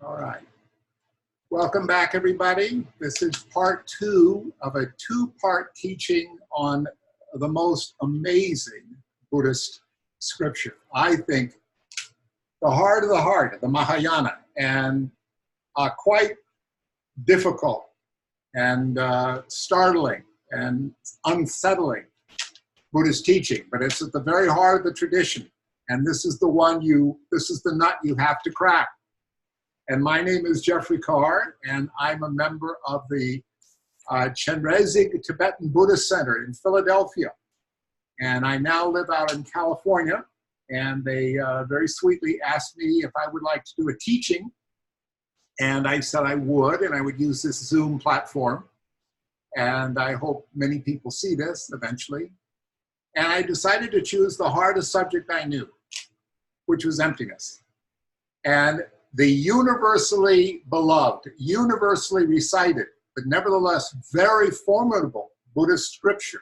All right. Welcome back, everybody. This is part 2 of a 2-part teaching on the most amazing Buddhist scripture. I think the heart of the heart, the Mahayana, and quite difficult and startling and unsettling Buddhist teaching, but it's at the very heart of the tradition. And this is the nut you have to crack. And my name is Jeffrey Carr, and I'm a member of the Chenrezig Tibetan Buddhist Center in Philadelphia. And I now live out in California, and they very sweetly asked me if I would like to do a teaching. And I said I would, and I would use this Zoom platform. And I hope many people see this eventually. And I decided to choose the hardest subject I knew, which was emptiness. And the universally beloved, universally recited, but nevertheless very formidable Buddhist scripture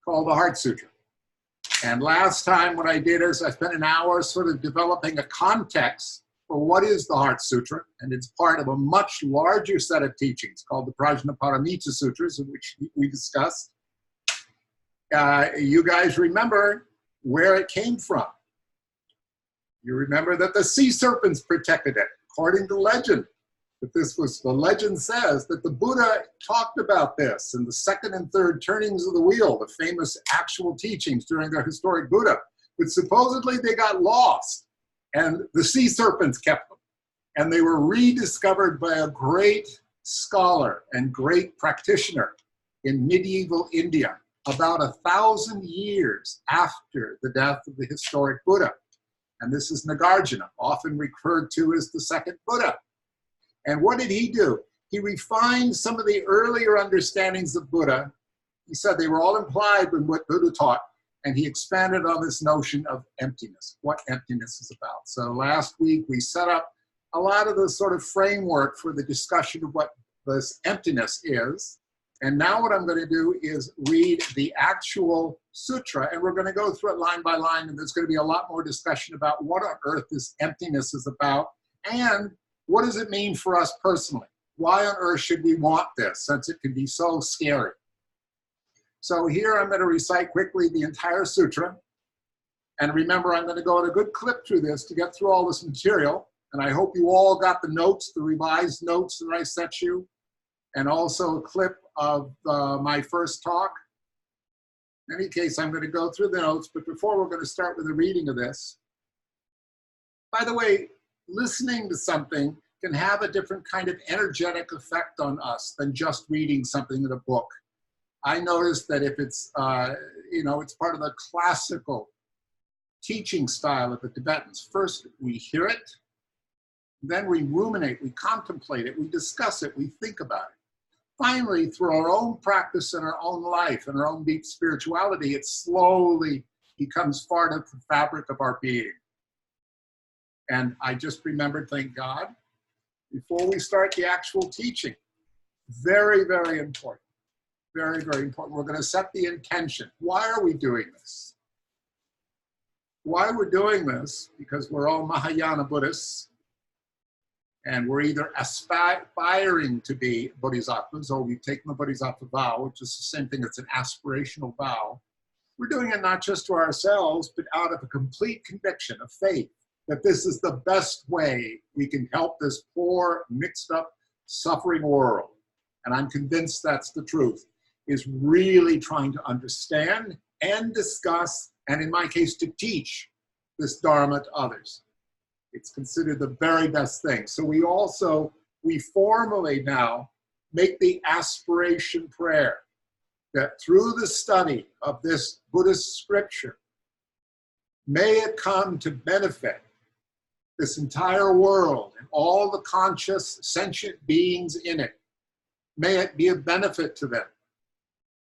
called the Heart Sutra. And last time what I did is I spent an hour sort of developing a context for what is the Heart Sutra, and it's part of a much larger set of teachings called the Prajnaparamita Sutras, which we discussed. You guys remember where it came from. You remember that the sea serpents protected it, according to legend. That the legend says that the Buddha talked about this in the second and third turnings of the wheel, the famous actual teachings during the historic Buddha. But supposedly they got lost, and the sea serpents kept them. And they were rediscovered by a great scholar and great practitioner in medieval India, about 1,000 years after the death of the historic Buddha. And this is Nagarjuna, often referred to as the second Buddha. And what did he do? He refined some of the earlier understandings of Buddha. He said they were all implied in what Buddha taught, and he expanded on this notion of emptiness, what emptiness is about. So last week we set up a lot of the sort of framework for the discussion of what this emptiness is. And now what I'm going to do is read the actual sutra, and we're going to go through it line by line, and there's going to be a lot more discussion about what on earth this emptiness is about, and what does it mean for us personally? Why on earth should we want this, since it can be so scary? So here I'm going to recite quickly the entire sutra, and remember I'm going to go at a good clip through this to get through all this material, and I hope you all got the notes, the revised notes that I sent you, and also a clip of my first talk. In any case, I'm going to go through the notes, but before we're going to start with the reading of this. By the way, listening to something can have a different kind of energetic effect on us than just reading something in a book. I noticed that if it's, it's part of the classical teaching style of the Tibetans. First, we hear it, then we ruminate, we contemplate it, we discuss it, we think about it. Finally, through our own practice and our own life and our own deep spirituality, it slowly becomes part of the fabric of our being. And I just remembered, thank God, before we start the actual teaching, very, very important, very, very important. We're going to set the intention. Why are we doing this? Why we're doing this? Because we're all Mahayana Buddhists, and we're either aspiring to be bodhisattvas, or we've taken the bodhisattva vow, which is the same thing, it's an aspirational vow. We're doing it not just to ourselves, but out of a complete conviction of faith that this is the best way we can help this poor, mixed up, suffering world. And I'm convinced that's the truth, is really trying to understand and discuss, and in my case, to teach this Dharma to others. It's considered the very best thing. So we formally now make the aspiration prayer that through the study of this Buddhist scripture, may it come to benefit this entire world and all the conscious, sentient beings in it. May it be a benefit to them.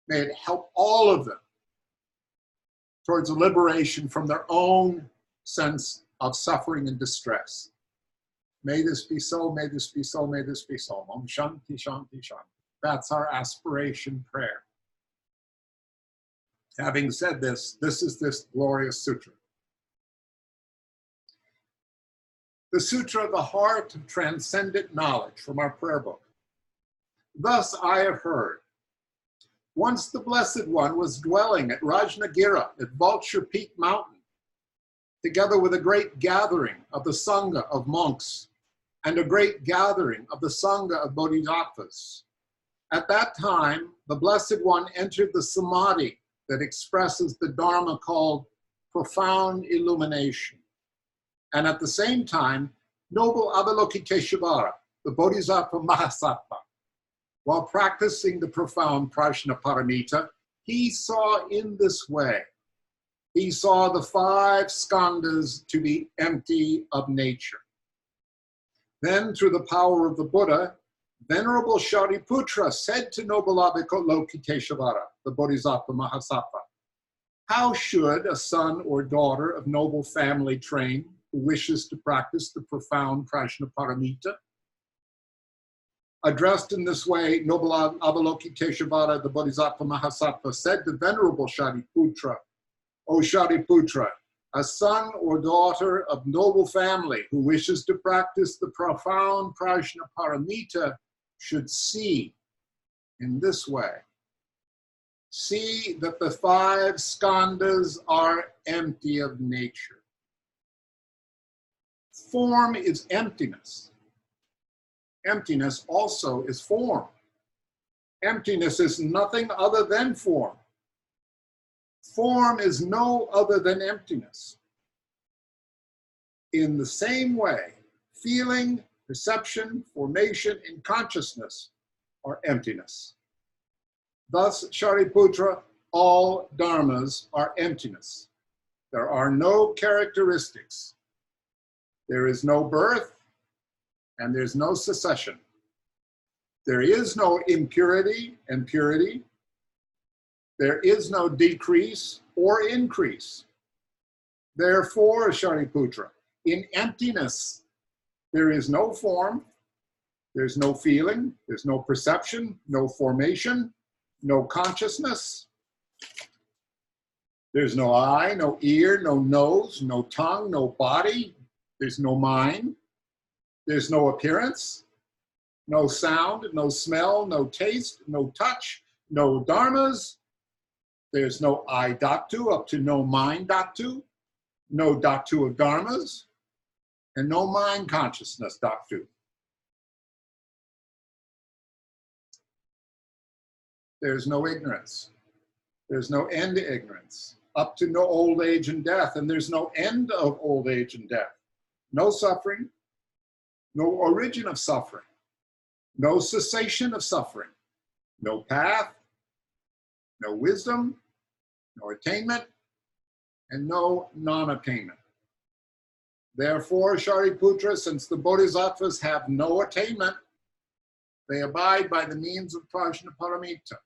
May it help all of them towards a liberation from their own sense of suffering and distress. May this be so, may this be so, may this be so. Om Shanti, Shanti, Shanti. That's our aspiration prayer. Having said this, this is this glorious sutra. The Sutra of the Heart of Transcendent Knowledge from our prayer book. Thus I have heard. Once the Blessed One was dwelling at Rajnagira at Vulture Peak Mountain, together with a great gathering of the Sangha of monks and a great gathering of the Sangha of Bodhisattvas. At that time, the Blessed One entered the Samadhi that expresses the Dharma called profound illumination. And at the same time, noble Avalokiteshvara, the Bodhisattva Mahasattva, while practicing the profound Prajnaparamita, he saw in this way. He saw the 5 skandhas to be empty of nature. Then, through the power of the Buddha, Venerable Shariputra said to noble Avalokiteshvara, the Bodhisattva Mahasattva, how should a son or daughter of noble family train who wishes to practice the profound Prajnaparamita? Addressed in this way, noble Avalokiteshvara, the Bodhisattva Mahasattva, said to Venerable Shariputra, O Shariputra, a son or daughter of noble family who wishes to practice the profound Prajnaparamita should see in this way. See that the 5 skandhas are empty of nature. Form is emptiness. Emptiness also is form. Emptiness is nothing other than form. Form is no other than emptiness. In the same way, feeling, perception, formation, and consciousness are emptiness. Thus, Shariputra, all dharmas are emptiness. There are no characteristics. There is no birth, and there's no cessation. There is no impurity and purity. There is no decrease or increase. Therefore, Shariputra, in emptiness, there is no form, there's no feeling, there's no perception, no formation, no consciousness. There's no eye, no ear, no nose, no tongue, no body. There's no mind. There's no appearance, no sound, no smell, no taste, no touch, no dharmas. There's no I dhatu up to no mind dhatu, no dhatu of dharmas, and no mind consciousness dhatu. There's no ignorance. There's no end to ignorance, up to no old age and death, and there's no end of old age and death. No suffering, no origin of suffering, no cessation of suffering, no path, no wisdom, no attainment, and no non-attainment. Therefore, Shariputra, since the Bodhisattvas have no attainment, they abide by the means of Prajnaparamita.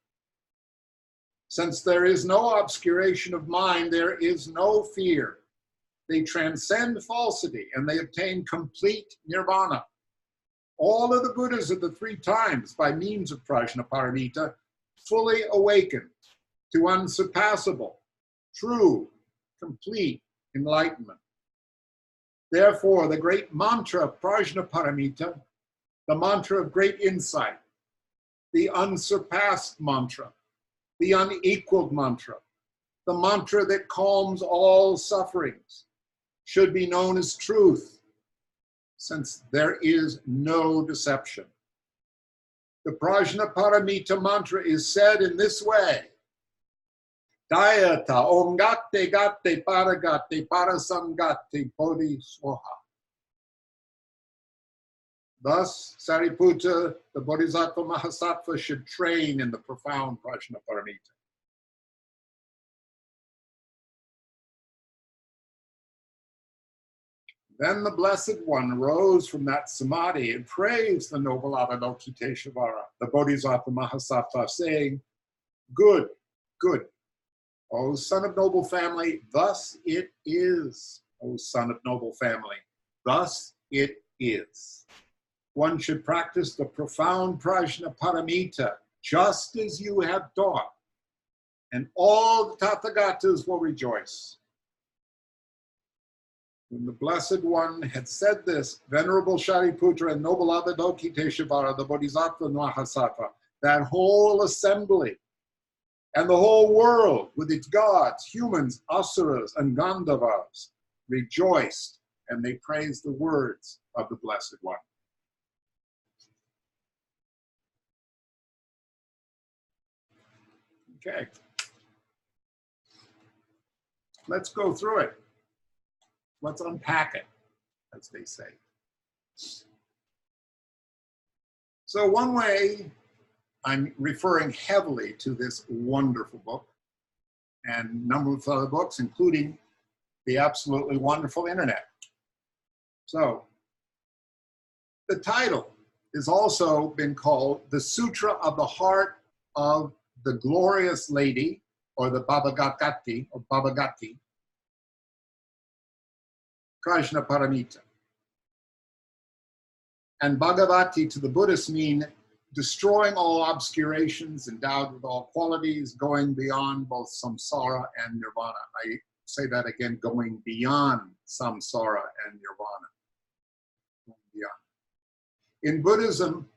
Since there is no obscuration of mind, there is no fear. They transcend falsity and they obtain complete nirvana. All of the Buddhas of the 3 times, by means of Prajnaparamita, fully awaken to unsurpassable, true, complete enlightenment. Therefore, the great mantra of Prajnaparamita, the mantra of great insight, the unsurpassed mantra, the unequaled mantra, the mantra that calms all sufferings, should be known as truth, since there is no deception. The Prajnaparamita mantra is said in this way: Dayata om gatte gatte paragatte parasamgatte bodhi swaha. Thus, Sariputta, the Bodhisattva Mahasattva, should train in the profound Prajnaparamita. Then the Blessed One rose from that samadhi and praised the noble Avalokiteshvara, the Bodhisattva Mahasattva, saying, good, good. O son of noble family, thus it is. O son of noble family, thus it is. One should practice the profound Prajnaparamita just as you have taught, and all the Tathagatas will rejoice. When the Blessed One had said this, Venerable Shariputra and Noble Avalokiteshvara, the Bodhisattva Mahasattva, that whole assembly and the whole world with its gods, humans, asuras, and Gandhavas rejoiced, and they praised the words of the Blessed One. Okay. Let's go through it. Let's unpack it, as they say. So one way, I'm referring heavily to this wonderful book and a number of other books, including the absolutely wonderful internet. So the title has also been called The Sutra of the Heart of the Glorious Lady, or the Bhagavati, or Bhagavati, Prajnaparamita. And Bhagavati to the Buddhists mean destroying all obscurations, endowed with all qualities, going beyond both samsara and nirvana. I say that again, going beyond samsara and nirvana. Going beyond. In Buddhism,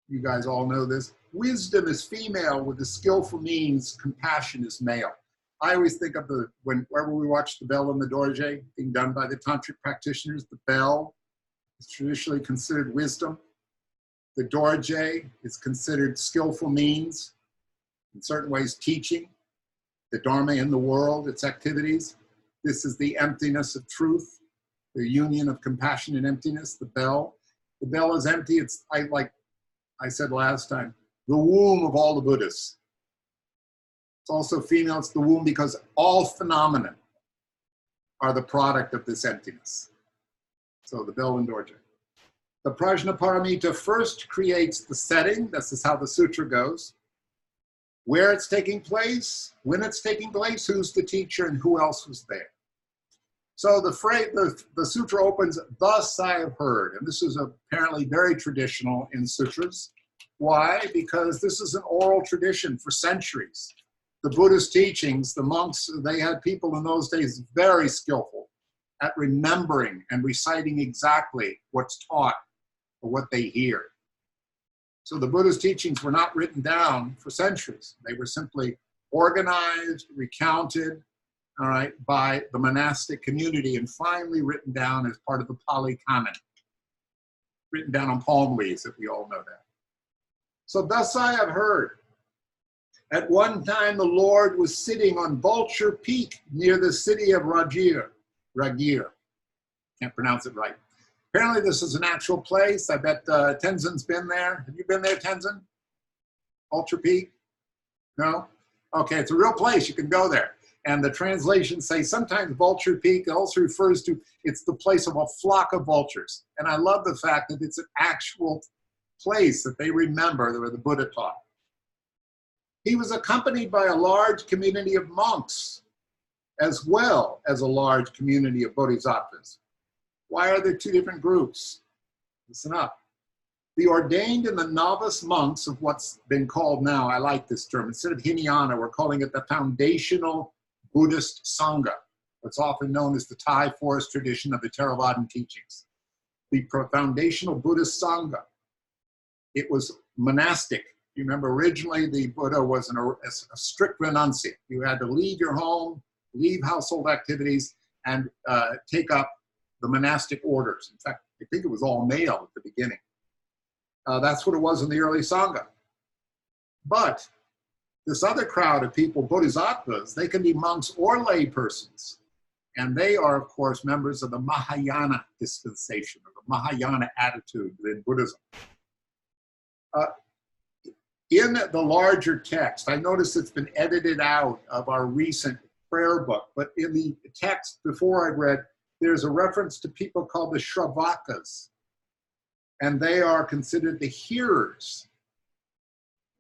you guys all know this, wisdom is female with the skillful means, compassion is male. I always think of whenever we watch the bell in the dorje being done by the tantric practitioners, the bell is traditionally considered wisdom. The dorje is considered skillful means, in certain ways teaching, the Dharma in the world, its activities. This is the emptiness of truth, the union of compassion and emptiness, the bell. The bell is empty. It's, like I said last time, the womb of all the Buddhists. It's also female, it's the womb because all phenomena are the product of this emptiness. So the bell and dorje. The Prajnaparamita first creates the setting, this is how the sutra goes, where it's taking place, when it's taking place, who's the teacher, and who else was there. So the sutra opens, thus I have heard, and this is apparently very traditional in sutras. Why? Because this is an oral tradition for centuries. The Buddhist teachings, the monks, they had people in those days very skillful at remembering and reciting exactly what's taught or what they hear. So the Buddhist teachings were not written down for centuries. They were simply organized, recounted, all right, by the monastic community and finally written down as part of the Pali Canon, written down on palm leaves, if we all know that. So thus I have heard. At one time, the Lord was sitting on Vulture Peak near the city of Ragir. Can't pronounce it right. Apparently, this is an actual place. I bet Tenzin's been there. Have you been there, Tenzin? Vulture Peak? No? Okay, it's a real place. You can go there. And the translations say sometimes Vulture Peak also refers to, it's the place of a flock of vultures. And I love the fact that it's an actual place that they remember where the Buddha taught. He was accompanied by a large community of monks, as well as a large community of bodhisattvas. Why are there two different groups? Listen up. The ordained and the novice monks of what's been called now, I like this term, instead of Hinayana, we're calling it the foundational Buddhist Sangha, what's often known as the Thai forest tradition of the Theravadan teachings. The foundational Buddhist Sangha, it was monastic. You remember originally the Buddha was a strict renunciate. You had to leave your home, leave household activities, and take up the monastic orders. In fact, I think it was all male at the beginning. That's what it was in the early Sangha. But this other crowd of people, bodhisattvas, they can be monks or lay persons. And they are, of course, members of the Mahayana dispensation, or the Mahayana attitude in Buddhism. In the larger text, I noticed it's been edited out of our recent prayer book, but in the text before I read, there's a reference to people called the Shravakas, and they are considered the hearers.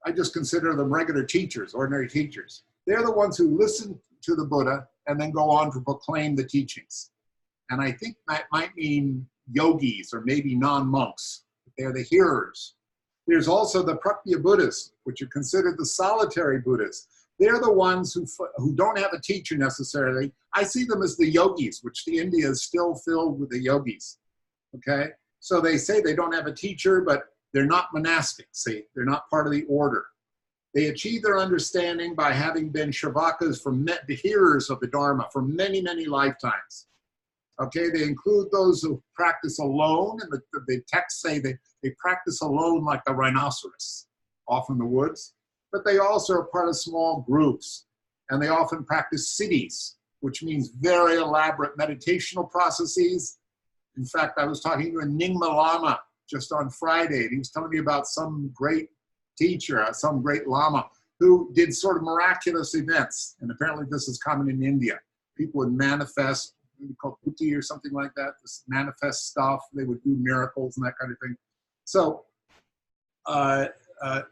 I just consider them regular teachers, ordinary teachers. They're the ones who listen to the Buddha and then go on to proclaim the teachings. And I think that might mean yogis or maybe non-monks. They're the hearers. There's also the Prakya Buddhists, which are considered the solitary Buddhists. they're the ones who don't have a teacher necessarily. I see them as the yogis, which the India is still filled with the yogis, okay? So they say they don't have a teacher, but they're not monastic, see? They're not part of the order. They achieve their understanding by having been Shravakas, the hearers of the Dharma for many, many lifetimes. Okay, they include those who practice alone, and the texts say they practice alone like the rhinoceros, off in the woods, but they also are part of small groups, and they often practice siddhis, which means very elaborate meditational processes. In fact, I was talking to a Nyingma Lama just on Friday, and he was telling me about some great teacher, some great Lama, who did sort of miraculous events, and apparently this is common in India. People would manifest, called putti or something like that, this manifest stuff. They would do miracles and that kind of thing. So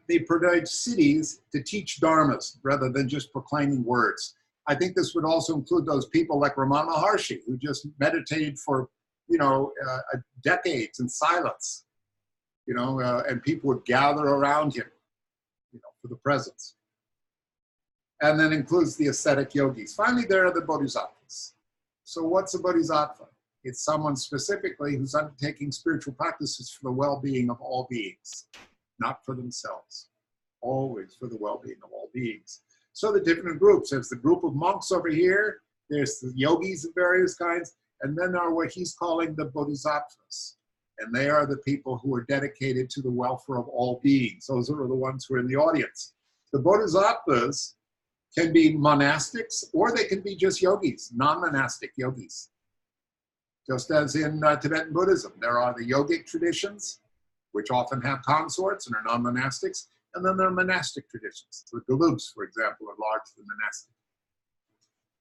they provide siddhis to teach dharmas rather than just proclaiming words. I think this would also include those people like Ramana Maharshi, who just meditated for, decades in silence, and people would gather around him, for the presence. And then includes the ascetic yogis. Finally, there are the bodhisattvas. So what's a bodhisattva? It's someone specifically who's undertaking spiritual practices for the well-being of all beings, not for themselves, always for the well-being of all beings. So the different groups, there's the group of monks over here, there's the yogis of various kinds, and then there are what he's calling the bodhisattvas. And they are the people who are dedicated to the welfare of all beings. Those are the ones who are in the audience. The bodhisattvas can be monastics, or they can be just yogis, non-monastic yogis. Just as in Tibetan Buddhism, there are the yogic traditions, which often have consorts and are non-monastics, and then there are monastic traditions. The Gelug's, for example, are largely monastic.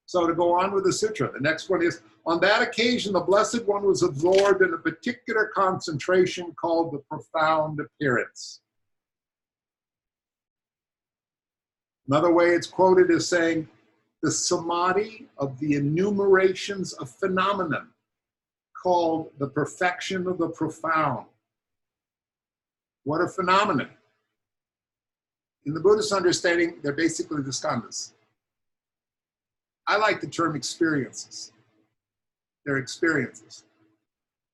So to go on with the sutra, the next one is, on that occasion, the Blessed One was absorbed in a particular concentration called the profound appearance. Another way it's quoted as saying, the samadhi of the enumerations of phenomenon, called the perfection of the profound. What are phenomena? In the Buddhist understanding, they're basically the skandhas. I like the term experiences. They're experiences.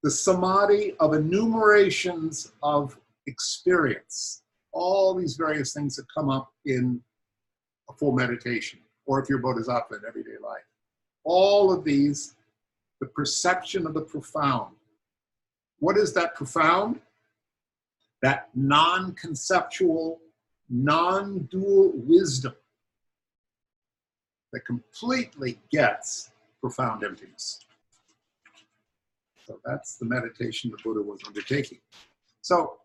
The samadhi of enumerations of experience. All these various things that come up in a full meditation, or if you're bodhisattva in everyday life. All of these, the perception of the profound. What is that profound? That non-conceptual, non-dual wisdom that completely gets profound emptiness. So that's the meditation the Buddha was undertaking. So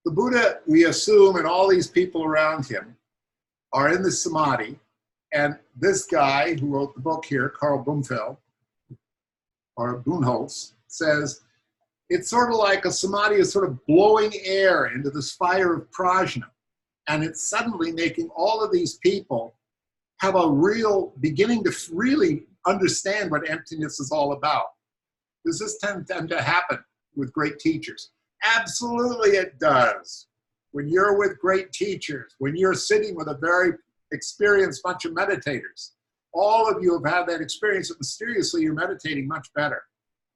the Buddha, we assume, and all these people around him are in the samadhi, and this guy who wrote the book here, Carl Bumfeld, or Buhnholz, says, it's sort of like a samadhi is sort of blowing air into this fire of prajna, and it's suddenly making all of these people have a real beginning to really understand what emptiness is all about. Does this tend to happen with great teachers? Absolutely it does. When you're with great teachers, when you're sitting with a very experienced bunch of meditators, all of you have had that experience that mysteriously you're meditating much better.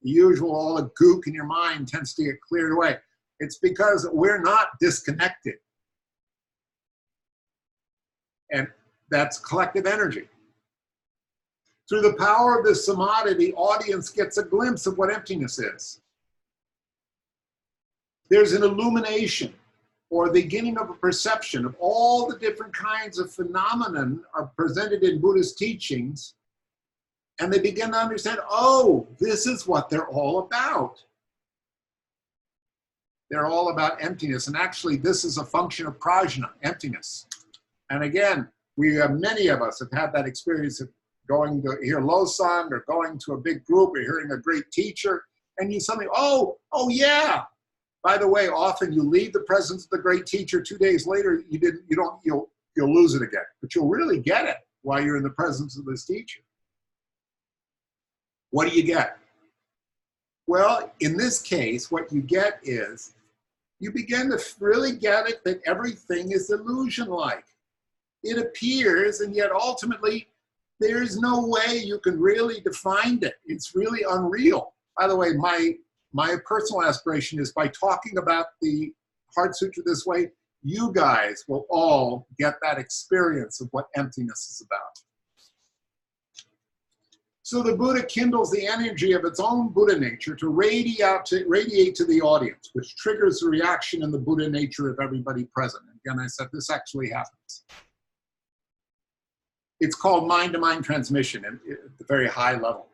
The usual, all the gook in your mind tends to get cleared away. It's because we're not disconnected. And that's collective energy. Through the power of this samadhi, the audience gets a glimpse of what emptiness is. There's an illumination or the beginning of a perception of all the different kinds of phenomenon are presented in Buddhist teachings, and they begin to understand, oh, this is what they're all about. They're all about emptiness, and actually this is a function of prajna, emptiness. And again, many of us have had that experience of going to hear Losang or going to a big group or hearing a great teacher, and you suddenly, oh yeah. By the way, often you leave the presence of the great teacher 2 days later, you'll lose it again, but you'll really get it while you're in the presence of this teacher. What do you get? Well, in this case, what you get is you begin to really get it that everything is illusion-like. it appears, and yet ultimately, there's no way you can really define it. It's really unreal. By the way, my personal aspiration is by talking about the Heart Sutra this way, you guys will all get that experience of what emptiness is about. So the Buddha kindles the energy of its own Buddha nature to radiate to the audience, which triggers the reaction in the Buddha nature of everybody present. Again, I said this actually happens. It's called mind-to-mind transmission at the very high level.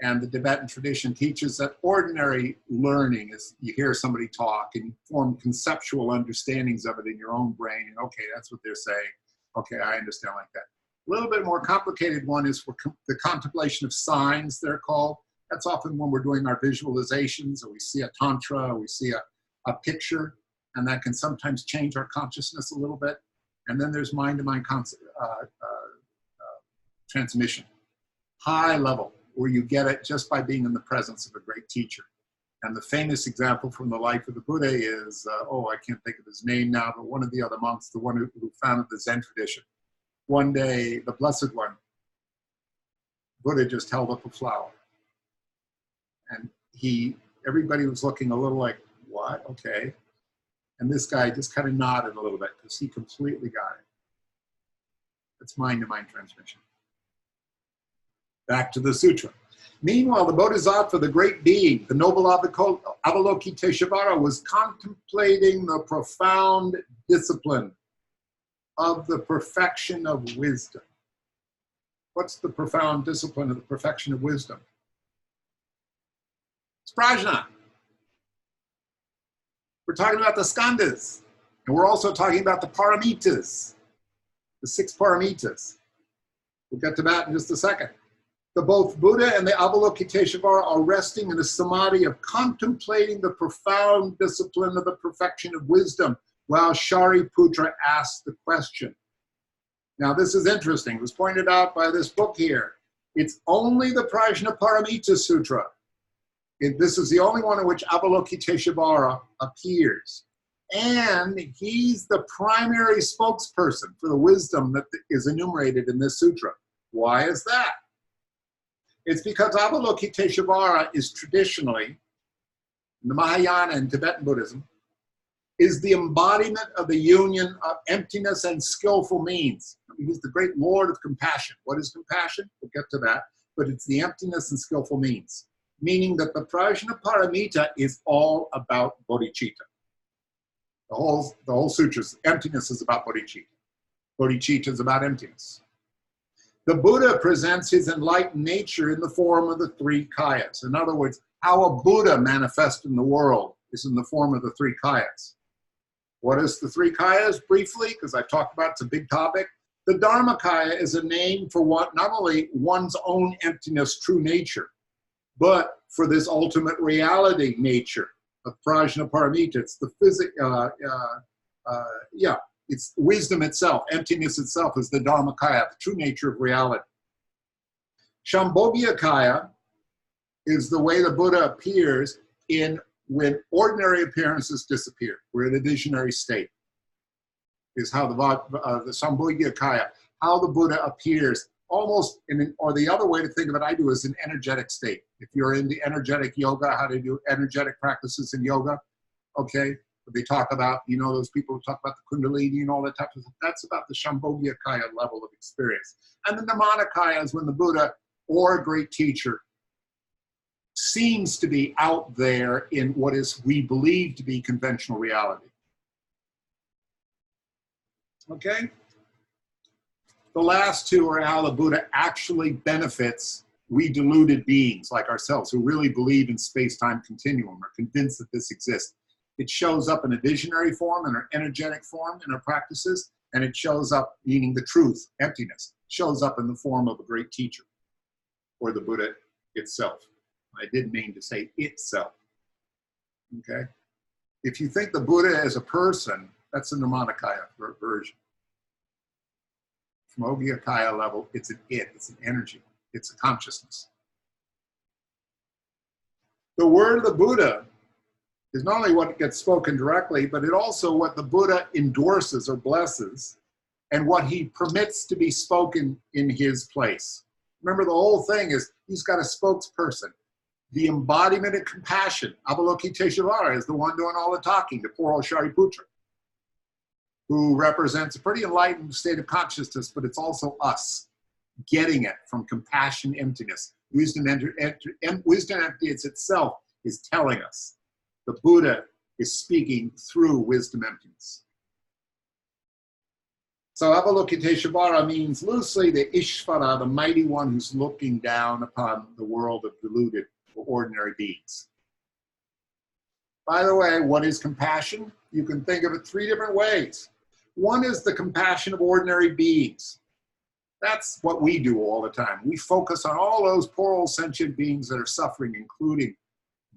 And the Tibetan tradition teaches that ordinary learning is you hear somebody talk and you form conceptual understandings of it in your own brain. And okay, that's what they're saying. Okay, I understand like that. A little bit more complicated one is for the contemplation of signs, they're called. That's often when we're doing our visualizations, or we see a tantra, or we see a picture, and that can sometimes change our consciousness a little bit. And then there's mind-to-mind transmission, high level, where you get it just by being in the presence of a great teacher. And the famous example from the life of the Buddha is, I can't think of his name now, but one of the other monks, the one who founded the Zen tradition. One day, the Blessed One, Buddha just held up a flower. And everybody was looking a little like, what? Okay. And this guy just kind of nodded a little bit because he completely got it. It's mind-to-mind transmission. Back to the sutra. Meanwhile, the Bodhisattva, the great being, the noble Avalokiteshvara, was contemplating the profound discipline of the perfection of wisdom. What's the profound discipline of the perfection of wisdom? It's prajna. We're talking about the skandhas, and we're also talking about the paramitas, the 6 paramitas. We'll get to that in just a second. Both Buddha and the Avalokiteshvara are resting in a samadhi of contemplating the profound discipline of the perfection of wisdom, while Shariputra asked the question. Now, this is interesting. It was pointed out by this book here. It's only the Prajnaparamita Sutra. This is the only one in which Avalokiteshvara appears. And he's the primary spokesperson for the wisdom that is enumerated in this sutra. Why is that? It's because Avalokiteshvara is traditionally, in the Mahayana and Tibetan Buddhism, is the embodiment of the union of emptiness and skillful means. He's the great Lord of compassion. What is compassion? We'll get to that. But it's the emptiness and skillful means. Meaning that the Prajnaparamita is all about bodhicitta. The whole sutra's emptiness is about bodhicitta. Bodhicitta is about emptiness. The Buddha presents his enlightened nature in the form of the 3 kayas. In other words, how a Buddha manifests in the world is in the form of the 3 kayas. What is the 3 kayas? Briefly, because I've talked about it's a big topic. The Dharmakaya is a name for what not only one's own emptiness, true nature, but for this ultimate reality nature of Prajnaparamita. It's the it's wisdom itself, emptiness itself is the Dharmakaya, the true nature of reality. Shambhogyakaya is the way the Buddha appears when ordinary appearances disappear. We're in a visionary state. Is how the Shambhogyakaya, how the Buddha appears almost or the other way to think of it I do is an energetic state. If you're into energetic yoga, how to do energetic practices in yoga, okay? They talk about, those people who talk about the Kundalini and all that type of stuff. That's about the Shambhogyakaya level of experience. And the Nirmanakaya is when the Buddha or a great teacher seems to be out there in what we believe to be conventional reality. Okay? The last 2 are how the Buddha actually benefits we deluded beings like ourselves who really believe in space-time continuum, are convinced that this exists. It shows up in a visionary form, in our energetic form, in our practices, and it shows up, meaning the truth, emptiness, shows up in the form of a great teacher, or the Buddha itself. I did mean to say itself, okay? If you think the Buddha as a person, that's the Nirmanakaya version. From Shambhogyakaya level, it's an it's an energy, it's a consciousness. The word of the Buddha is not only what gets spoken directly, but it also what the Buddha endorses or blesses and what he permits to be spoken in his place. Remember, the whole thing is he's got a spokesperson. The embodiment of compassion, Avalokiteshvara, is the one doing all the talking, the poor old Shariputra, who represents a pretty enlightened state of consciousness, but it's also us getting it from compassion, emptiness. Wisdom emptiness itself is telling us. The Buddha is speaking through wisdom emptiness. So Avalokiteshvara means loosely the Ishvara, the mighty one who's looking down upon the world of deluded or ordinary beings. By the way, what is compassion? You can think of it three different ways. One is the compassion of ordinary beings. That's what we do all the time. We focus on all those poor old sentient beings that are suffering, including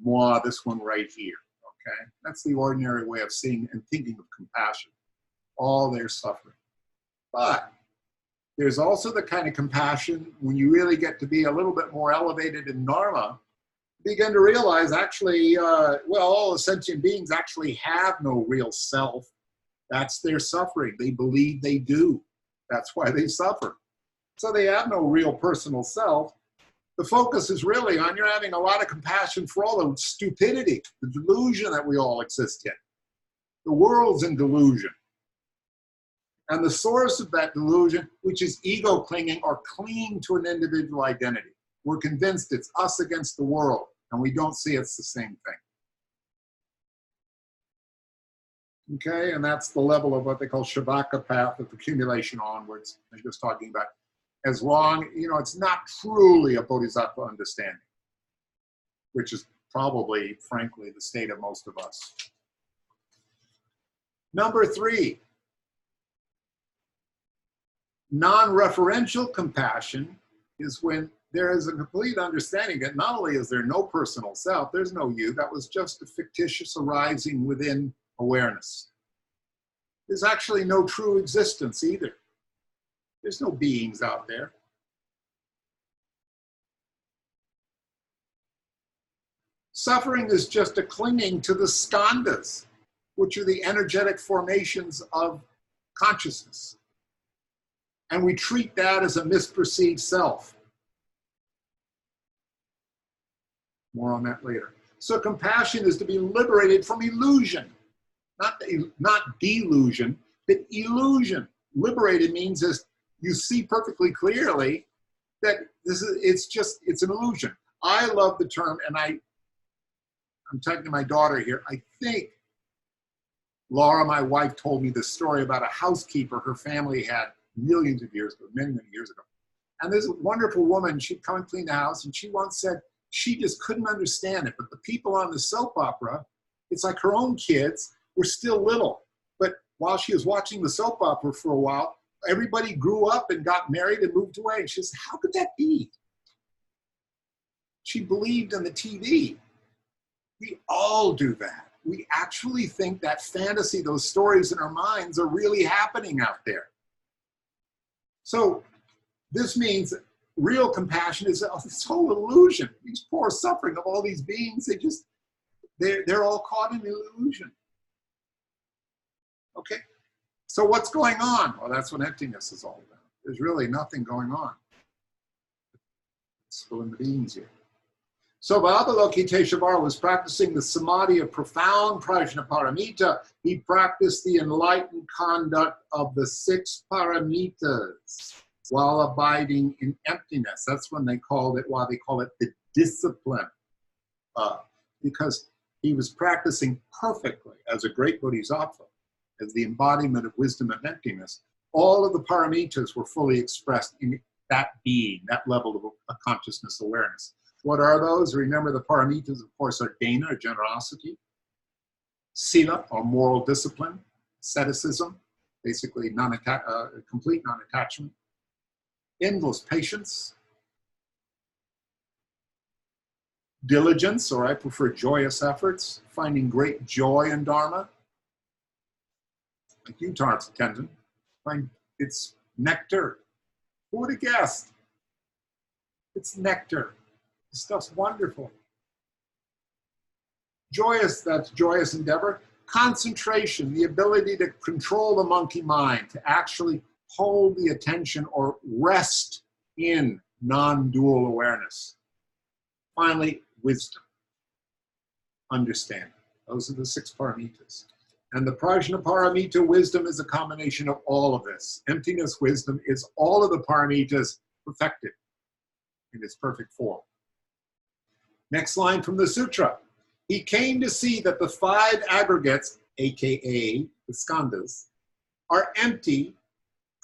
moi, this one right here, okay? That's the ordinary way of seeing and thinking of compassion, all their suffering. But there's also the kind of compassion when you really get to be a little bit more elevated in Dharma, begin to realize actually, well, all the sentient beings actually have no real self. That's their suffering. They believe they do. That's why they suffer. So they have no real personal self. The focus is really on you're having a lot of compassion for all the stupidity, the delusion that we all exist in. The world's in delusion. And the source of that delusion, which is ego clinging or clinging to an individual identity. We're convinced it's us against the world, and we don't see it's the same thing. Okay, and that's the level of what they call Shavaka path of accumulation onwards. I'm just talking about as long, it's not truly a bodhisattva understanding, which is probably, frankly, the state of most of us. Number 3, non-referential compassion is when there is a complete understanding that not only is there no personal self, there's no you, that was just a fictitious arising within awareness. There's actually no true existence either. There's no beings out there. Suffering is just a clinging to the skandhas, which are the energetic formations of consciousness. And we treat that as a misperceived self. More on that later. So compassion is to be liberated from illusion. Not delusion, but illusion. Liberated means is you see perfectly clearly that it's an illusion. I love the term, and I'm talking to my daughter here. I think Laura, my wife, told me this story about a housekeeper her family had millions of years ago, many, many years ago. And there's a wonderful woman, she'd come and clean the house, and she once said she just couldn't understand it. But the people on the soap opera, it's like her own kids were still little. But while she was watching the soap opera for a while, everybody grew up and got married and moved away. And she said, how could that be? She believed in the TV. We all do that. We actually think that fantasy, those stories in our minds are really happening out there. So this means real compassion is this whole illusion. These poor suffering of all these beings, they're all caught in the illusion. Okay, so what's going on? Well, that's what emptiness is all about. There's really nothing going on. It's filling the beings here. So Avalokiteshvara was practicing the samadhi of profound prajnaparamita. He practiced the enlightened conduct of the 6 paramitas while abiding in emptiness. That's why they call it the discipline. Because he was practicing perfectly as a great bodhisattva, as the embodiment of wisdom and emptiness. All of the paramitas were fully expressed in that being, that level of consciousness awareness. What are those? Remember, the paramitas, of course, are dana, or generosity, sila, or moral discipline, asceticism, basically complete non-attachment, endless patience, diligence, or I prefer joyous efforts, finding great joy in Dharma, like you, Tarts attendant, find it's nectar. Who would have guessed? It's nectar. This stuff's wonderful. Joyous, that's joyous endeavor. Concentration, the ability to control the monkey mind, to actually hold the attention or rest in non-dual awareness. Finally, wisdom, understanding. Those are the 6 paramitas. And the Prajnaparamita wisdom is a combination of all of this. Emptiness wisdom is all of the paramitas perfected in its perfect form. Next line from the sutra. He came to see that the 5 aggregates, aka the skandhas, are empty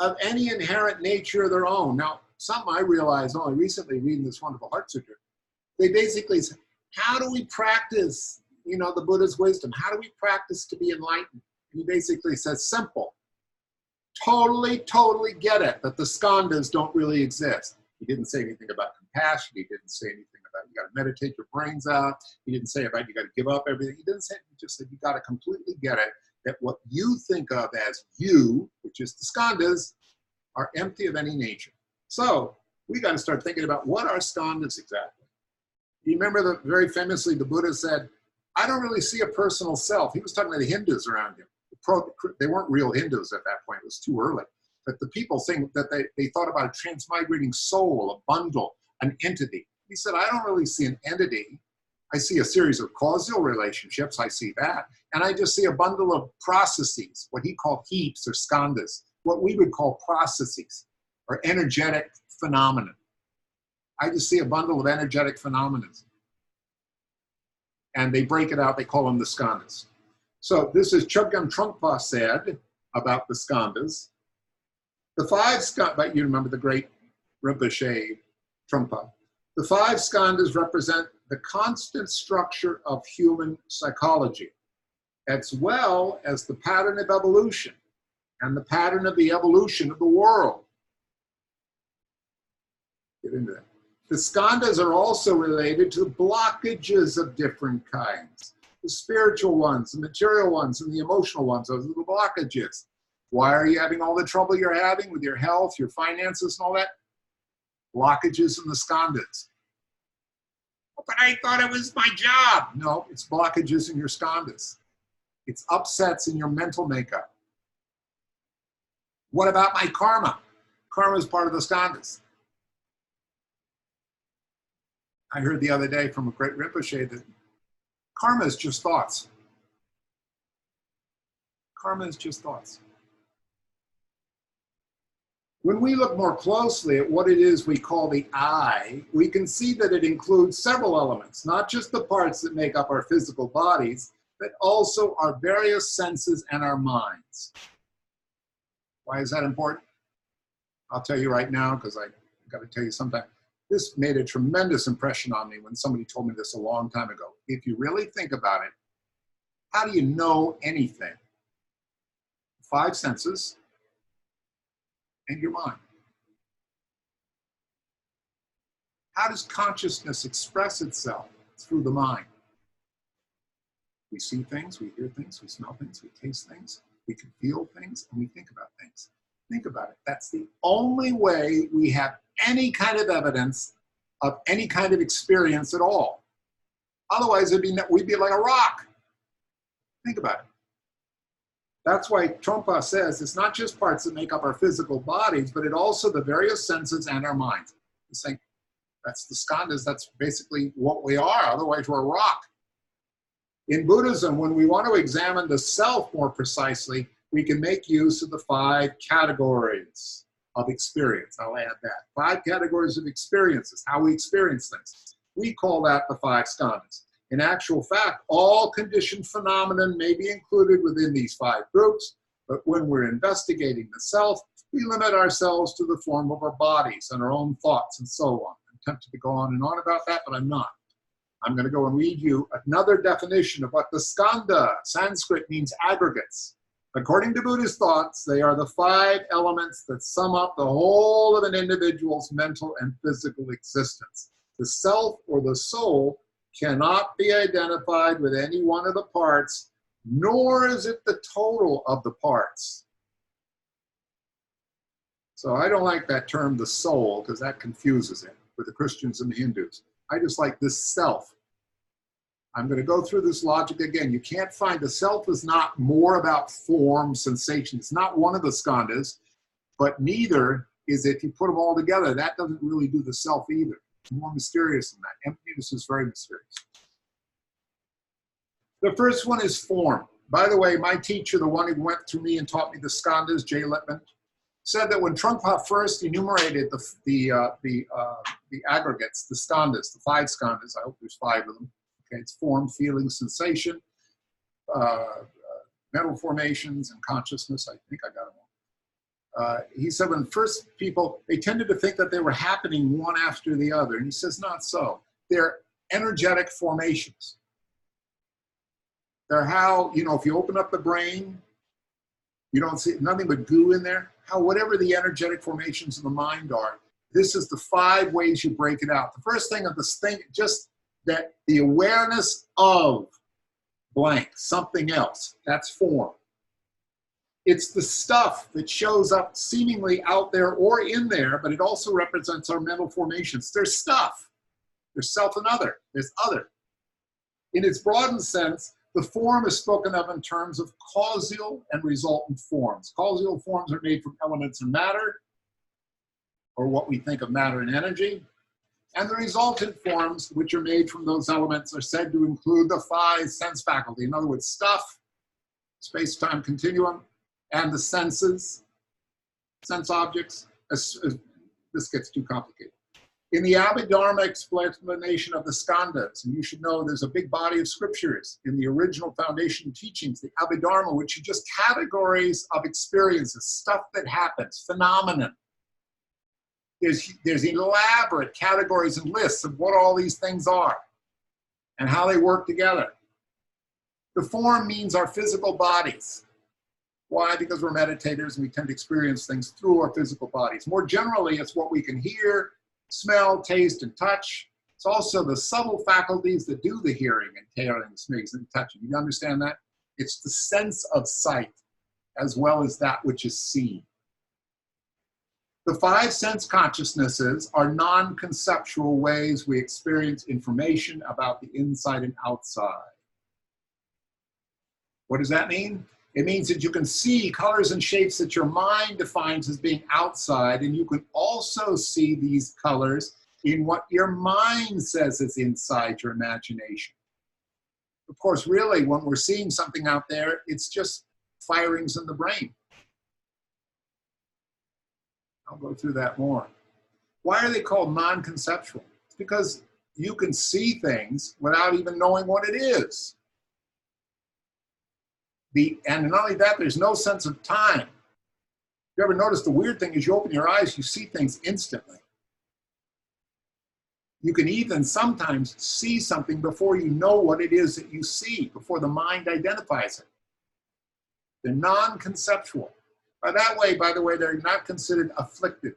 of any inherent nature of their own. Now, something I realized only recently reading this wonderful Heart Sutra, they basically say, how do we practice, the Buddha's wisdom? How do we practice to be enlightened? And he basically says, simple. Totally get it, that the skandhas don't really exist. He didn't say anything about compassion. He didn't say anything about you got to meditate your brains out. He didn't say about you got to give up everything. He didn't say, he just said you got to completely get it, that what you think of as you, which is the skandhas, are empty of any nature. So we got to start thinking about what are skandhas exactly. You remember that very famously the Buddha said, I don't really see a personal self. He was talking to the Hindus around him. They weren't real Hindus at that point. It was too early. But the people saying that they thought about a transmigrating soul, a bundle, an entity. He said, I don't really see an entity. I see a series of causal relationships. I see that. And I just see a bundle of processes, what he called heaps or skandhas, what we would call processes or energetic phenomena. I just see a bundle of energetic phenomena. And they break it out, they call them the skandhas. So this is Chogyam Trungpa said about the skandhas. The 5 skandhas, but you remember the great Rinpoche Trungpa. The 5 skandhas represent the constant structure of human psychology, as well as the pattern of evolution and the pattern of the evolution of the world. Get into that. The skandhas are also related to blockages of different kinds. The spiritual ones, the material ones, and the emotional ones. Those are the blockages. Why are you having all the trouble you're having with your health, your finances, and all that? Blockages in the skandhas. But I thought it was my job. No, it's blockages in your skandhas. It's upsets in your mental makeup. What about my karma? Karma is part of the skandhas. I heard the other day from a great Rinpoche that karma is just thoughts. Karma is just thoughts. When we look more closely at what it is we call the I, we can see that it includes several elements, not just the parts that make up our physical bodies, but also our various senses and our minds. Why is that important? I'll tell you right now, because I've got to tell you sometime. This made a tremendous impression on me when somebody told me this a long time ago. If you really think about it, how do you know anything? 5 senses and your mind. How does consciousness express itself? Through the mind. We see things, we hear things, we smell things, we taste things, we can feel things, and we think about things. Think about it. That's the only way we have any kind of evidence of any kind of experience at all. Otherwise, we'd be like a rock. Think about it. That's why Trungpa says it's not just parts that make up our physical bodies, but it also the various senses and our minds. He's saying that's the skandhas, that's basically what we are. Otherwise, we're a rock. In Buddhism, when we want to examine the self more precisely, we can make use of the 5 categories of experience. I'll add that. 5 categories of experiences, how we experience things. We call that the 5 skandhas. In actual fact, all conditioned phenomenon may be included within these 5 groups, but when we're investigating the self, we limit ourselves to the form of our bodies and our own thoughts and so on. I'm tempted to go on and on about that, but I'm not. I'm going to go and read you another definition of what the skandha, Sanskrit, means aggregates. According to Buddhist thoughts, they are the 5 elements that sum up the whole of an individual's mental and physical existence. The self or the soul cannot be identified with any one of the parts, nor is it the total of the parts. So I don't like that term, the soul, because that confuses it for the Christians and the Hindus. I just like this self. I'm going to go through this logic again. You can't find the self is not more about form, sensation. It's not one of the skandhas, but neither is if you put them all together. That doesn't really do the self either. It's more mysterious than that. Emptiness is very mysterious. The first one is form. By the way, my teacher, the one who went through me and taught me the skandhas, Jay Lippman, said that when Trungpa first enumerated the aggregates, the skandhas, the 5 skandhas, I hope there's 5 of them. Okay, it's form, feeling, sensation, mental formations, and consciousness. I think I got them all. He said when first people, they tended to think that they were happening one after the other. And he says, not so. They're energetic formations. They're how, you know, if you open up the brain, you don't see nothing but goo in there. How whatever the energetic formations of the mind are, this is the 5 ways you break it out. The first thing of this thing, just that the awareness of blank, something else, that's form. It's the stuff that shows up seemingly out there or in there, but it also represents our mental formations. There's stuff. There's self and other. There's other. In its broadened sense, the form is spoken of in terms of causal and resultant forms. Causal forms are made from elements of matter, or what we think of matter and energy. And the resultant forms, which are made from those elements, are said to include the 5 sense faculty. In other words, stuff, space-time continuum, and the senses, sense objects. This gets too complicated. In the Abhidharma explanation of the skandhas, and you should know there's a big body of scriptures in the original foundation teachings, the Abhidharma, which are just categories of experiences, stuff that happens, phenomenon. There's elaborate categories and lists of what all these things are and how they work together. The form means our physical bodies. Why? Because we're meditators and we tend to experience things through our physical bodies. More generally, it's what we can hear, smell, taste, and touch. It's also the subtle faculties that do the hearing and hearing, smelling, and touching. You understand that? It's the sense of sight as well as that which is seen. The 5 sense consciousnesses are non-conceptual ways we experience information about the inside and outside. What does that mean? It means that you can see colors and shapes that your mind defines as being outside, and you can also see these colors in what your mind says is inside your imagination. Of course, really, when we're seeing something out there, it's just firings in the brain. I'll go through that more. Why are they called non-conceptual? It's because you can see things without even knowing what it is. And not only that, there's no sense of time. You ever notice the weird thing is you open your eyes, you see things instantly. You can even sometimes see something before you know what it is that you see, before the mind identifies it. They're non-conceptual. By that way, by the way, they're not considered afflicted.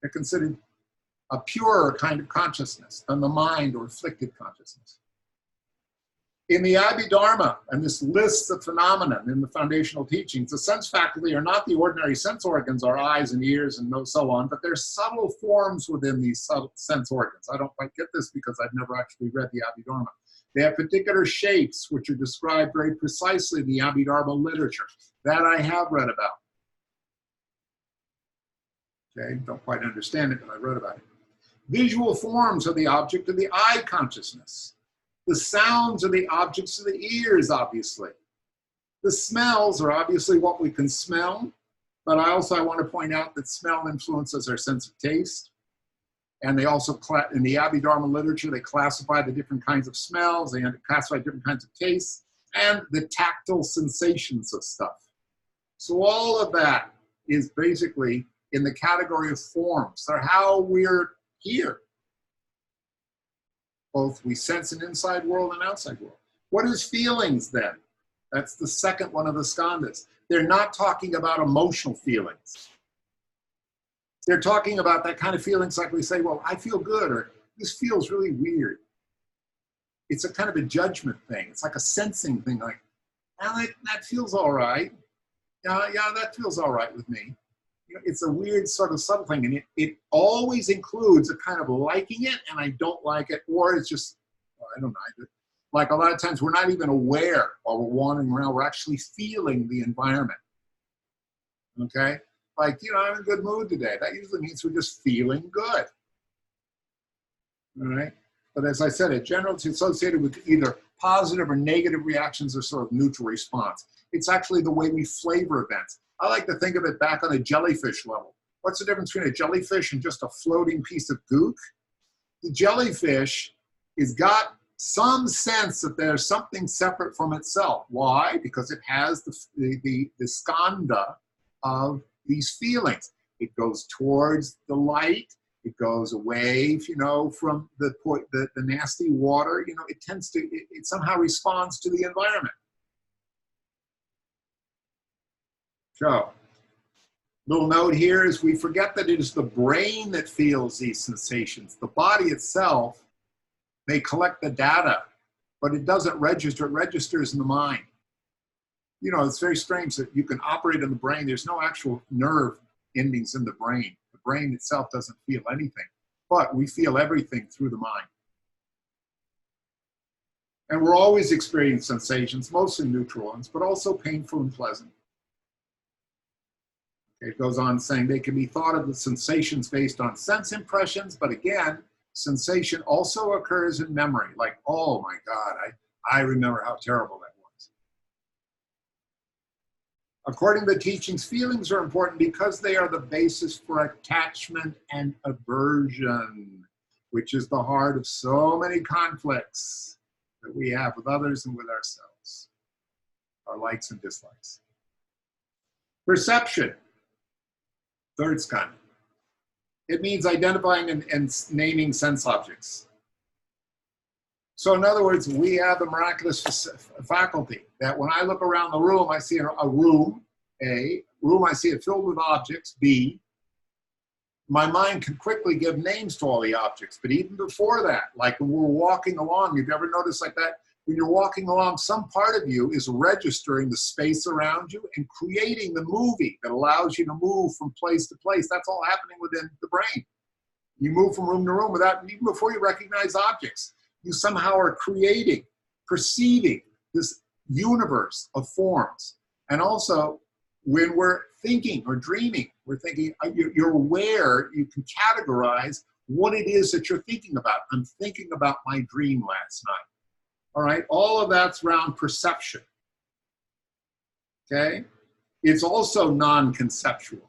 They're considered a purer kind of consciousness than the mind or afflicted consciousness. In the Abhidharma, and this lists of phenomena in the foundational teachings, the sense faculty are not the ordinary sense organs, our eyes and ears and so on, but they're subtle forms within these subtle sense organs. I don't quite get this because I've never actually read the Abhidharma. They have particular shapes which are described very precisely in the Abhidharma literature. That I have read about. Okay, don't quite understand it, but I read about it. Visual forms are the object of the eye consciousness. The sounds are the objects of the ears, obviously. The smells are obviously what we can smell, but I want to point out that smell influences our sense of taste. And they also, in the Abhidharma literature, they classify the different kinds of smells, they classify different kinds of tastes, and the tactile sensations of stuff. So all of that is basically in the category of forms. They're how we're here. Both we sense an inside world and outside world. What is feelings then? That's the second one of the skandhas. They're not talking about emotional feelings. They're talking about that kind of feelings like we say, well, I feel good, or this feels really weird. It's a kind of a judgment thing. It's like a sensing thing, like, well, that feels all right. Yeah, that feels all right with me. You know, it's a weird sort of subtle thing, and it always includes a kind of liking it and I don't like it, or it's just, well, I don't know. Like a lot of times we're not even aware while we're wandering around, we're actually feeling the environment. Okay? like, you know, I'm in a good mood today. That usually means we're just feeling good. All right. But as I said, it generally is associated with either positive or negative reactions or sort of neutral response. It's actually the way we flavor events. I like to think of it back on a jellyfish level. What's the difference between a jellyfish and just a floating piece of gook? The jellyfish has got some sense that there's something separate from itself. Why? Because it has the skandha of these feelings. It goes towards the light. It goes away, you know, from the nasty water. You know, it tends to, it somehow responds to the environment. So, little note here is we forget that it is the brain that feels these sensations. The body itself may collect the data, but it doesn't register. It registers in the mind. You know, it's very strange that you can operate in the brain. There's no actual nerve endings in the brain. The brain itself doesn't feel anything, but we feel everything through the mind. And we're always experiencing sensations, mostly neutral ones, but also painful and pleasant. Okay, it goes on saying they can be thought of as sensations based on sense impressions, but again, sensation also occurs in memory. Like, oh my God, I remember how terrible that was. According to the teachings, feelings are important because they are the basis for attachment and aversion, which is the heart of so many conflicts that we have with others and with ourselves, our likes and dislikes. Perception, third skandha. It means identifying and naming sense objects. So in other words, we have the miraculous faculty that when I look around the room, I see a room, A. Room, I see it filled with objects, B. My mind can quickly give names to all the objects. But even before that, like when we're walking along, have you ever noticed like that? When you're walking along, some part of you is registering the space around you and creating the movie that allows you to move from place to place. That's all happening within the brain. You move from room to room without, even before you recognize objects. You somehow are creating, perceiving this universe of forms. And also, when we're thinking or dreaming, we're thinking, you're aware, you can categorize what it is that you're thinking about. I'm thinking about my dream last night. All right, all of that's around perception. Okay? It's also non-conceptual.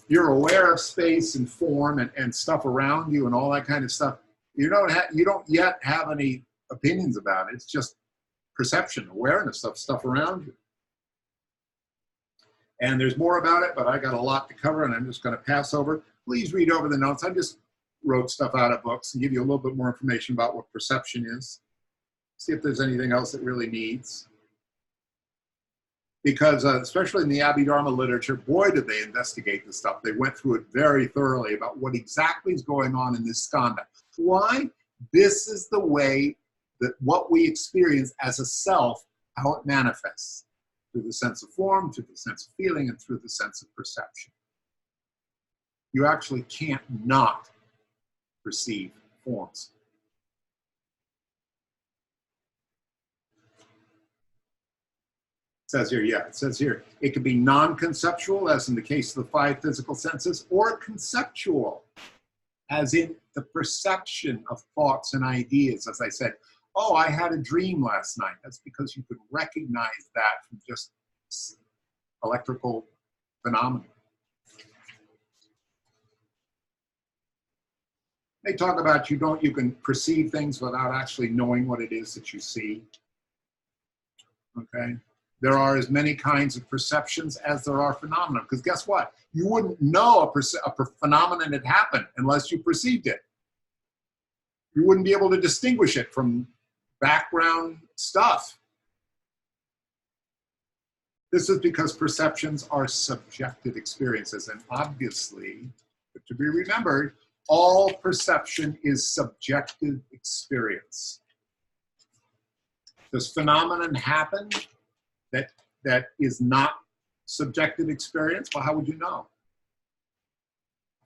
You're aware of space and form and stuff around you and all that kind of stuff. You don't yet have any opinions about it. It's just perception, awareness of stuff around you. And there's more about it, but I got a lot to cover and I'm just going to pass over. Please read over the notes. I just wrote stuff out of books and give you a little bit more information about what perception is. See if there's anything else it really needs. Because especially in the Abhidharma literature, boy, did they investigate this stuff. They went through it very thoroughly about what exactly is going on in this skandha. Why? This is the way that what we experience as a self, how it manifests. Through the sense of form, through the sense of feeling, and through the sense of perception. You actually can't not perceive forms. It says here, yeah, it says here, it can be non-conceptual, as in the case of the 5 physical senses, or conceptual, as in the perception of thoughts and ideas. As I said, oh, I had a dream last night. That's because you could recognize that from just electrical phenomena. They talk about you can perceive things without actually knowing what it is that you see. Okay? There are as many kinds of perceptions as there are phenomena. Because guess what? You wouldn't know a phenomenon had happened unless you perceived it. You wouldn't be able to distinguish it from background stuff. This is because perceptions are subjective experiences. And obviously, but to be remembered, all perception is subjective experience. Does phenomenon happen that is not subjective experience? Well, how would you know?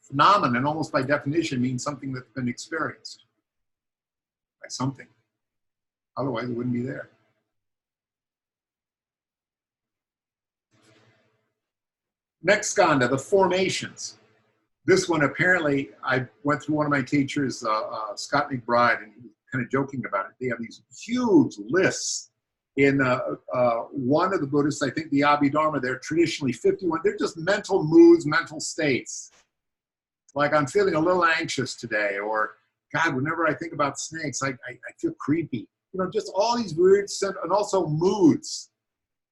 Phenomenon, almost by definition, means something that's been experienced by something. Otherwise, it wouldn't be there. Next skanda, the formations. This one, apparently, I went through one of my teachers, Scott McBride, and he was kind of joking about it. They have these huge lists. In one of the Buddhists, I think the Abhidharma, they're traditionally 51. They're just mental moods, mental states. Like, I'm feeling a little anxious today, or God, whenever I think about snakes, I feel creepy. You know, just all these weird, and also moods.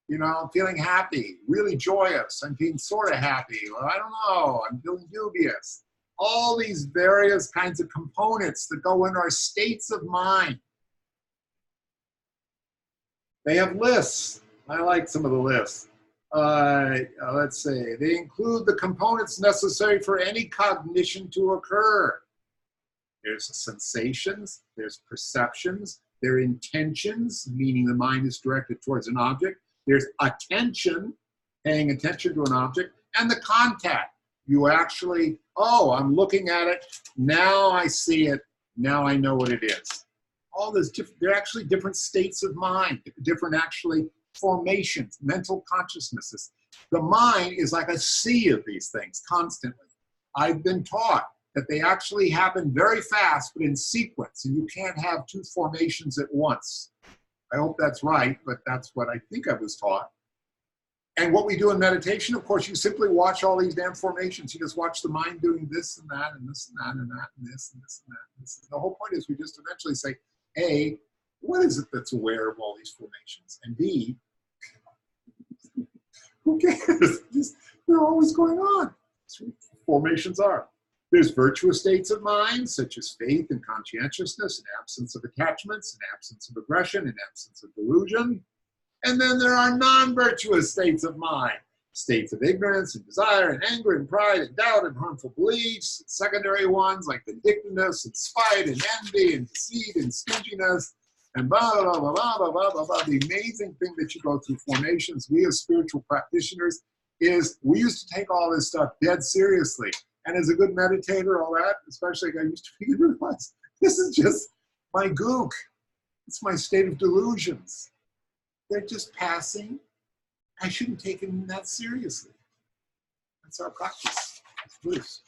You know, I'm feeling happy, really joyous. I'm feeling sort of happy, or I don't know, I'm feeling dubious. All these various kinds of components that go in our states of mind. They have lists. I like some of the lists. Let's say, they include the components necessary for any cognition to occur. There's sensations, there's perceptions, there are intentions, meaning the mind is directed towards an object. There's attention, paying attention to an object, and the contact. You actually, oh, I'm looking at it, now I see it, now I know what it is. All this, they're actually different states of mind, different actually formations, mental consciousnesses. The mind is like a sea of these things constantly. I've been taught that they actually happen very fast, but in sequence, and you can't have two formations at once. I hope that's right, but that's what I think I was taught. And what we do in meditation, of course, you simply watch all these damn formations. You just watch the mind doing this and that and this and that and that and this and this and that. And this. And the whole point is we just eventually say, A, what is it that's aware of all these formations? And B, who cares? They're always going on. That's what formations are. There's virtuous states of mind, such as faith and conscientiousness, an absence of attachments, an absence of aggression, an absence of delusion. And then there are non-virtuous states of mind, states of ignorance and desire and anger and pride and doubt and harmful beliefs, secondary ones like vindictiveness and spite and envy and deceit and stinginess and blah, blah, blah, blah, blah, blah, blah, blah. The amazing thing that you go through formations, we as spiritual practitioners, is we used to take all this stuff dead seriously. And as a good meditator, all that, especially I used to realize, this is just my gook. It's my state of delusions. They're just passing. I shouldn't take them that seriously. That's our practice. It's Buddhist.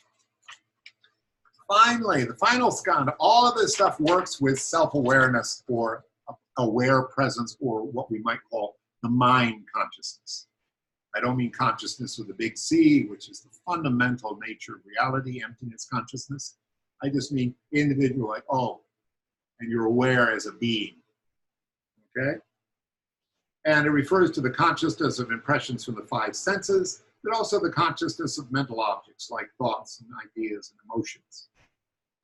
Finally, the final skanda, all of this stuff works with self-awareness or aware presence, or what we might call the mind consciousness. I don't mean consciousness with a big C, which is the fundamental nature of reality, emptiness consciousness. I just mean individual, like, oh, and you're aware as a being, okay? And it refers to the consciousness of impressions from the five senses, but also the consciousness of mental objects like thoughts and ideas and emotions.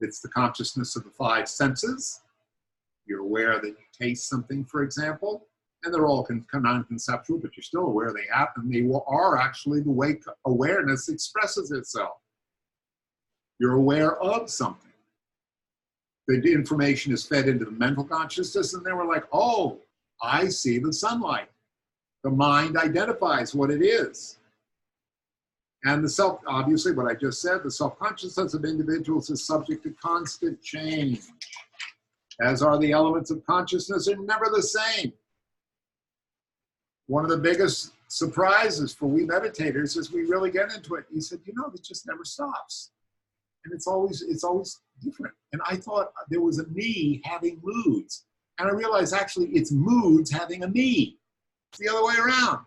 It's the consciousness of the five senses. You're aware that you taste something, for example, and they're all non-conceptual, but you're still aware they happen. They are actually the way awareness expresses itself. You're aware of something. The information is fed into the mental consciousness, and then we're like, oh, I see the sunlight. The mind identifies what it is. And the self, obviously, what I just said, the self-consciousness of individuals is subject to constant change, as are the elements of consciousness are never the same. One of the biggest surprises for we meditators is we really get into it. He said, you know, it just never stops. And it's always different. And I thought there was a me having moods. And I realized actually it's moods having a me. It's the other way around.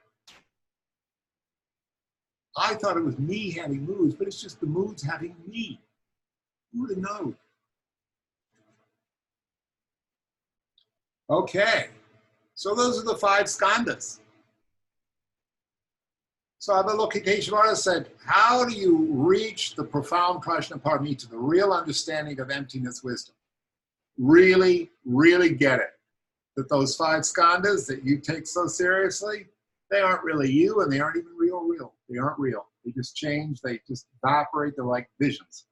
I thought it was me having moods, but it's just the moods having me. Who would have known? Okay, so those are the five skandhas. So Avalokiteshvara said, how do you reach the profound prajnaparamita, the real understanding of emptiness wisdom? Really, really get it. That those five skandhas that you take so seriously, they aren't really you, and they aren't even real. They aren't real. They just change, they just evaporate, they're like visions.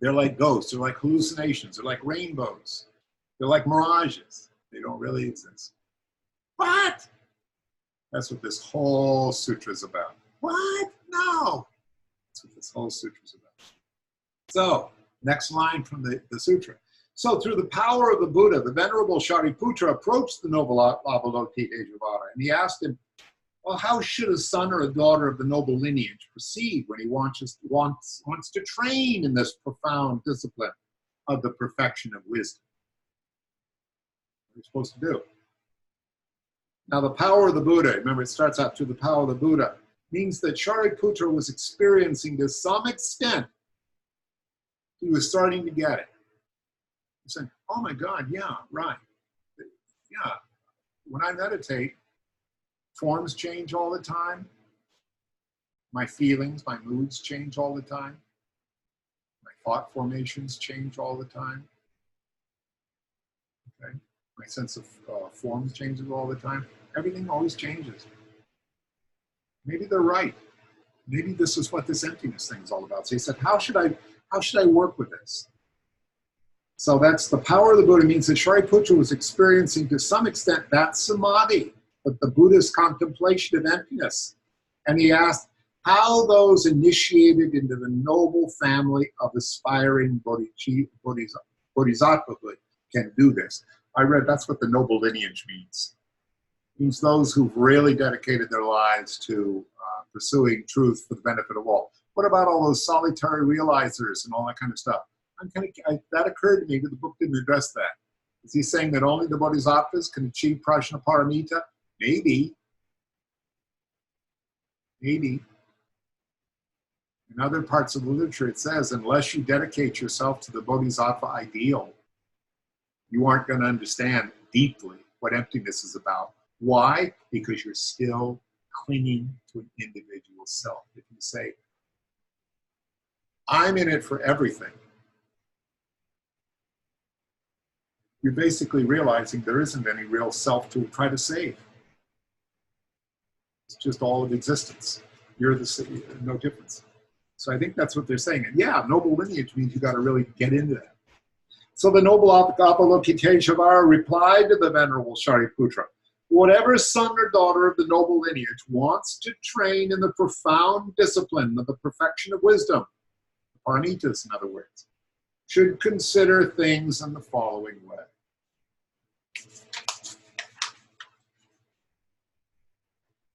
They're like ghosts, they're like hallucinations, they're like rainbows. They're like mirages. They don't really exist. What? That's what this whole sutra is about. What? No. That's what this whole sutra is about. So, next line from the sutra. So, through the power of the Buddha, the Venerable Shariputra approached the noble Avalokiteshvara, and he asked him, Well, how should a son or a daughter of the noble lineage proceed when he wants to train in this profound discipline of the perfection of wisdom? What are you supposed to do? Now, the power of the Buddha, remember it starts out to the power of the Buddha, means that Shariputra was experiencing to some extent, he was starting to get it. He's saying, oh my God, yeah, right. Yeah, when I meditate, forms change all the time. My feelings, my moods change all the time. My thought formations change all the time. Okay? My sense of forms changes all the time. Everything always changes. Maybe they're right. Maybe this is what this emptiness thing is all about. So he said, how should I work with this? So that's the power of the Buddha, means that Shariputra was experiencing to some extent that samadhi, but the Buddhist contemplation of emptiness. And he asked how those initiated into the noble family of aspiring bodhisattvahood can do this. I read that's what the noble lineage means. It means those who've really dedicated their lives to pursuing truth for the benefit of all. What about all those solitary realizers and all that kind of stuff? That occurred to me, but the book didn't address that. Is he saying that only the bodhisattvas can achieve prajnaparamita? Maybe. Maybe. In other parts of the literature, it says, unless you dedicate yourself to the bodhisattva ideal, you aren't going to understand deeply what emptiness is about. Why? Because you're still clinging to an individual self. If you say, I'm in it for everything, you're basically realizing there isn't any real self to try to save. It's just all of existence. You're no difference. So I think that's what they're saying. And yeah, noble lineage means you got to really get into that. So the noble Avalokiteshvara replied to the venerable Shariputra, whatever son or daughter of the noble lineage wants to train in the profound discipline of the perfection of wisdom, paramitas in other words, should consider things in the following way.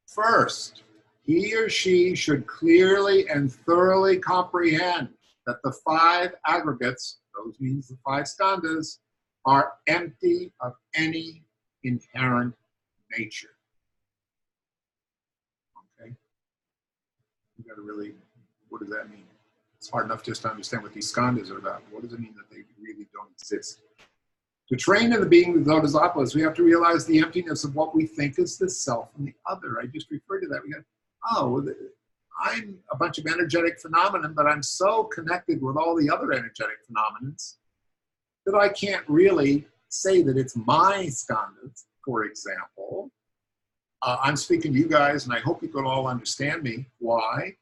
First, he or she should clearly and thoroughly comprehend that the 5 aggregates, those means the 5 skandhas, are empty of any inherent nature. Okay? You got to really, what does that mean? It's hard enough just to understand what these skandhas are about. What does it mean that they really don't exist? To train in the being of the bodhisattvas, we have to realize the emptiness of what we think is the self and the other. I just referred to that. We go, oh, I'm a bunch of energetic phenomena, but I'm so connected with all the other energetic phenomena that I can't really say that it's my skandhas, for example. I'm speaking to you guys, and I hope you can all understand me. Why?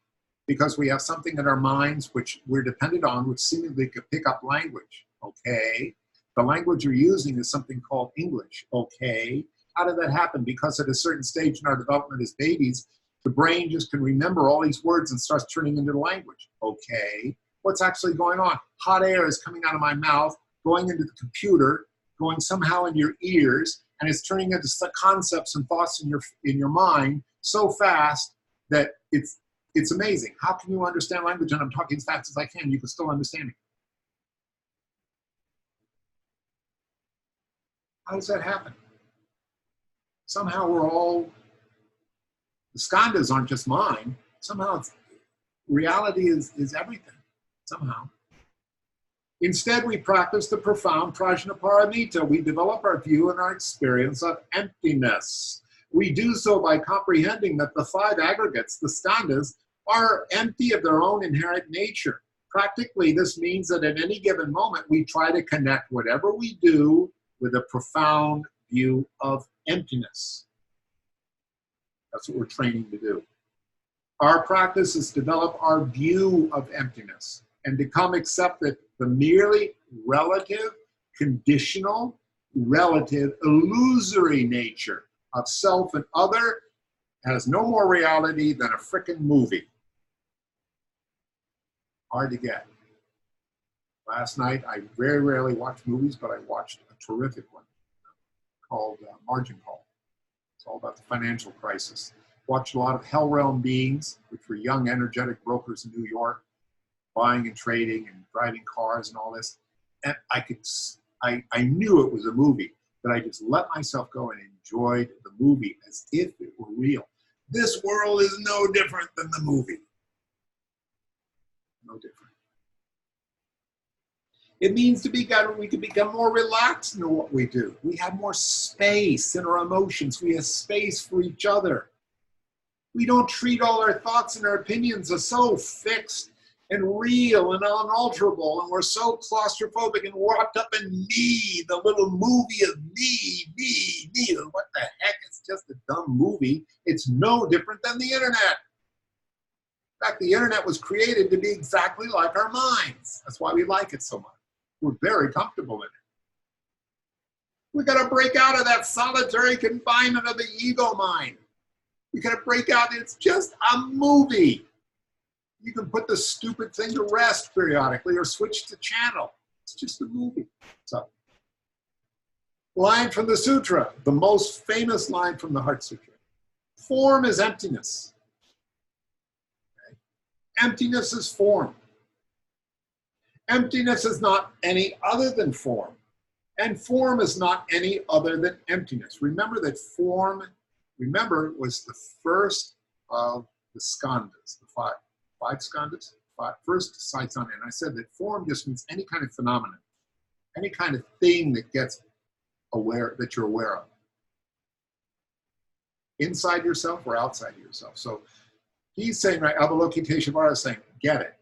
Because we have something in our minds which we're dependent on, which seemingly could pick up language. Okay. The language you're using is something called English. Okay. How did that happen? Because at a certain stage in our development as babies, the brain just can remember all these words and starts turning into language. Okay. What's actually going on? Hot air is coming out of my mouth, going into the computer, going somehow in your ears, and it's turning into concepts and thoughts in your mind so fast that it's amazing. How can you understand language? And I'm talking as fast as I can. You can still understand me. How does that happen? Somehow the skandhas aren't just mine. Somehow reality is everything, somehow. Instead, we practice the profound prajnaparamita. We develop our view and our experience of emptiness. We do so by comprehending that the 5 aggregates, the skandhas, are empty of their own inherent nature. Practically, this means that at any given moment, we try to connect whatever we do with a profound view of emptiness. That's what we're training to do. Our practice is to develop our view of emptiness and become accepted the merely relative, conditional, relative, illusory nature of self and other has no more reality than a frickin' movie. Hard to get. Last night, I very rarely watch movies, but I watched a terrific one called Margin Call. It's all about the financial crisis. watched a lot of Hell Realm Beings, which were young energetic brokers in New York, buying and trading and driving cars and all this. And I knew it was a movie, but I just let myself go and enjoyed the movie as if it were real. This world is no different than the movie. No different. It means we can become more relaxed in what we do. We have more space in our emotions. We have space for each other. We don't treat all our thoughts and our opinions as so fixed and real and unalterable, and we're so claustrophobic and wrapped up in me, the little movie of me. What the heck? It's just a dumb movie. It's no different than the internet. In fact, the internet was created to be exactly like our minds. That's why we like it so much. We're very comfortable in it. We got to break out of that solitary confinement of the ego mind. We got to break out. It's just a movie. You can put the stupid thing to rest periodically or switch the channel. It's just a movie. So, line from the sutra, the most famous line from the Heart Sutra. Form is emptiness. Okay. Emptiness is form. Emptiness is not any other than form. And form is not any other than emptiness. Remember that form, was the first of the skandhas, the five skandhas, first sites on it. And I said that form just means any kind of phenomenon, any kind of thing that gets aware, that you're aware of. Inside yourself or outside of yourself. So he's saying, right, Avalokiteshvara is saying, get it.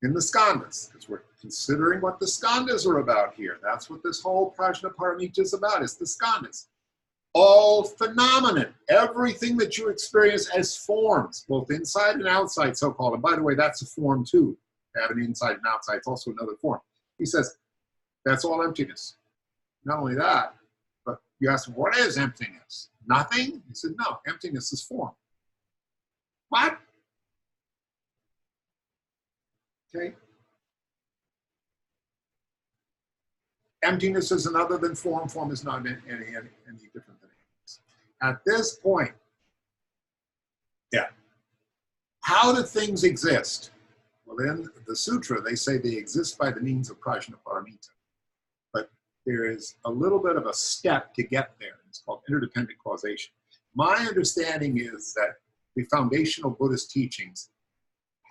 In the skandhas, because we're considering what the skandhas are about here. That's what this whole Prajnaparamita is about, is the skandhas. All phenomenon, everything that you experience as forms, both inside and outside, so-called. And by the way, that's a form too. Have an inside and outside, it's also another form. He says, that's all emptiness. Not only that, but you ask him, what is emptiness? Nothing? He said, no, emptiness is form. What? Okay. Emptiness is another than form. Form is not any different than emptiness. At this point, yeah. How do things exist? Well, in the sutra, they say they exist by the means of Prajnaparamita. But there is a little bit of a step to get there. It's called interdependent causation. My understanding is that the foundational Buddhist teachings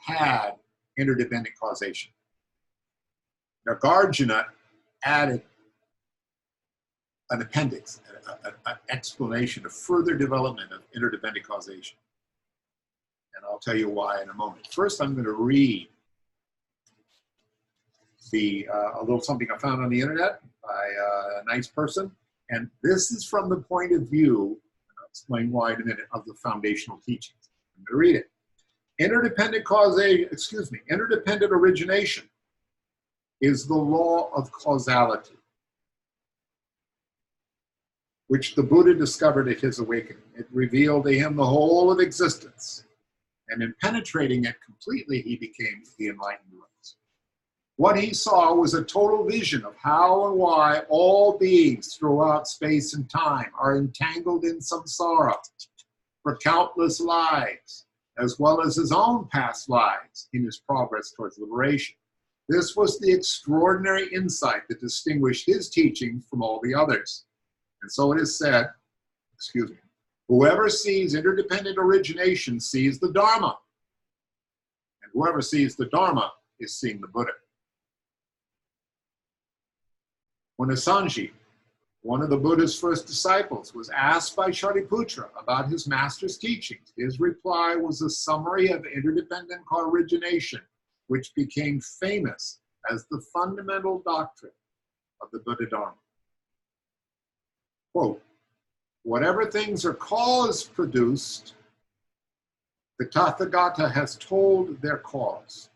had interdependent causation. Nagarjuna added an appendix, an explanation, a further development of interdependent causation. And I'll tell you why in a moment. First, I'm going to read a little something I found on the internet by a nice person. And this is from the point of view, and I'll explain why in a minute, of the foundational teachings. I'm going to read it. Interdependent origination is the law of causality, which the Buddha discovered at his awakening. It revealed to him the whole of existence, and in penetrating it completely, he became the enlightened ones. What he saw was a total vision of how and why all beings throughout space and time are entangled in samsara for countless lives, as well as his own past lives in his progress towards liberation. This was the extraordinary insight that distinguished his teachings from all the others. And so it is said, whoever sees interdependent origination sees the Dharma. And whoever sees the Dharma is seeing the Buddha. When Asanji, one of the Buddha's first disciples, was asked by Shariputra about his master's teachings, his reply was a summary of interdependent origination, which became famous as the fundamental doctrine of the Buddha Dharma. Quote, whatever things are cause-produced, the Tathagata has told their cause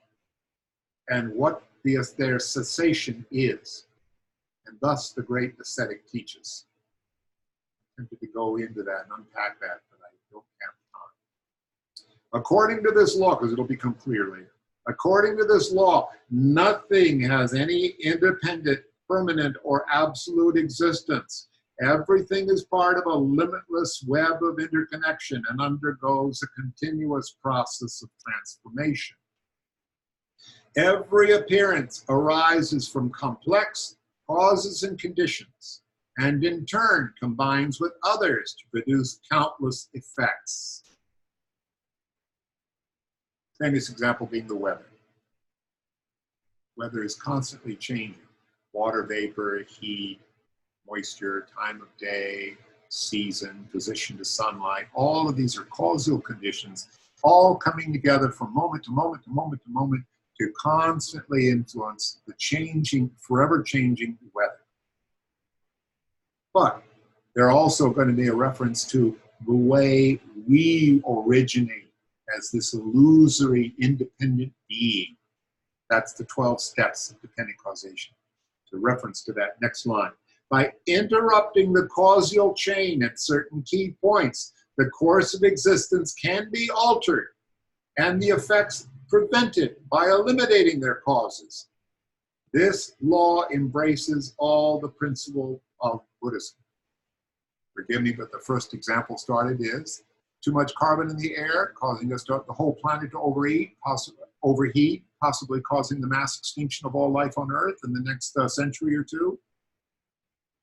and what their cessation is. And thus the great ascetic teaches. I'm tempted to go into that and unpack that, but I don't have time. According to this law, because it'll become clear later, according to this law, nothing has any independent, permanent, or absolute existence. Everything is part of a limitless web of interconnection and undergoes a continuous process of transformation. Every appearance arises from complex causes and conditions, and in turn combines with others to produce countless effects. Famous example being the weather. Weather is constantly changing. Water vapor, heat, moisture, time of day, season, position to sunlight. All of these are causal conditions, all coming together from moment to moment to moment to moment to constantly influence the changing, forever changing weather. But they're also going to be a reference to the way we originate as this illusory independent being. That's the 12 steps of dependent causation. The reference to that next line. By interrupting the causal chain at certain key points, the course of existence can be altered and the effects prevented by eliminating their causes. This law embraces all the principles of Buddhism. Forgive me, but the first example started is too much carbon in the air, causing us to, the whole planet to overheat, possibly causing the mass extinction of all life on Earth in the next century or two.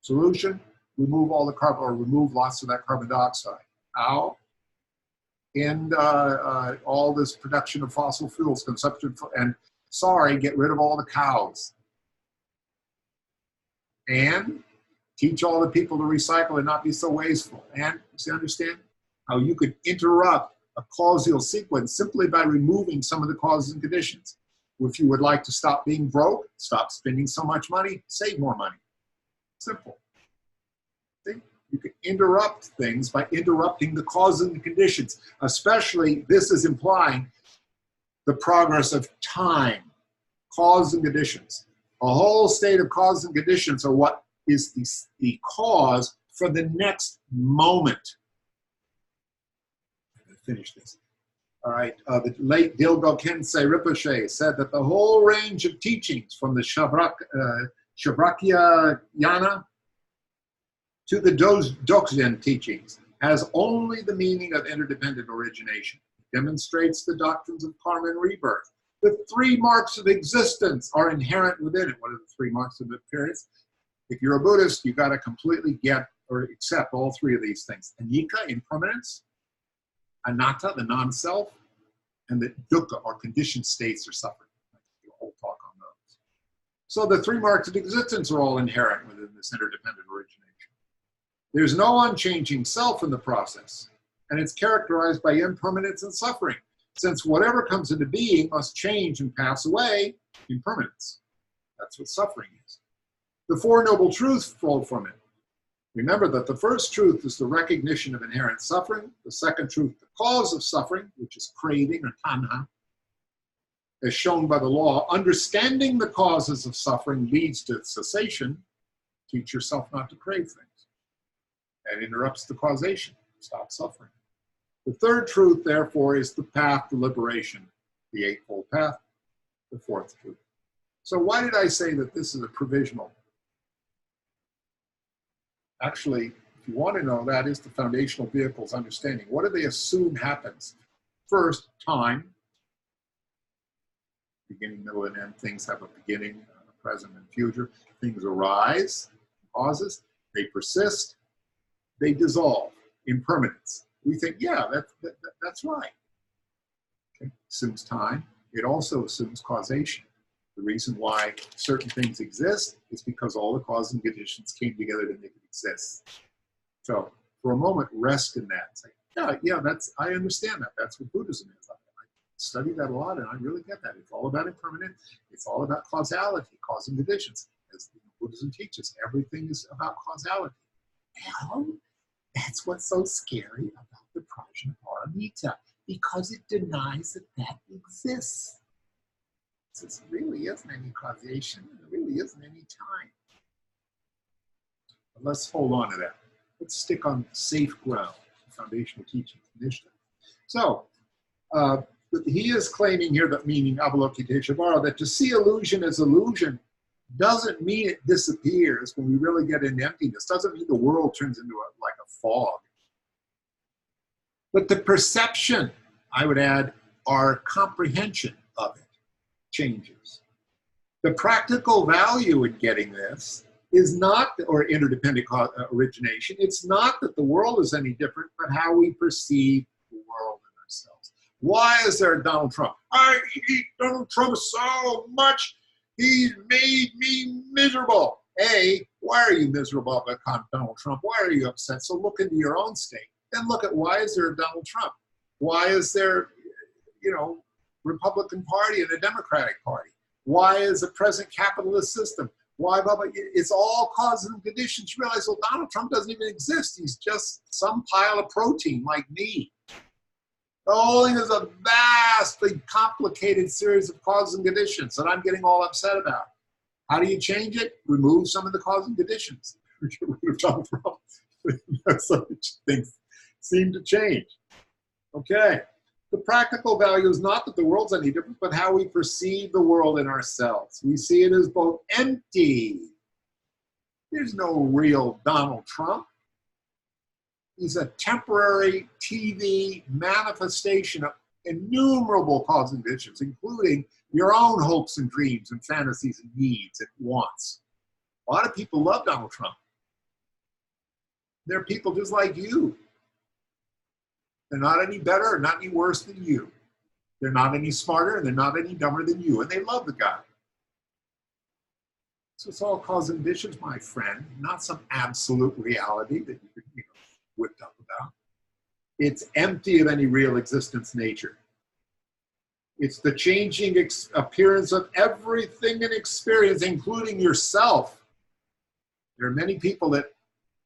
Solution, remove all the carbon, or remove lots of that carbon dioxide. How? End all this production of fossil fuels, consumption, and get rid of all the cows. And teach all the people to recycle and not be so wasteful. And, you understand how you could interrupt a causal sequence simply by removing some of the causes and conditions. If you would like to stop being broke, stop spending so much money, save more money. Simple. See? You can interrupt things by interrupting the causes and conditions. Especially, this is implying the progress of time, cause and conditions. A whole state of cause and conditions are what is the cause for the next moment. I'm going to finish this. All right, the late Dilgo Khyentse Rinpoche said that the whole range of teachings from the Shavakyayana to the Dzogchen teachings has only the meaning of interdependent origination. It demonstrates the doctrines of karma and rebirth. The 3 marks of existence are inherent within it. What are the 3 marks of appearance? If you're a Buddhist, you've got to completely get or accept all 3 of these things. Anicca, impermanence. Anatta, the non-self, and the dukkha, or conditioned states or suffering. A whole talk on those. So the 3 marks of existence are all inherent within this interdependent origination. There's no unchanging self in the process, and it's characterized by impermanence and suffering, since whatever comes into being must change and pass away, impermanence. That's what suffering is. The 4 noble truths flow from it. Remember that the first truth is the recognition of inherent suffering. The second truth, the cause of suffering, which is craving or tanha. As shown by the law, understanding the causes of suffering leads to cessation. Teach yourself not to crave things. That interrupts the causation. Stop suffering. The third truth, therefore, is the path to liberation, the Eightfold Path, the 4th truth. So why did I say that this is a provisional? Actually, if you want to know, that is the foundational vehicle's understanding. What do they assume happens? First, time. Beginning, middle, and end. Things have a beginning, a present, and future. Things arise, causes. They persist. They dissolve. Impermanence. We think, yeah, that's right. Okay. Assumes time. It also assumes causation. The reason why certain things exist is because all the causes and conditions came together to make it exist. So for a moment, rest in that. Say, yeah, I understand that. That's what Buddhism is. I study that a lot, and I really get that. It's all about impermanence. It's all about causality, cause and conditions. As Buddhism teaches, everything is about causality. Now, that's what's so scary about the Prajnaparamita, because it denies that exists. There really isn't any causation, there really isn't any time. But let's hold on to that. Let's stick on safe ground, foundational teachings, Mishnah. So, he is claiming here that, meaning Avalokiteshavara, that to see illusion as illusion Doesn't mean it disappears when we really get into emptiness. Doesn't mean the world turns into like a fog. But the perception, I would add, our comprehension of it changes. The practical value in getting this is not, or interdependent origination, it's not that the world is any different, but how we perceive the world and ourselves. Why is there Donald Trump? I hate Donald Trump so much. He's made me miserable. A, why are you miserable about Donald Trump? Why are you upset? So look into your own state. Then look at why is there a Donald Trump? Why is there, Republican Party and a Democratic Party? Why is a present capitalist system? Why, blah, blah, it's all causes and conditions. You realize, well, Donald Trump doesn't even exist. He's just some pile of protein like me. The whole thing is a vastly complicated series of causes and conditions that I'm getting all upset about. How do you change it? Remove some of the causes and conditions. Get rid of Donald Trump. So things seem to change. Okay. The practical value is not that the world's any different, but how we perceive the world in ourselves. We see it as both empty. There's no real Donald Trump. He's a temporary TV manifestation of innumerable causes and conditions, including your own hopes and dreams and fantasies and needs and wants. A lot of people love Donald Trump. They're people just like you. They're not any better or not any worse than you. They're not any smarter and they're not any dumber than you, and they love the guy. So it's all cause and conditions, my friend, not some absolute reality that you could, whipped up about. It's empty of any real existence nature. It's the changing appearance of everything in experience, including yourself. There are many people that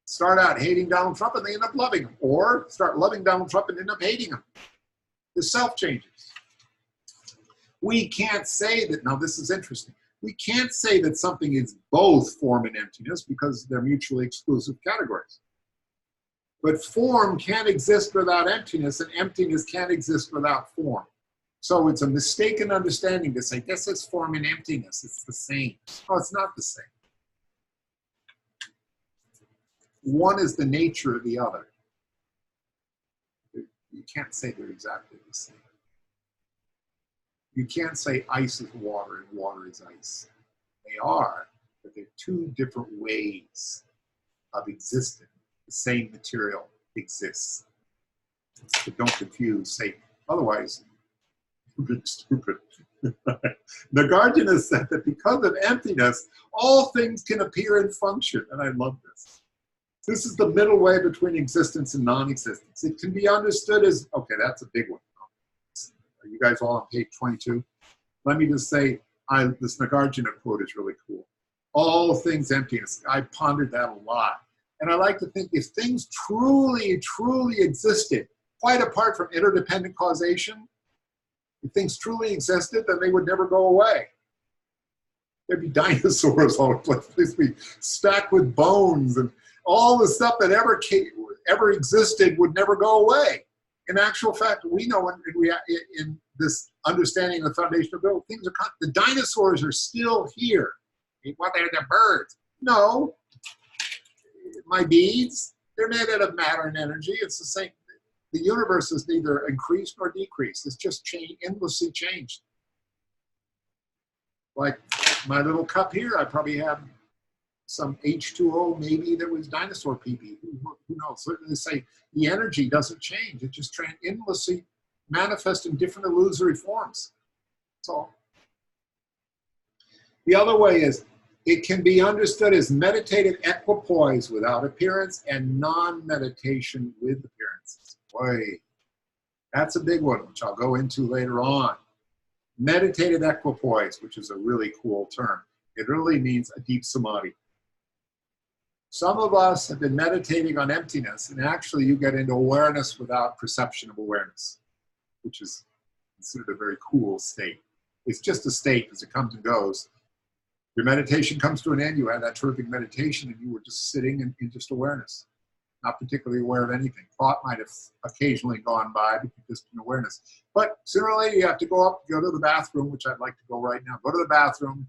start out hating Donald Trump and they end up loving him, or start loving Donald Trump and end up hating him. The self changes. We can't say that, now this is interesting, we can't say that something is both form and emptiness because they're mutually exclusive categories. But form can't exist without emptiness, and emptiness can't exist without form. So it's a mistaken understanding to say, this is form and emptiness, it's the same. Oh, it's not the same. One is the nature of the other. You can't say they're exactly the same. You can't say ice is water and water is ice. They are, but they're two different ways of existing. The same material exists. But don't confuse, say, otherwise, you're stupid. Nagarjuna said that because of emptiness, all things can appear and function. And I love this. This is the middle way between existence and non-existence. It can be understood as, okay, that's a big one. Are you guys all on page 22? Let me just say, this Nagarjuna quote is really cool. All things emptiness. I pondered that a lot. And I like to think if things truly, truly existed, quite apart from interdependent causation, if things truly existed, then they would never go away. There'd be dinosaurs all over the place. We'd be stacked with bones, and all the stuff that ever existed would never go away. In actual fact, we know in this understanding of the foundation of the world, the dinosaurs are still here. What, they're the birds? No. My beads, they're made out of matter and energy. It's the same. The universe is neither increased nor decreased. It's just endlessly changed. Like my little cup here, I probably have some H2O, maybe there was dinosaur pee-pee. Who knows? Certainly they say the energy doesn't change. It just endlessly manifests in different illusory forms. That's all. The other way is, it can be understood as meditative equipoise without appearance and non-meditation with appearances. Boy, that's a big one, which I'll go into later on. Meditative equipoise, which is a really cool term. It really means a deep samadhi. Some of us have been meditating on emptiness, and actually you get into awareness without perception of awareness, which is considered a very cool state. It's just a state as it comes and goes. Your meditation comes to an end, you had that terrific meditation, and you were just sitting in just awareness, not particularly aware of anything. Thought might have occasionally gone by, but just in awareness. But sooner or later, you have to go to the bathroom, which I'd like to go right now. Go to the bathroom,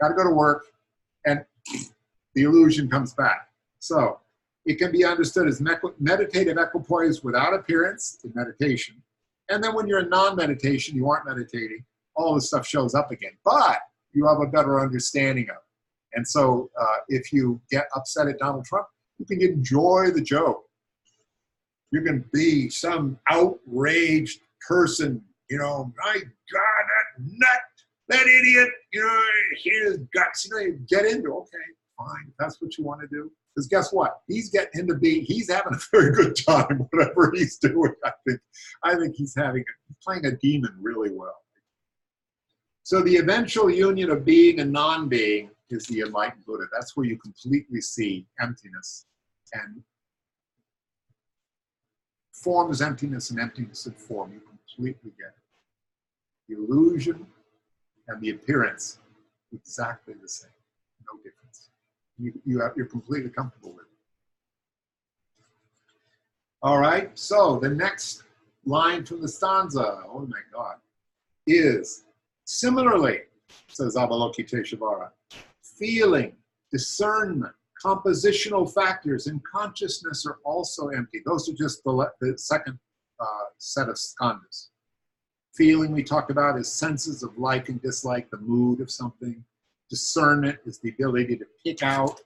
got to go to work, and the illusion comes back. So it can be understood as meditative equipoise without appearance in meditation. And then when you're in non-meditation, you aren't meditating, all this stuff shows up again. But you have a better understanding of it. And so if you get upset at Donald Trump, you can enjoy the joke. You can be some outraged person, you know, my God, that nut, that idiot, you know, his guts, you know, you get into, okay, fine, if that's what you want to do. Because guess what? He's getting into he's having a very good time, whatever he's doing. I think he's playing a demon really well. So the eventual union of being and non-being is the enlightened Buddha. That's where you completely see emptiness, and form is emptiness and emptiness in form. You completely get it. The illusion and the appearance, exactly the same, no difference. You're completely comfortable with it. All right, so the next line from the stanza, oh my God, is similarly, says Avalokiteshvara, feeling, discernment, compositional factors in consciousness are also empty. Those are just the second set of skandhas. Feeling we talked about is senses of like and dislike, the mood of something. Discernment is the ability to pick out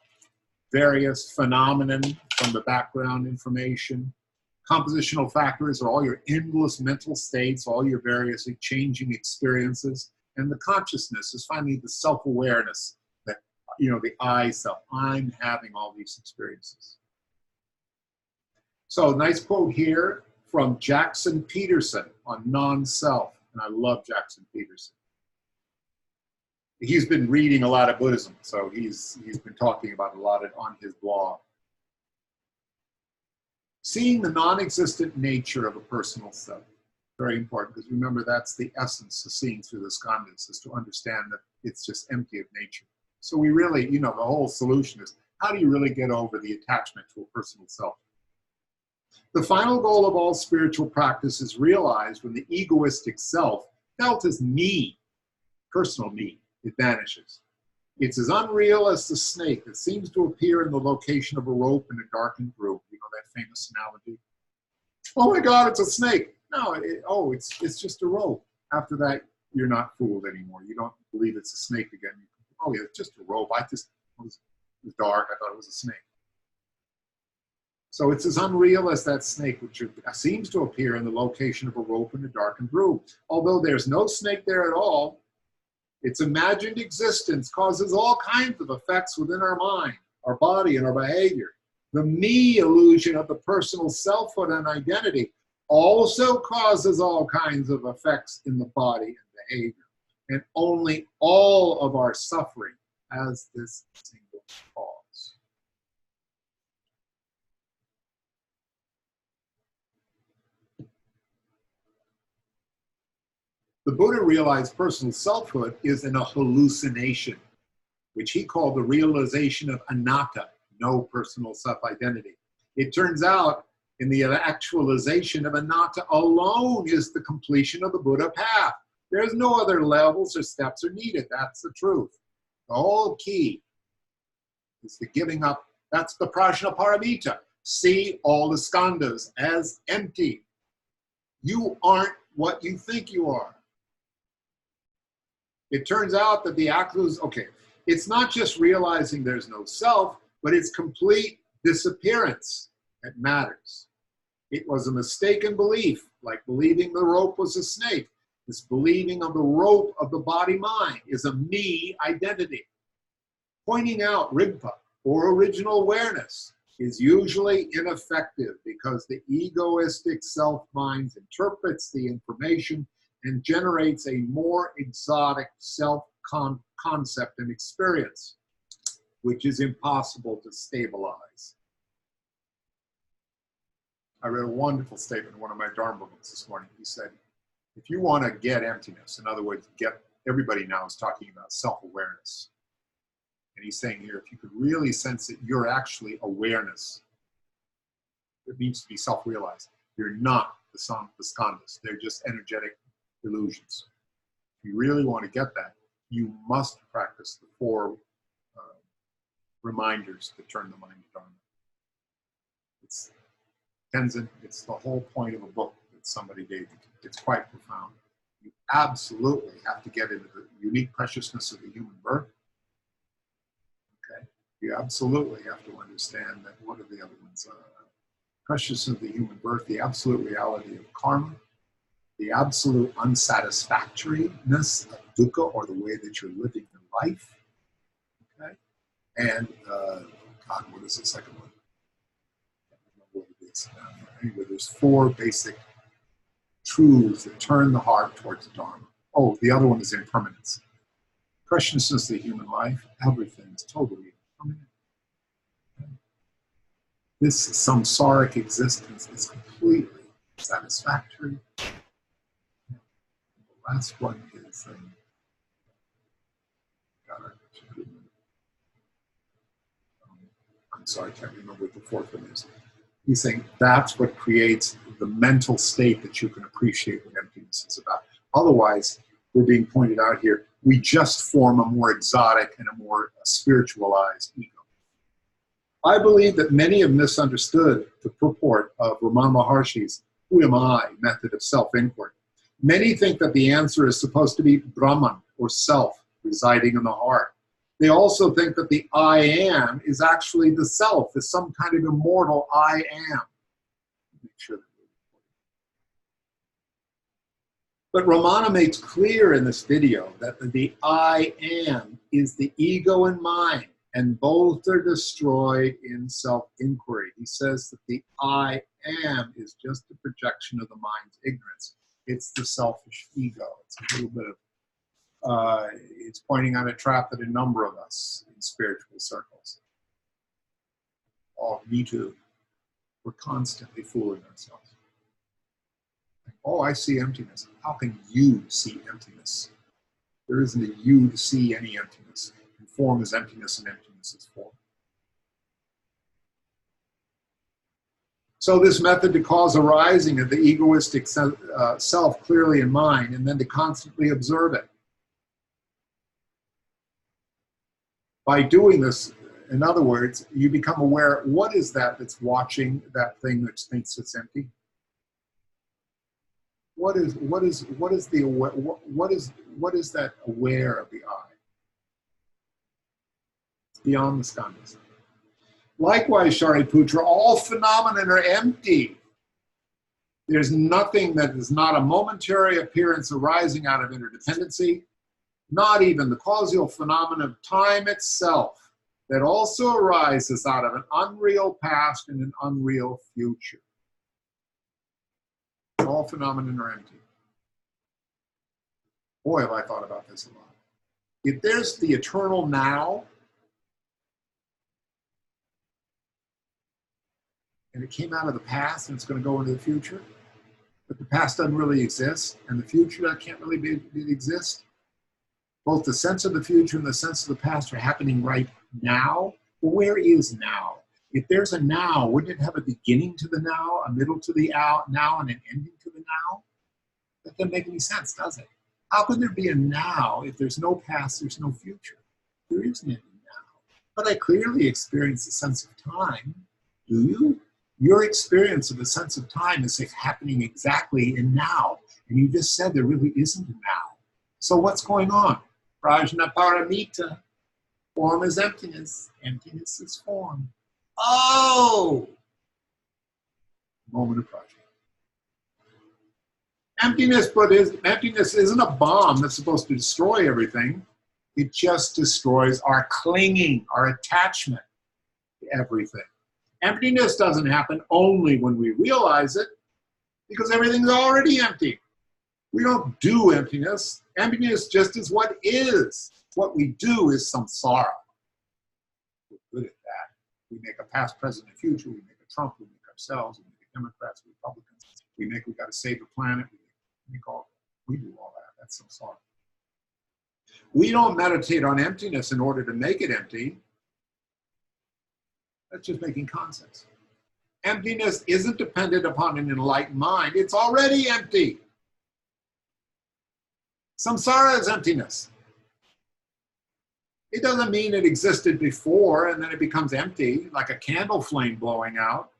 various phenomena from the background information. Compositional factors are all your endless mental states, all your various changing experiences. And the consciousness is finally the self-awareness that, you know, the I self. I'm having all these experiences. So nice quote here from Jackson Peterson on non-self. And I love Jackson Peterson. He's been reading a lot of Buddhism, so he's been talking about a lot on his blog. Seeing the non-existent nature of a personal self. Very important, because remember, that's the essence of seeing through the skandhas, is to understand that it's just empty of nature. So we really, you know, the whole solution is, how do you really get over the attachment to a personal self? The final goal of all spiritual practice is realized when the egoistic self, felt as me, personal me, it vanishes. It's as unreal as the snake that seems to appear in the location of a rope in a darkened room. You know that famous analogy? Oh my God, it's a snake. No, it's just a rope. After that, you're not fooled anymore. You don't believe it's a snake again. Oh yeah, it's just a rope. It was dark. I thought it was a snake. So it's as unreal as that snake, which seems to appear in the location of a rope in a darkened room. Although there's no snake there at all, its imagined existence causes all kinds of effects within our mind, our body, and our behavior. The me illusion of the personal selfhood and identity also causes all kinds of effects in the body and behavior. And only all of our suffering has this single cause. The Buddha realized personal selfhood is in a hallucination, which he called the realization of anatta, no personal self-identity. It turns out in the actualization of anatta alone is the completion of the Buddha path. There's no other levels or steps are needed. That's the truth. The whole key is the giving up. That's the prajnaparamita. See all the skandhas as empty. You aren't what you think you are. It turns out that the it's not just realizing there's no self, but it's complete disappearance that matters. It was a mistaken belief, like believing the rope was a snake. This believing of the rope of the body-mind is a me identity. Pointing out Rigpa, or original awareness, is usually ineffective because the egoistic self-mind interprets the information and generates a more exotic self-concept and experience, which is impossible to stabilize. I read a wonderful statement in one of my Dharma books this morning. He said, if you want to get emptiness, in other words, everybody now is talking about self-awareness. And he's saying here, if you could really sense that you're actually awareness, it means to be self-realized. You're not the skandhas. They're just energetic illusions. If you really want to get that, you must practice the four reminders to turn the mind to Dharma. It's Tenzin, it's the whole point of a book that somebody gave you. It's quite profound. You absolutely have to get into the unique preciousness of the human birth. Okay? You absolutely have to understand that what are the other ones? Preciousness of the human birth, the absolute reality of karma, the absolute unsatisfactoriness of dukkha, or the way that you're living your life. Okay? And, God, what is the second one? I don't know what it is now. Anyway, there's 4 basic truths that turn the heart towards Dharma. Oh, the other one is impermanence. Preciousness of the human life, everything is totally impermanent. This samsaric existence is completely satisfactory. The last one is, I'm sorry, I can't remember what the 4th one is. He's saying that's what creates the mental state that you can appreciate what emptiness is about. Otherwise, we're being pointed out here, we just form a more exotic and a more spiritualized ego. I believe that many have misunderstood the purport of Ramana Maharshi's "Who am I?" method of self-inquiry. Many think that the answer is supposed to be Brahman, or self, residing in the heart. They also think that the I am is actually the self, is some kind of immortal I am. Make sure that but Ramana makes clear in this video that the I am is the ego and mind, and both are destroyed in self-inquiry. He says that the I am is just a projection of the mind's ignorance. It's the selfish ego. It's a little bit of it's pointing out a trap that a number of us in spiritual circles, me too, we're constantly fooling ourselves. Oh, I see emptiness. How can you see emptiness? There isn't a you to see any emptiness. And form is emptiness, and emptiness is form. So this method to cause a rising of the egoistic self clearly in mind, and then to constantly observe it. By doing this, in other words, you become aware, what is that that's watching that thing that thinks it's empty? What is that aware of the I? It's beyond the skandhas. Likewise, Shariputra, all phenomena are empty. There's nothing that is not a momentary appearance arising out of interdependency, not even the causal phenomenon of time itself, that also arises out of an unreal past and an unreal future. All phenomena are empty. Boy, have I thought about this a lot. If there's the eternal now, and it came out of the past and it's going to go into the future, but the past doesn't really exist, and the future can't really exist, both the sense of the future and the sense of the past are happening right now. Well, where is now? If there's a now, wouldn't it have a beginning to the now, a middle to the now, and an ending to the now? That doesn't make any sense, does it? How could there be a now if there's no past, there's no future? There isn't any now. But I clearly experience a sense of time. Do you? Your experience of the sense of time is happening exactly in now. And you just said there really isn't a now. So what's going on? Prajna paramita. Form is emptiness. Emptiness is form. Oh! Moment of prajna. Emptiness isn't a bomb that's supposed to destroy everything. It just destroys our clinging, our attachment to everything. Emptiness doesn't happen only when we realize it, because everything's already empty. We don't do emptiness. Emptiness just is what is. What we do is samsara. We're good at that. We make a past, present, and future. We make a Trump. We make ourselves. We make Democrats, Republicans. We got to save the planet. We do all that. That's samsara. We don't meditate on emptiness in order to make it empty. That's just making concepts. Emptiness isn't dependent upon an enlightened mind. It's already empty. Samsara is emptiness. It doesn't mean it existed before and then it becomes empty, like a candle flame blowing out.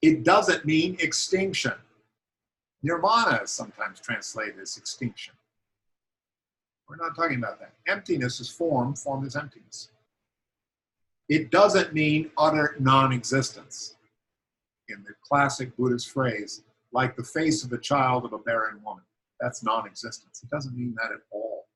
It doesn't mean extinction. Nirvana is sometimes translated as extinction. We're not talking about that. Emptiness is form, form is emptiness. It doesn't mean utter non-existence. In the classic Buddhist phrase, like the face of a child of a barren woman. That's non-existence. It doesn't mean that at all.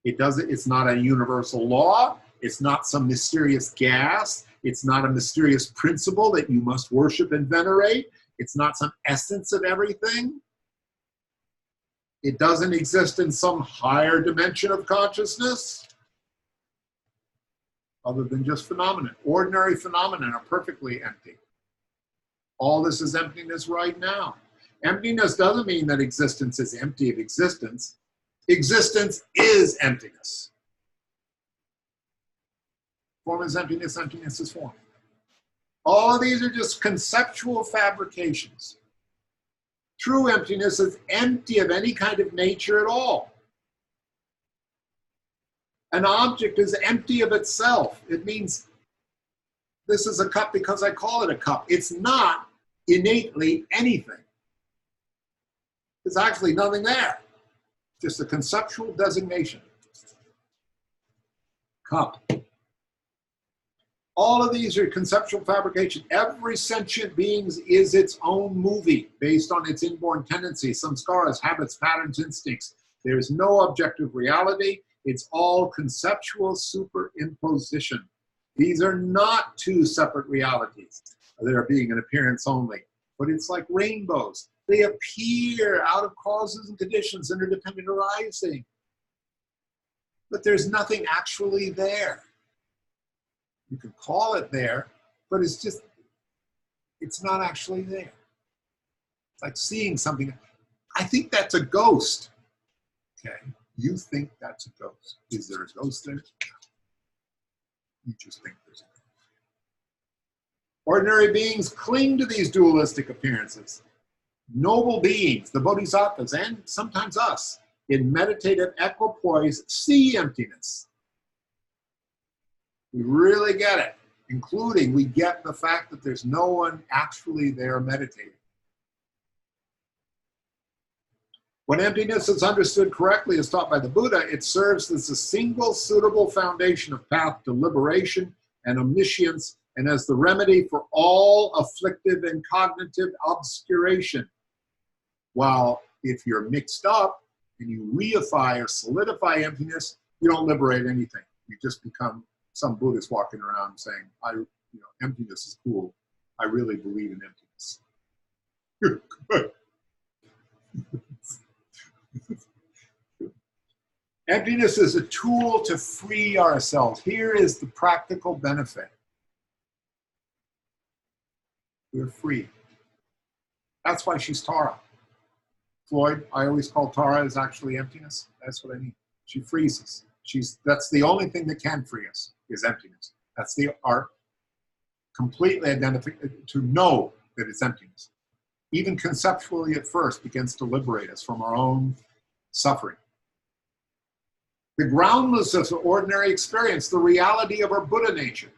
It's not a universal law. It's not some mysterious gas. It's not a mysterious principle that you must worship and venerate. It's not some essence of everything. It doesn't exist in some higher dimension of consciousness other than just phenomena. Ordinary phenomena are perfectly empty. All this is emptiness right now. Emptiness doesn't mean that existence is empty of existence. Existence is emptiness. Form is emptiness, emptiness is form. All of these are just conceptual fabrications. True emptiness is empty of any kind of nature at all. An object is empty of itself. It means this is a cup because I call it a cup. It's not innately anything. There's actually nothing there. Just a conceptual designation. Cup. All of these are conceptual fabrication. Every sentient being is its own movie based on its inborn tendencies, samskaras, habits, patterns, instincts. There's no objective reality. It's all conceptual superimposition. These are not two separate realities. They're being an appearance only. But it's like rainbows. They appear out of causes and conditions, interdependent arising. But there's nothing actually there. You can call it there, but it's not actually there. It's like seeing something. I think that's a ghost. Okay, you think that's a ghost. Is there a ghost there? No. You just think there's a ghost. Ordinary beings cling to these dualistic appearances. Noble beings, the bodhisattvas, and sometimes us, in meditative equipoise, see emptiness. We really get it, including we get the fact that there's no one actually there meditating. When emptiness is understood correctly as taught by the Buddha, it serves as a single suitable foundation of path to liberation and omniscience, and as the remedy for all afflictive and cognitive obscuration. While if you're mixed up and you reify or solidify emptiness, you don't liberate anything. You just become some Buddhist walking around saying, emptiness is cool. I really believe in emptiness. Emptiness is a tool to free ourselves. Here is the practical benefit. We're free. That's why she's Tara. Floyd, I always call Tara is actually emptiness. That's what I mean. She frees us. That's the only thing that can free us, is emptiness. That's the art, completely identified, to know that it's emptiness. Even conceptually at first begins to liberate us from our own suffering. The groundlessness of ordinary experience, the reality of our Buddha nature.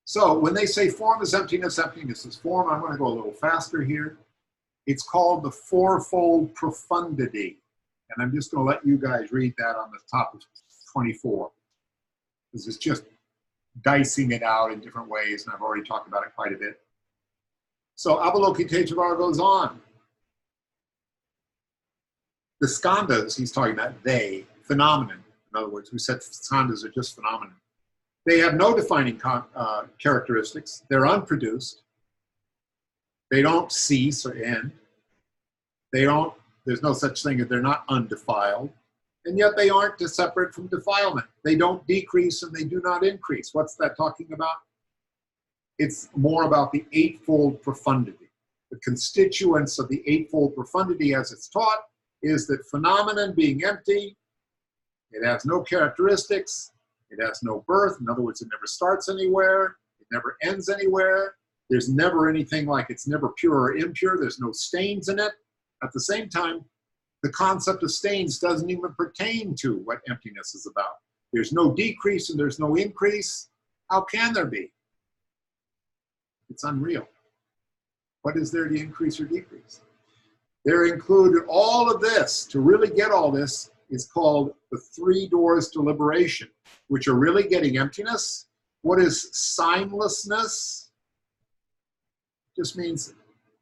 So when they say form is emptiness, emptiness is form, I'm going to go a little faster here. It's called the fourfold profundity. And I'm just going to let you guys read that on the top of 24. This is just dicing it out in different ways, and I've already talked about it quite a bit. So Avalokiteshvara goes on. The skandhas he's talking about, phenomenon. In other words, we said skandhas are just phenomenon. They have no defining characteristics. They're unproduced. They don't cease or end. There's no such thing as they're not undefiled. And yet they aren't separate from defilement. They don't decrease and they do not increase. What's that talking about? It's more about the eightfold profundity. The constituents of the eightfold profundity as it's taught is that phenomenon being empty, it has no characteristics, it has no birth. In other words, it never starts anywhere, it never ends anywhere. There's never anything like it's never pure or impure. There's no stains in it. At the same time, The concept of stains doesn't even pertain to what emptiness is about. There's no decrease and there's no increase. How can there be? It's unreal. What is there to increase or decrease? There included all of this. To really get all this is called the 3 doors to liberation, which are really getting emptiness. What is signlessness? Just means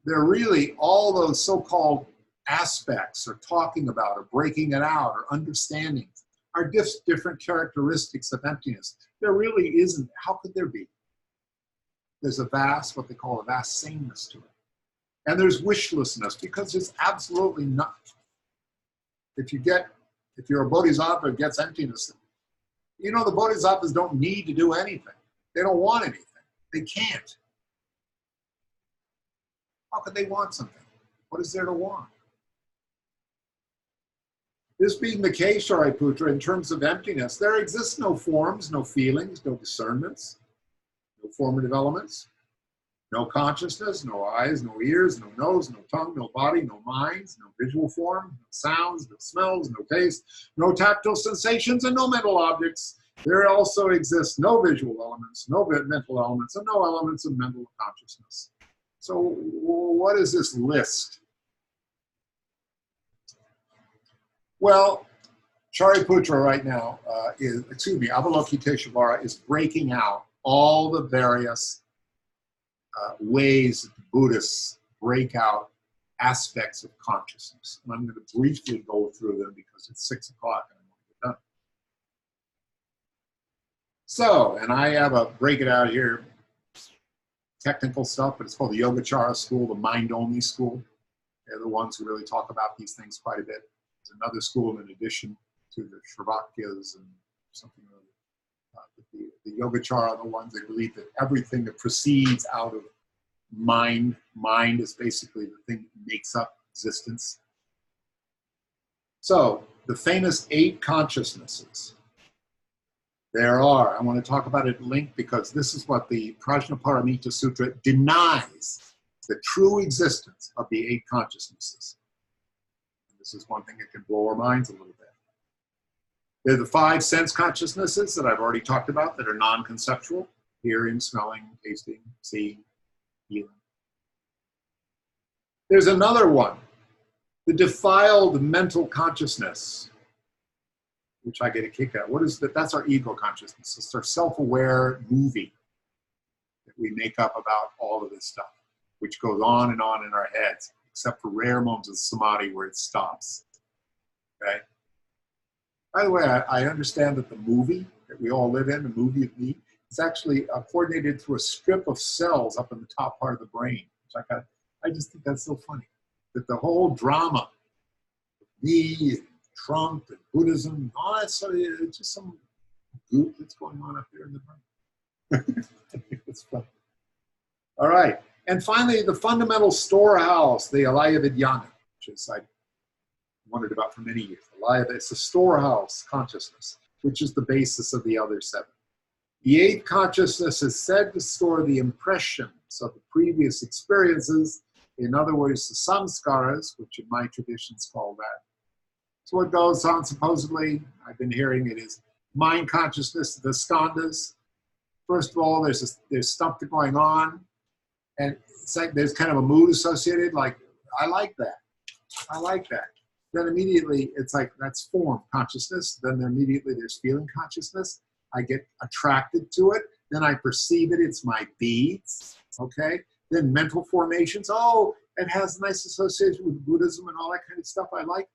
they're really all those so-called aspects or talking about or breaking it out or understanding are different characteristics of emptiness. There really isn't. How could there be? There's a vast, what they call a vast sameness to it. And there's wishlessness, because there's absolutely nothing. If you're a bodhisattva who gets emptiness, you know the bodhisattvas don't need to do anything. They don't want anything. They can't. How could they want something? What is there to want? This being the case, Shariputra, in terms of emptiness, there exists no forms, no feelings, no discernments, no formative elements, no consciousness, no eyes, no ears, no nose, no tongue, no body, no minds, no visual form, no sounds, no smells, no taste, no tactile sensations, and no mental objects. There also exists no visual elements, no mental elements, and no elements of mental consciousness. So what is this list? Well, Shariputra right now Avalokiteshvara is breaking out all the various ways that the Buddhists break out aspects of consciousness. And I'm going to briefly go through them because it's 6 o'clock and I want to get done. So, and I have a break it out here, technical stuff, but it's called the Yogacara school, the mind-only school. They're the ones who really talk about these things quite a bit. There's another school in addition to the Shravakyas and something like that. The Yogacara are the ones that believe that everything that proceeds out of mind is basically the thing that makes up existence. So, the famous 8 consciousnesses. There are, I want to talk about it linked because this is what the Prajnaparamita Sutra denies, the true existence of the 8 consciousnesses. And this is one thing that can blow our minds a little bit. There are the 5 sense consciousnesses that I've already talked about that are non-conceptual: hearing, smelling, tasting, seeing, feeling. There's another one, the defiled mental consciousness, which I get a kick out. What is that? That's our ego consciousness. It's our self-aware movie that we make up about all of this stuff, which goes on in our heads, except for rare moments of samadhi where it stops. Okay? By the way, I understand that the movie that we all live in, the movie of me, is actually coordinated through a strip of cells up in the top part of the brain. Which I just think that's so funny. That the whole drama, me, and Trump, and Buddhism, and all that stuff, it's just some goop that's going on up there in the brain. It's fun. All right. And finally, the fundamental storehouse, the Alaya Vidyana, which is I wondered about for many years. It's a storehouse consciousness, which is the basis of the other 7. The 8th consciousness is said to store the impressions of the previous experiences. In other words, the samskaras, which in my traditions call that. So what goes on supposedly, I've been hearing it is mind consciousness, the skandhas. First of all, there's something going on, and it's like there's kind of a mood associated, like, I like that. I like that. Then immediately it's like that's form consciousness. Then immediately there's feeling consciousness. I get attracted to it. Then I perceive it. It's my beads. Okay. Then mental formations. Oh, it has a nice association with Buddhism and all that kind of stuff. I like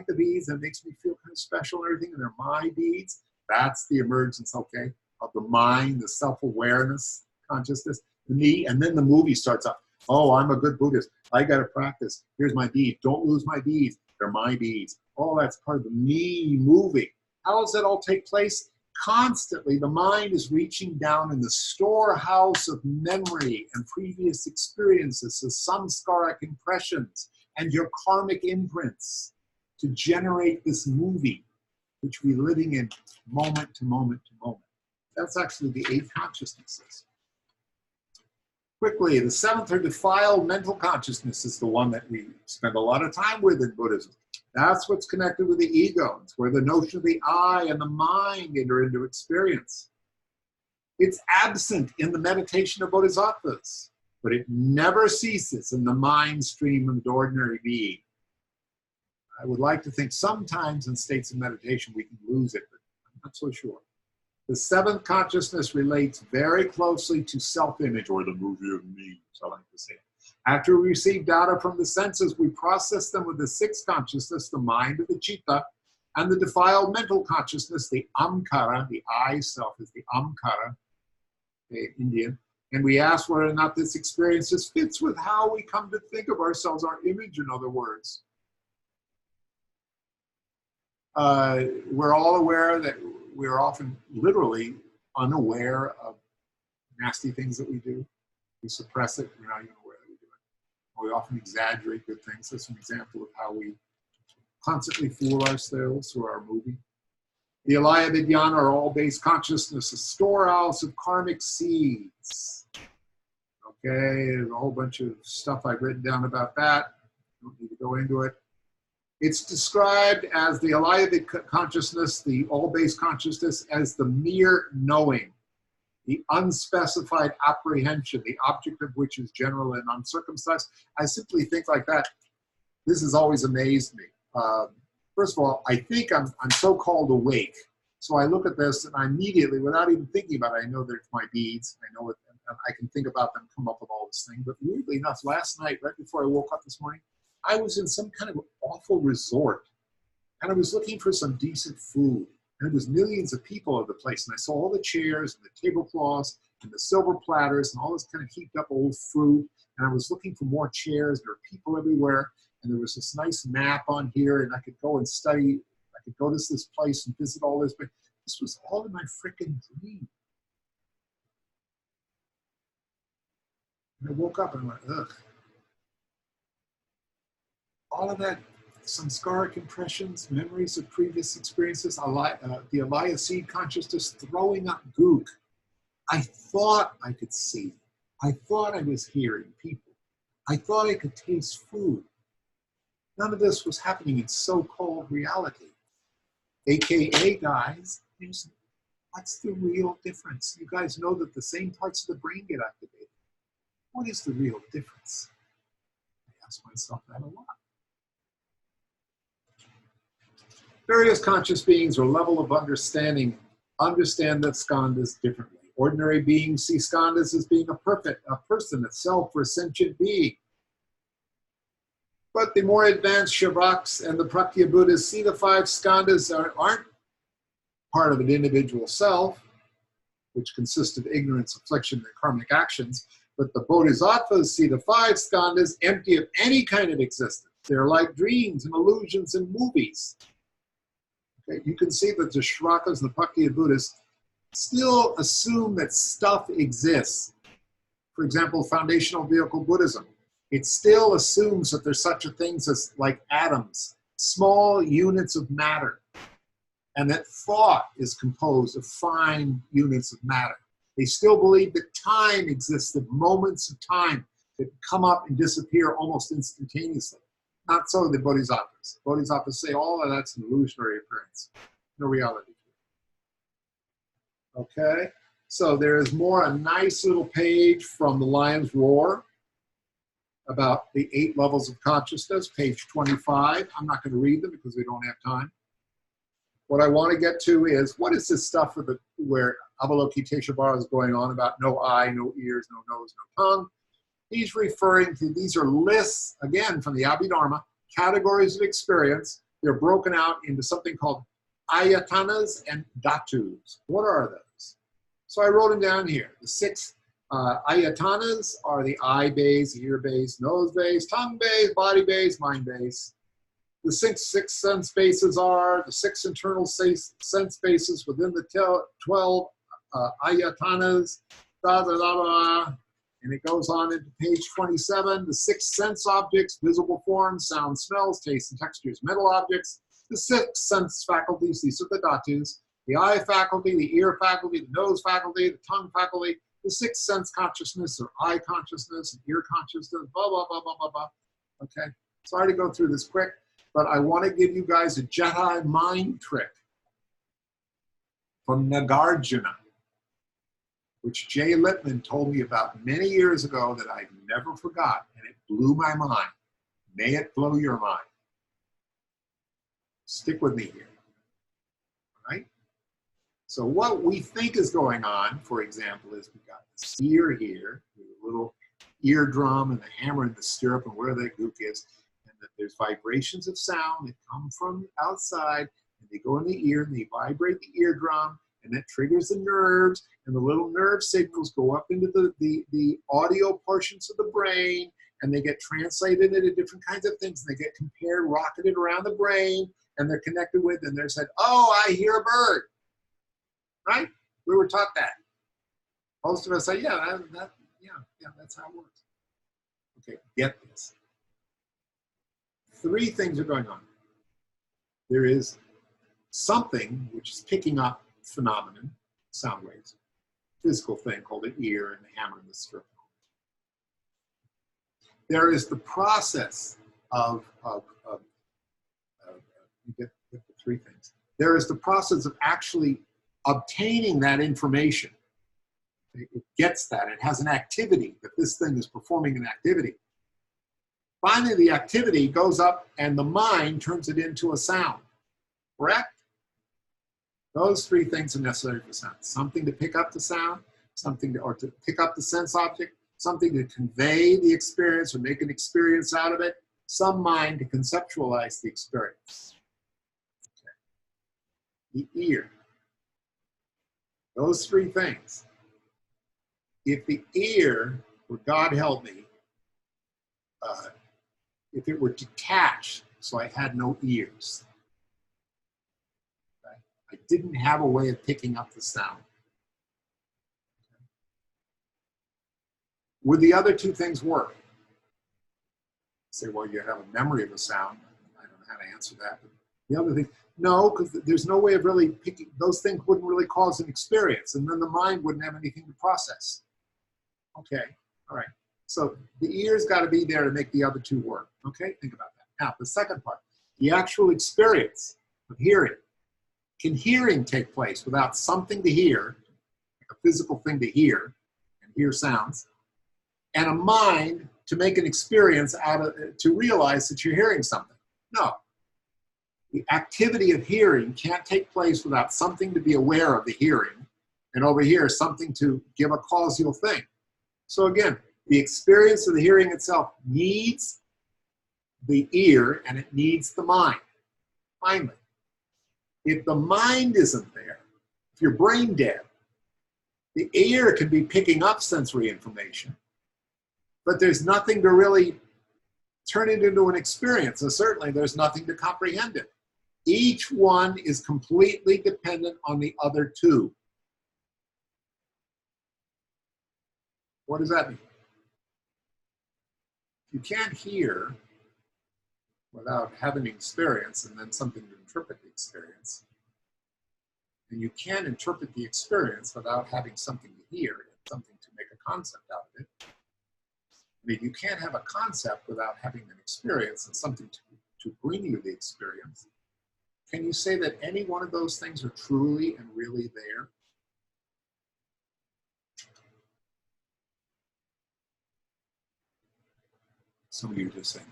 the beads. That makes me feel kind of special and everything. And they're my beads. That's the emergence, okay, of the mind, the self-awareness, consciousness, the me. And then the movie starts up. Oh, I'm a good Buddhist. I got to practice. Here's my bead. Don't lose my beads. They're my beads. Oh, that's part of the me moving. How does that all take place? Constantly, the mind is reaching down in the storehouse of memory and previous experiences, the samskaric impressions and your karmic imprints to generate this movie, which we're living in moment to moment to moment. That's actually the 8 consciousnesses. Quickly, the seventh or defiled mental consciousness is the one that we spend a lot of time with in Buddhism. That's what's connected with the ego. It's where the notion of the I and the mind enter into experience. It's absent in the meditation of bodhisattvas, but it never ceases in the mind stream of the ordinary being. I would like to think sometimes in states of meditation we can lose it, but I'm not so sure. The seventh consciousness relates very closely to self-image, or the movie of me, as I like to say. After we receive data from the senses, we process them with the sixth consciousness, the mind of the citta, and the defiled mental consciousness, the amkara, the I self is the amkara, Indian, and we ask whether or not this experience just fits with how we come to think of ourselves, our image, in other words. We're all aware that we're often literally unaware of nasty things that we do. We suppress it, we're not even aware that we do it. We often exaggerate good things. That's an example of how we constantly fool ourselves through our movie. The alaya vidyana, or all-base consciousness, a storehouse of karmic seeds. Okay, there's a whole bunch of stuff I've written down about that. Don't need to go into it. It's described as the alaya consciousness, the all-base consciousness, as the mere knowing, the unspecified apprehension, the object of which is general and uncircumcised. I simply think like that. This has always amazed me. First of all, I think I'm so-called awake. So I look at this and I immediately, without even thinking about it, I know there's my beads. I know it, and I can think about them, come up with all this thing. But weirdly enough, last night, right before I woke up this morning, I was in some kind of awful resort. And I was looking for some decent food. And there was millions of people at the place. And I saw all the chairs and the tablecloths and the silver platters and all this kind of heaped up old fruit. And I was looking for more chairs. There were people everywhere. And there was this nice map on here, and I could go and study. I could go to this place and visit all this, but this was all in my frickin' dream. And I woke up and I went, ugh. All of that, samskaric impressions, memories of previous experiences, the alaya seed consciousness throwing up gook. I thought I could see. I thought I was hearing people. I thought I could taste food. None of this was happening in so-called reality. AKA, guys, what's the real difference? You guys know that the same parts of the brain get activated. What is the real difference? I ask myself that a lot. Various conscious beings or level of understanding understand that skandhas differently. Ordinary beings see skandhas as being a person, a self, or a sentient being. But the more advanced Shavaks and the Prakya Buddhas see the five skandhas aren't part of an individual self, which consists of ignorance, affliction, and karmic actions. But the bodhisattvas see the five skandhas empty of any kind of existence. They're like dreams and illusions and movies. Okay? You can see that the Shravakas and the Prakya Buddhas still assume that stuff exists. For example, foundational vehicle Buddhism. It still assumes that there's such a thing as like atoms, small units of matter, and that thought is composed of fine units of matter. They still believe that time exists, that moments of time that come up and disappear almost instantaneously. Not so the bodhisattvas. Bodhisattvas say all of that's an illusionary appearance, no reality. Okay, so there is more, a nice little page from The Lion's Roar about the 8 levels of consciousness, page 25. I'm not going to read them because we don't have time. What I want to get to is, what is this stuff where Avalokiteshvara is going on about no eye, no ears, no nose, no tongue? He's referring to, these are lists, again, from the Abhidharma, categories of experience. They're broken out into something called ayatanas and dhatus. What are those? So I wrote them down here. The 6 ayatanas are the eye base, ear base, nose base, tongue base, body base, mind base. The 6 sense bases are the 6 internal sense bases within the 12 ayatanas, and it goes on into page 27. The 6 sense objects, visible forms, sound, smells, tastes, and textures, mental objects. The 6 sense faculties, these are the dhatus. The eye faculty, the ear faculty, the nose faculty, the tongue faculty, the sixth sense consciousness or eye consciousness and ear consciousness, blah, blah, blah, blah, blah, blah. Okay, sorry to go through this quick, but I want to give you guys a Jedi mind trick from Nagarjuna, which Jay Lippman told me about many years ago that I never forgot, and it blew my mind. May it blow your mind. Stick with me here, all right? So what we think is going on, for example, is we've got this ear here, with a little eardrum and the hammer and the stirrup and where that gook is, and that there's vibrations of sound that come from outside, and they go in the ear and they vibrate the eardrum, and that triggers the nerves, and the little nerve signals go up into the audio portions of the brain, and they get translated into different kinds of things, and they get compared, rocketed around the brain, and they're connected with, and they're said, oh, I hear a bird, right? We were taught that. Most of us say, yeah, that's how it works. Okay, get this. Three things are going on. There is something which is picking up phenomenon, sound waves, physical thing called an ear and the hammer and the stirrup. There is the process of you get the three things. There is the process of actually obtaining that information. It gets that. It has an activity, that this thing is performing an activity. Finally, the activity goes up and the mind turns it into a sound. Correct? Those three things are necessary for sound. Something to pick up the sound, something to pick up the sense object, something to convey the experience or make an experience out of it, some mind to conceptualize the experience. Okay. The ear. Those three things. If the ear were, God help me, if it were detached, so I had no ears, okay? I didn't have a way of picking up the sound. Okay. Would the other two things work? Say, well, you have a memory of a sound. I don't know how to answer that. But the other thing, no, because there's no way of really picking, those things wouldn't really cause an experience, and then the mind wouldn't have anything to process. Okay, all right. So the ear's got to be there to make the other two work. Okay, think about that. Now, the second part, the actual experience of hearing. Can hearing take place without something to hear, like a physical thing to hear, and hear sounds, and a mind to make an experience out of, to realize that you're hearing something? No. The activity of hearing can't take place without something to be aware of the hearing, and over here, something to give a causal thing. So again, the experience of the hearing itself needs the ear and it needs the mind. Finally, if the mind isn't there, if you're brain dead, the ear can be picking up sensory information, but there's nothing to really turn it into an experience, and certainly there's nothing to comprehend it. Each one is completely dependent on the other two. What does that mean? You can't hear without having an experience and then something to interpret the experience. And you can't interpret the experience without having something to hear and something to make a concept out of it. I mean, you can't have a concept without having an experience and something to bring you the experience. Can you say that any one of those things are truly and really there? Some of you are just saying,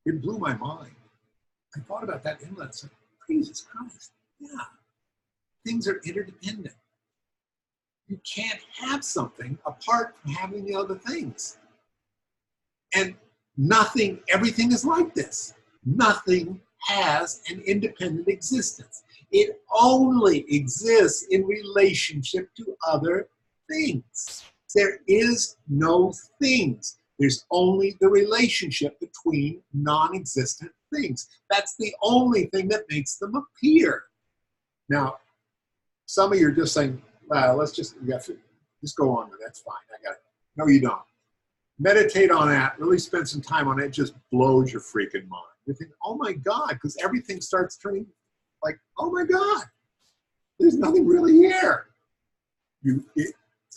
it blew my mind. I thought about that inlet and said, Jesus Christ, yeah, things are interdependent. You can't have something apart from having the other things. And nothing, everything is like this. Nothing has an independent existence. It only exists in relationship to other things. There is no things. There's only the relationship between non-existent things. That's the only thing that makes them appear. Now, some of you are just saying, well, let's just go on with it. That's fine. I got it. No, you don't. Meditate on that. Really spend some time on it. It just blows your freaking mind. You think, oh my God, because everything starts turning like, oh my God, there's nothing really here.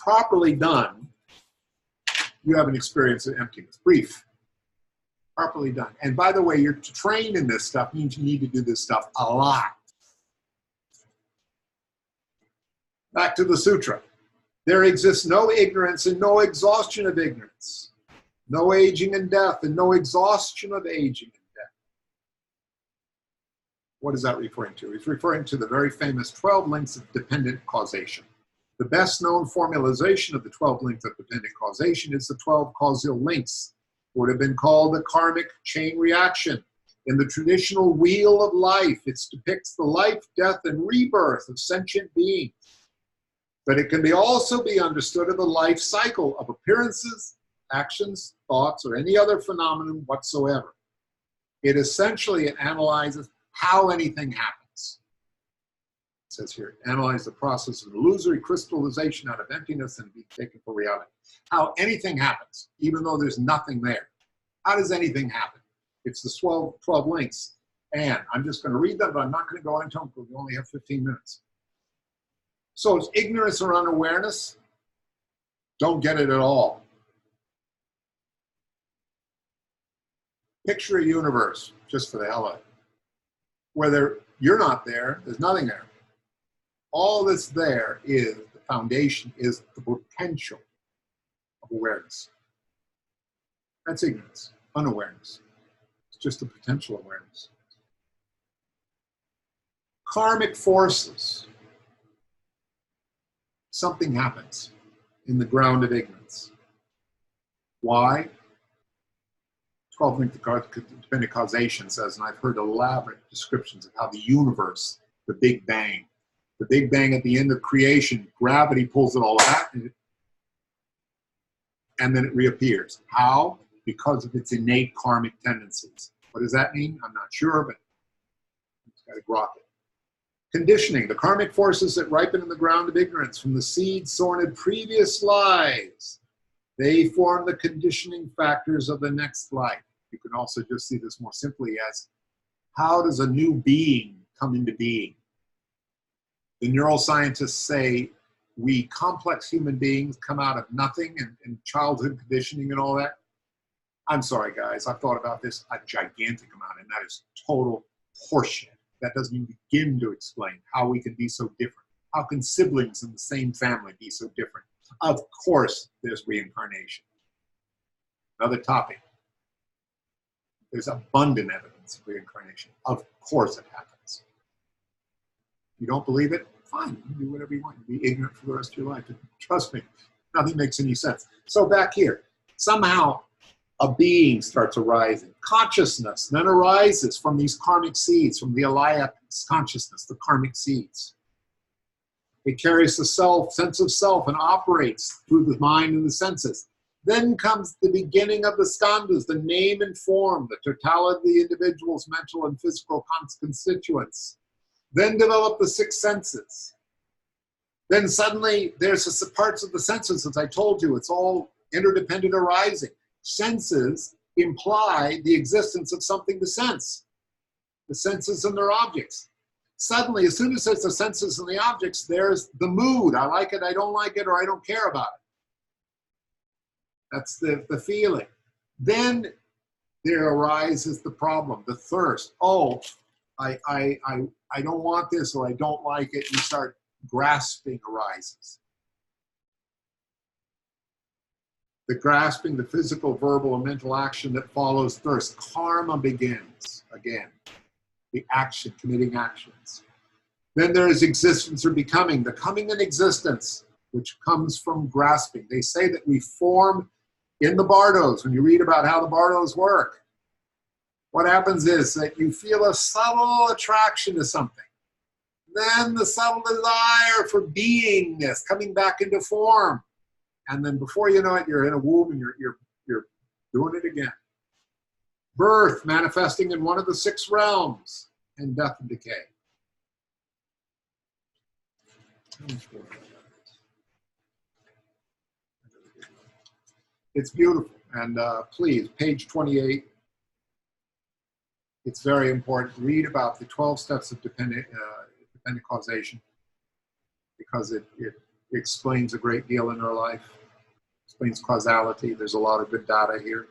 properly done, you have an experience of emptiness. Brief. Properly done. And by the way, you're trained in this stuff means you need to do this stuff a lot. Back to the sutra. There exists no ignorance and no exhaustion of ignorance. No aging and death and no exhaustion of aging and death. What is that referring to? It's referring to the very famous 12 links of dependent causation. The best known formalization of the 12 links of dependent causation is the 12 causal links. It would have been called the karmic chain reaction. In the traditional wheel of life, it depicts the life, death, and rebirth of sentient beings. But it can also be understood as the life cycle of appearances, actions, thoughts, or any other phenomenon whatsoever. It essentially analyzes how anything happens. It says here, analyze the process of illusory crystallization out of emptiness and be taken for reality. How anything happens, even though there's nothing there. How does anything happen? It's the 12 links. And I'm just going to read them, but I'm not going to go into them because we only have 15 minutes. So it's ignorance or unawareness. Don't get it at all. Picture a universe, just for the hell of it, whether you're not there, there's nothing there. All that's there is, the foundation is the potential of awareness. That's ignorance, unawareness. It's just the potential awareness. Karmic forces. Something happens in the ground of ignorance. Why? 12 link dependent causation says, and I've heard elaborate descriptions of how the universe, the Big Bang at the end of creation, gravity pulls it all back, and then it reappears. How? Because of its innate karmic tendencies. What does that mean? I'm not sure, but it's got to grok it. Conditioning, the karmic forces that ripen in the ground of ignorance from the seeds sown in previous lives. They form the conditioning factors of the next life. You can also just see this more simply as, how does a new being come into being? The neuroscientists say we complex human beings come out of nothing and childhood conditioning and all that. I'm sorry, guys, I've thought about this a gigantic amount, and that is total horseshit. That doesn't even begin to explain how we can be so different. How can siblings in the same family be so different? Of course, there's reincarnation. Another topic. There's abundant evidence of reincarnation. Of course it happens. You don't believe it? Fine, you can do whatever you want. You be ignorant for the rest of your life. Trust me, nothing makes any sense. So back here, somehow a being starts arising. Consciousness then arises from these karmic seeds, from the alaya consciousness, the karmic seeds. It carries the sense of self, and operates through the mind and the senses. Then comes the beginning of the skandhas, the name and form, the totality of the individual's mental and physical constituents. Then develop the 6 senses. Then suddenly there's parts of the senses, as I told you, it's all interdependent arising. Senses imply the existence of something to sense. The senses and their objects. Suddenly, as soon as there's the senses and the objects, there's the mood. I like it, I don't like it, or I don't care about it. That's the feeling. Then there arises the problem, the thirst. Oh, I don't want this, or I don't like it. You start grasping arises. The grasping, the physical, verbal, and mental action that follows thirst. Karma begins again. The action, committing actions. Then there is existence or becoming, the coming in existence, which comes from grasping. They say that we form in the bardos, when you read about how the bardos work. What happens is that you feel a subtle attraction to something. Then the subtle desire for beingness coming back into form. And then before you know it, you're in a womb and you're doing it again. Birth manifesting in one of the 6 realms, and death and decay. It's beautiful. And please, page 28. It's very important. Read about the 12 steps of dependent causation, because it explains a great deal in our life. Explains causality. There's a lot of good data here.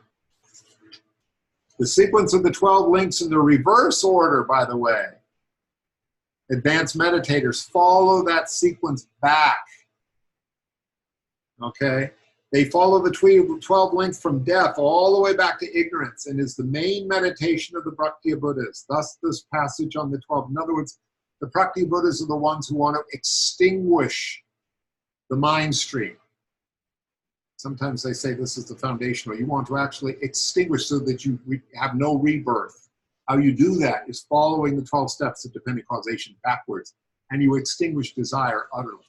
The sequence of the 12 links in the reverse order, by the way. Advanced meditators follow that sequence back. Okay? They follow the 12 links from death all the way back to ignorance and is the main meditation of the Bhakti Buddhas. Thus, this passage on the 12. In other words, the Bhakti Buddhas are the ones who want to extinguish the mind stream. Sometimes they say this is the foundational. You want to actually extinguish so that you have no rebirth. How you do that is following the 12 steps of dependent causation backwards, and you extinguish desire utterly.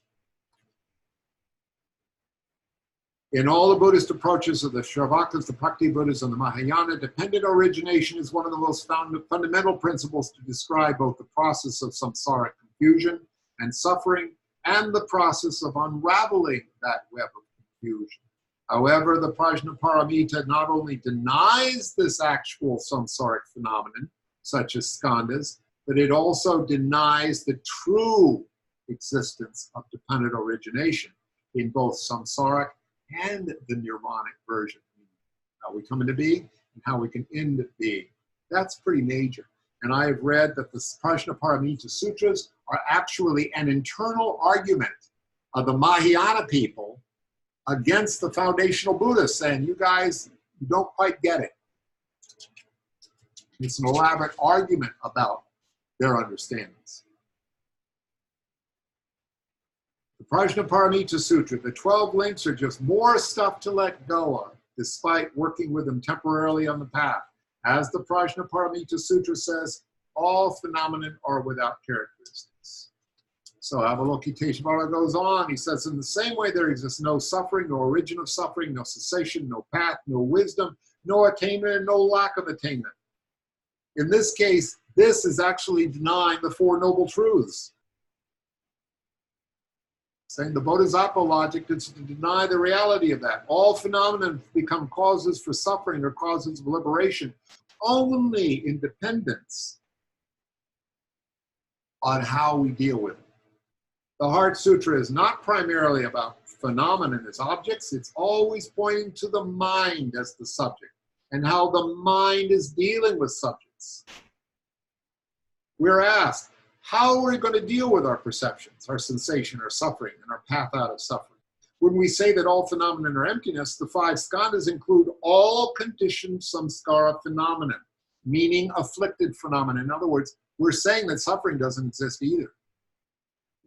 In all the Buddhist approaches of the Shravakas, the Bhakti Buddhas, and the Mahayana, dependent origination is one of the most fundamental principles to describe both the process of samsaric confusion and suffering and the process of unraveling that web of confusion. However, the Prajnaparamita not only denies this actual samsaric phenomenon, such as skandhas, but it also denies the true existence of dependent origination in both samsaric and the nirvanic version. How we come into being and how we can end being. That's pretty major. And I have read that the Prajnaparamita Sutras are actually an internal argument of the Mahayana people against the foundational Buddhists, saying, you guys, you don't quite get it. It's an elaborate argument about their understandings. The Prajnaparamita Sutra, the 12 links are just more stuff to let go of, despite working with them temporarily on the path. As the Prajnaparamita Sutra says, all phenomena are without characteristics. So Avalokiteshvara goes on, he says, in the same way there exists no suffering, no origin of suffering, no cessation, no path, no wisdom, no attainment, and no lack of attainment. In this case, this is actually denying the Four Noble Truths. Saying the Bodhisattva logic is to deny the reality of that. All phenomena become causes for suffering or causes of liberation only in dependence on how we deal with it. The Heart Sutra is not primarily about phenomena as objects. It's always pointing to the mind as the subject and how the mind is dealing with subjects. We're asked, how are we going to deal with our perceptions, our sensation, our suffering, and our path out of suffering? When we say that all phenomena are emptiness, the 5 skandhas include all conditioned samskara phenomena, meaning afflicted phenomena. In other words, we're saying that suffering doesn't exist either.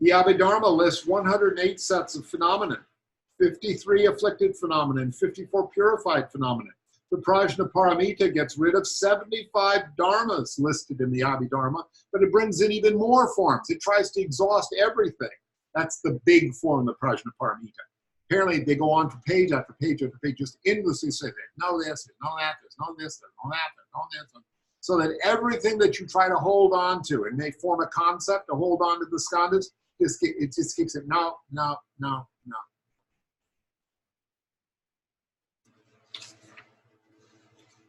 The Abhidharma lists 108 sets of phenomena, 53 afflicted phenomena, and 54 purified phenomena. The Prajnaparamita gets rid of 75 dharmas listed in the Abhidharma, but it brings in even more forms. It tries to exhaust everything. That's the big form of the Prajnaparamita. Apparently, they go on for page after page after page, just endlessly say, no this, no that, no this, no that, no this. So that everything that you try to hold on to and they form a concept to hold on to the skandhas, it just keeps it, no, no, no, no.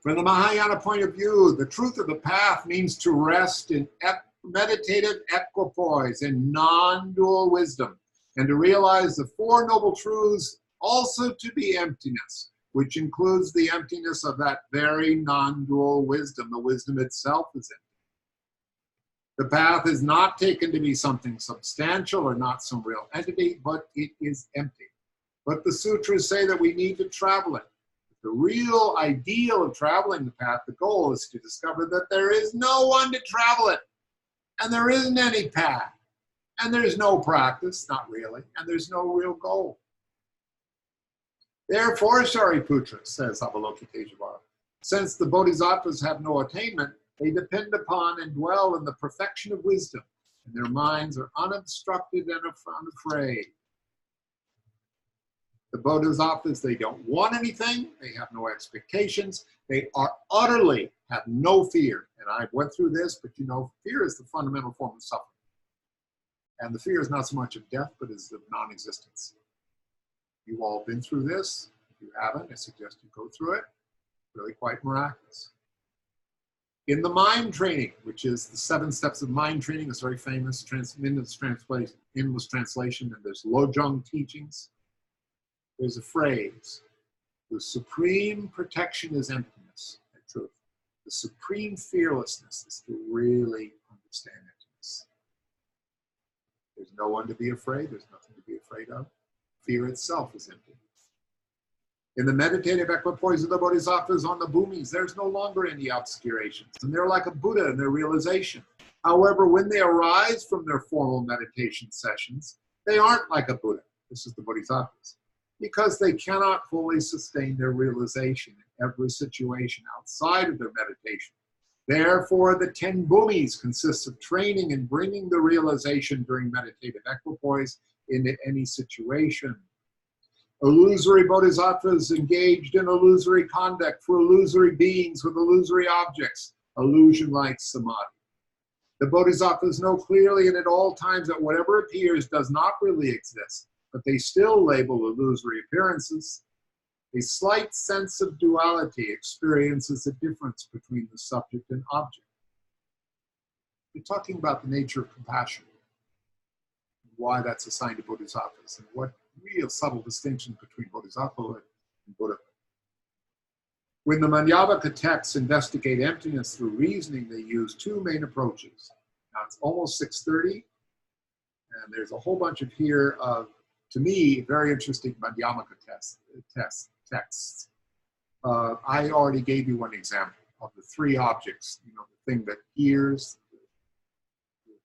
From the Mahayana point of view, the truth of the path means to rest in meditative equipoise and non-dual wisdom, and to realize the Four Noble Truths also to be emptiness, which includes the emptiness of that very non-dual wisdom. The wisdom itself is empty. The path is not taken to be something substantial or not some real entity, but it is empty. But the sutras say that we need to travel it. The real ideal of traveling the path, the goal is to discover that there is no one to travel it, and there isn't any path, and there's no practice, not really, and there's no real goal. Therefore, Shariputra, says Avalokiteshvara, since the bodhisattvas have no attainment, they depend upon and dwell in the perfection of wisdom, and their minds are unobstructed and unafraid. The bodhisattvas, they don't want anything, they have no expectations, they are utterly have no fear. And I went through this, but you know, fear is the fundamental form of suffering. And the fear is not so much of death, but is of non-existence. You've all been through this. If you haven't, I suggest you go through it. Really quite miraculous. In the mind training, which is the 7 steps of mind training, it's very famous, English translation, and there's Lojong teachings. There's a phrase: the supreme protection is emptiness and truth. The supreme fearlessness is to really understand emptiness. There's no one to be afraid. There's nothing to be afraid of. Fear itself is emptiness. In the meditative equipoise of the Bodhisattvas on the bhumis, there's no longer any obscurations, and they're like a Buddha in their realization. However, when they arise from their formal meditation sessions, they aren't like a Buddha. This is the Bodhisattvas, because they cannot fully sustain their realization in every situation outside of their meditation. Therefore, the 10 bhumis consists of training and bringing the realization during meditative equipoise into any situation. Illusory bodhisattvas engaged in illusory conduct for illusory beings with illusory objects, illusion like samadhi. The bodhisattvas know clearly and at all times that whatever appears does not really exist, but they still label illusory appearances. A slight sense of duality experiences a difference between the subject and object. We're talking about the nature of compassion, why that's assigned to bodhisattvas, and what real subtle distinctions between bodhisattva and Buddha. When the Madhyamaka texts investigate emptiness through reasoning, they use 2 main approaches. Now it's almost 6:30, and there's a whole bunch of here of, to me, very interesting Madhyamaka texts. I already gave you one example of the 3 objects, the thing that hears,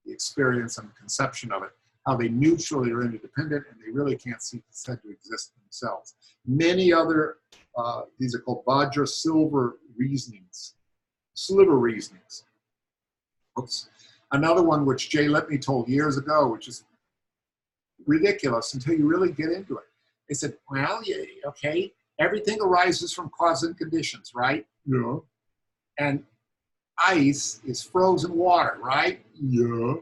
the experience and the conception of it, how they mutually are interdependent and they really can't see said to exist themselves. Many other, these are called Vajra silver reasonings, sliver reasonings. Oops. Another one which Jay Lipney told years ago, which is ridiculous until you really get into it. They said, well, yeah, okay, everything arises from cause and conditions, right? Yeah. And ice is frozen water, right? Yeah.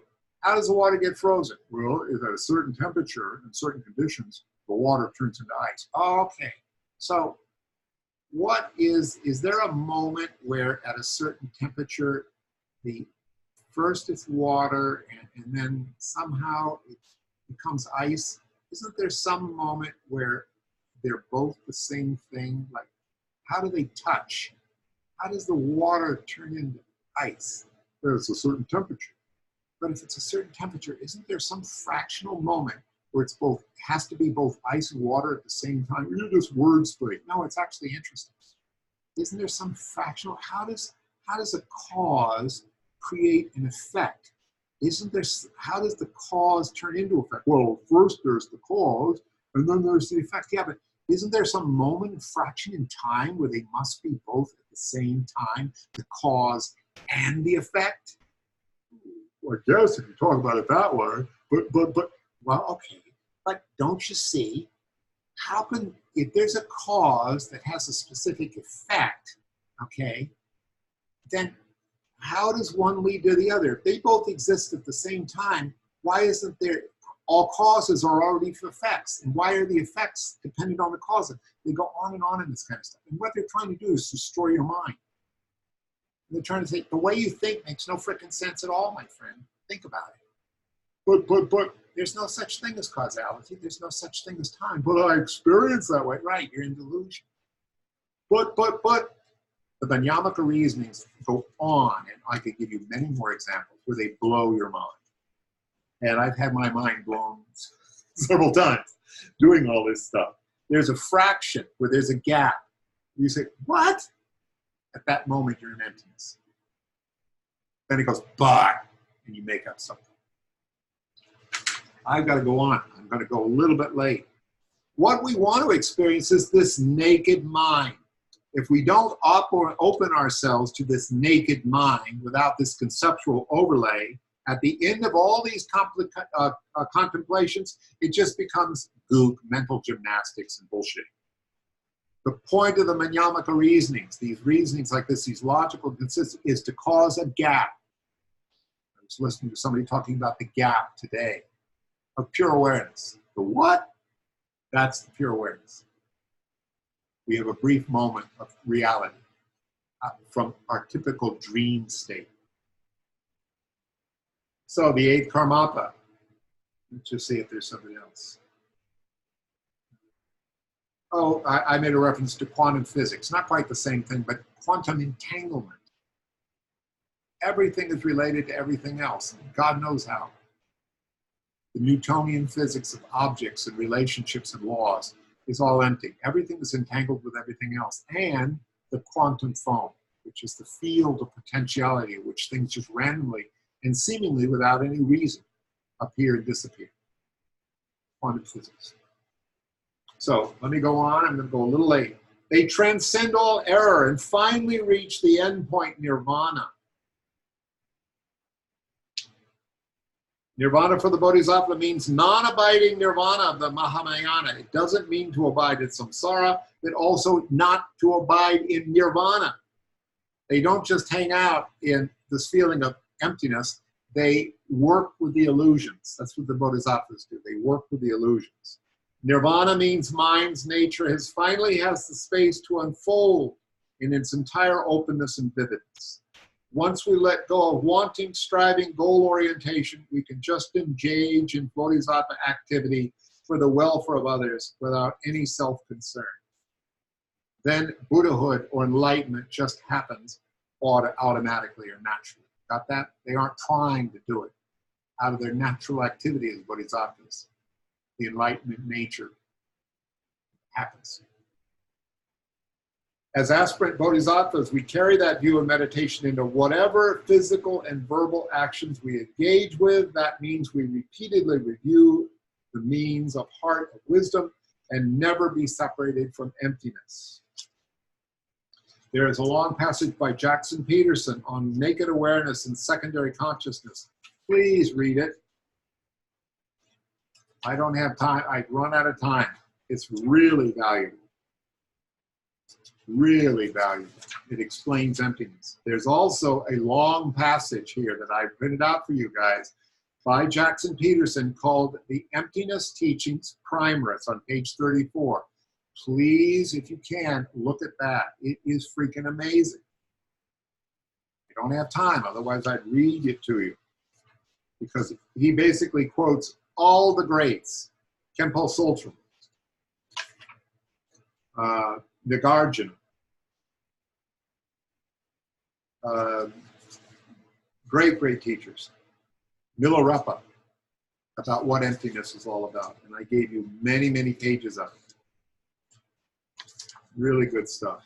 How does the water get frozen? Well, if at a certain temperature and certain conditions, the water turns into ice. Oh, okay. So what is there a moment where at a certain temperature, first it's water and then somehow it becomes ice? Isn't there some moment where they're both the same thing? Like, how do they touch? How does the water turn into ice? There's a certain temperature. But if it's a certain temperature, isn't there some fractional moment where it's has to be both ice and water at the same time? You're just word splitting. No, it's actually interesting. Isn't there some fractional? How does a cause create an effect? How does the cause turn into effect? Well, first there's the cause, and then there's the effect. Yeah, but isn't there some moment, fraction in time where they must be both at the same time, the cause and the effect? Well, I guess if you talk about it that way, but well, okay. But don't you see, how can, if there's a cause that has a specific effect, okay, then how does one lead to the other? If they both exist at the same time, why isn't there, all causes are already effects, and why are the effects dependent on the causes? They go on in this kind of stuff. And what they're trying to do is destroy your mind. They're trying to say, the way you think makes no freaking sense at all, my friend. Think about it. But, there's no such thing as causality. There's no such thing as time. But I experience that way. Right, you're in delusion. But, the Madhyamaka reasonings go on, and I could give you many more examples where they blow your mind. And I've had my mind blown several times doing all this stuff. There's a fraction where there's a gap. You say, what? At that moment, you're in emptiness. Then it goes, but, and you make up something. I've got to go on. I'm going to go a little bit late. What we want to experience is this naked mind. If we don't open ourselves to this naked mind without this conceptual overlay, at the end of all these contemplations, it just becomes goop, mental gymnastics, and bullshit. The point of the Madhyamaka reasonings, these reasonings like this, these logical consistencies, is to cause a gap. I was listening to somebody talking about the gap today of pure awareness. The what? That's the pure awareness. We have a brief moment of reality. from our typical dream state. So the eighth karmapa. Let's just see if there's somebody else. Oh, I made a reference to quantum physics. Not quite the same thing, but quantum entanglement. Everything is related to everything else. God knows how. The Newtonian physics of objects and relationships and laws is all empty. Everything is entangled with everything else. And the quantum foam, which is the field of potentiality in which things just randomly and seemingly without any reason appear and disappear. Quantum physics. So let me go on. I'm going to go a little late. They transcend all error and finally reach the end point, nirvana. Nirvana for the Bodhisattva means non-abiding nirvana of the Mahamayana. It doesn't mean to abide in samsara, but also not to abide in nirvana. They don't just hang out in this feeling of emptiness. They work with the illusions. That's what the Bodhisattvas do. They work with the illusions. Nirvana means mind's nature finally has the space to unfold in its entire openness and vividness. Once we let go of wanting, striving, goal orientation, we can just engage in bodhisattva activity for the welfare of others without any self-concern. Then Buddhahood or enlightenment just happens automatically or naturally. Got that? They aren't trying to do it. Out of their natural activity as bodhisattvas, the enlightenment nature happens. As aspirant bodhisattvas, we carry that view of meditation into whatever physical and verbal actions we engage with. That means we repeatedly review the means of heart of wisdom and never be separated from emptiness. There is a long passage by Jackson Peterson on naked awareness and secondary consciousness. Please read it. I don't have time. I'd run out of time. It's really valuable. Really valuable. It explains emptiness. There's also a long passage here that I printed out for you guys by Jackson Peterson called The Emptiness Teachings Primer. It's on page 34. Please, if you can, look at that. It is freaking amazing. I don't have time, otherwise I'd read it to you. Because he basically quotes all the greats. Khenpo Sultram, Nagarjuna, great teachers. Milarepa, about what emptiness is all about. And I gave you many pages of it. Really good stuff.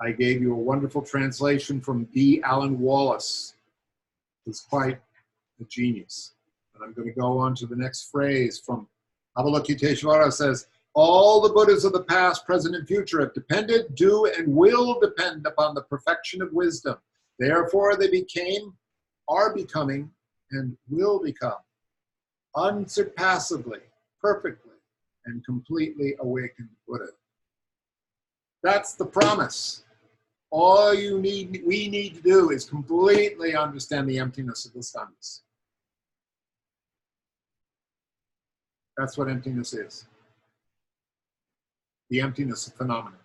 I gave you a wonderful translation from B. Alan Wallace. He's quite a genius. And I'm going to go on to the next phrase from Avalokiteshvara. Says, all the Buddhas of the past, present, and future have depended, do, and will depend upon the perfection of wisdom. Therefore, they became, are becoming, and will become unsurpassably, perfectly, and completely awakened Buddha. That's the promise. All we need to do is completely understand the emptiness of the skandhas. That's what emptiness is. The emptiness of phenomena.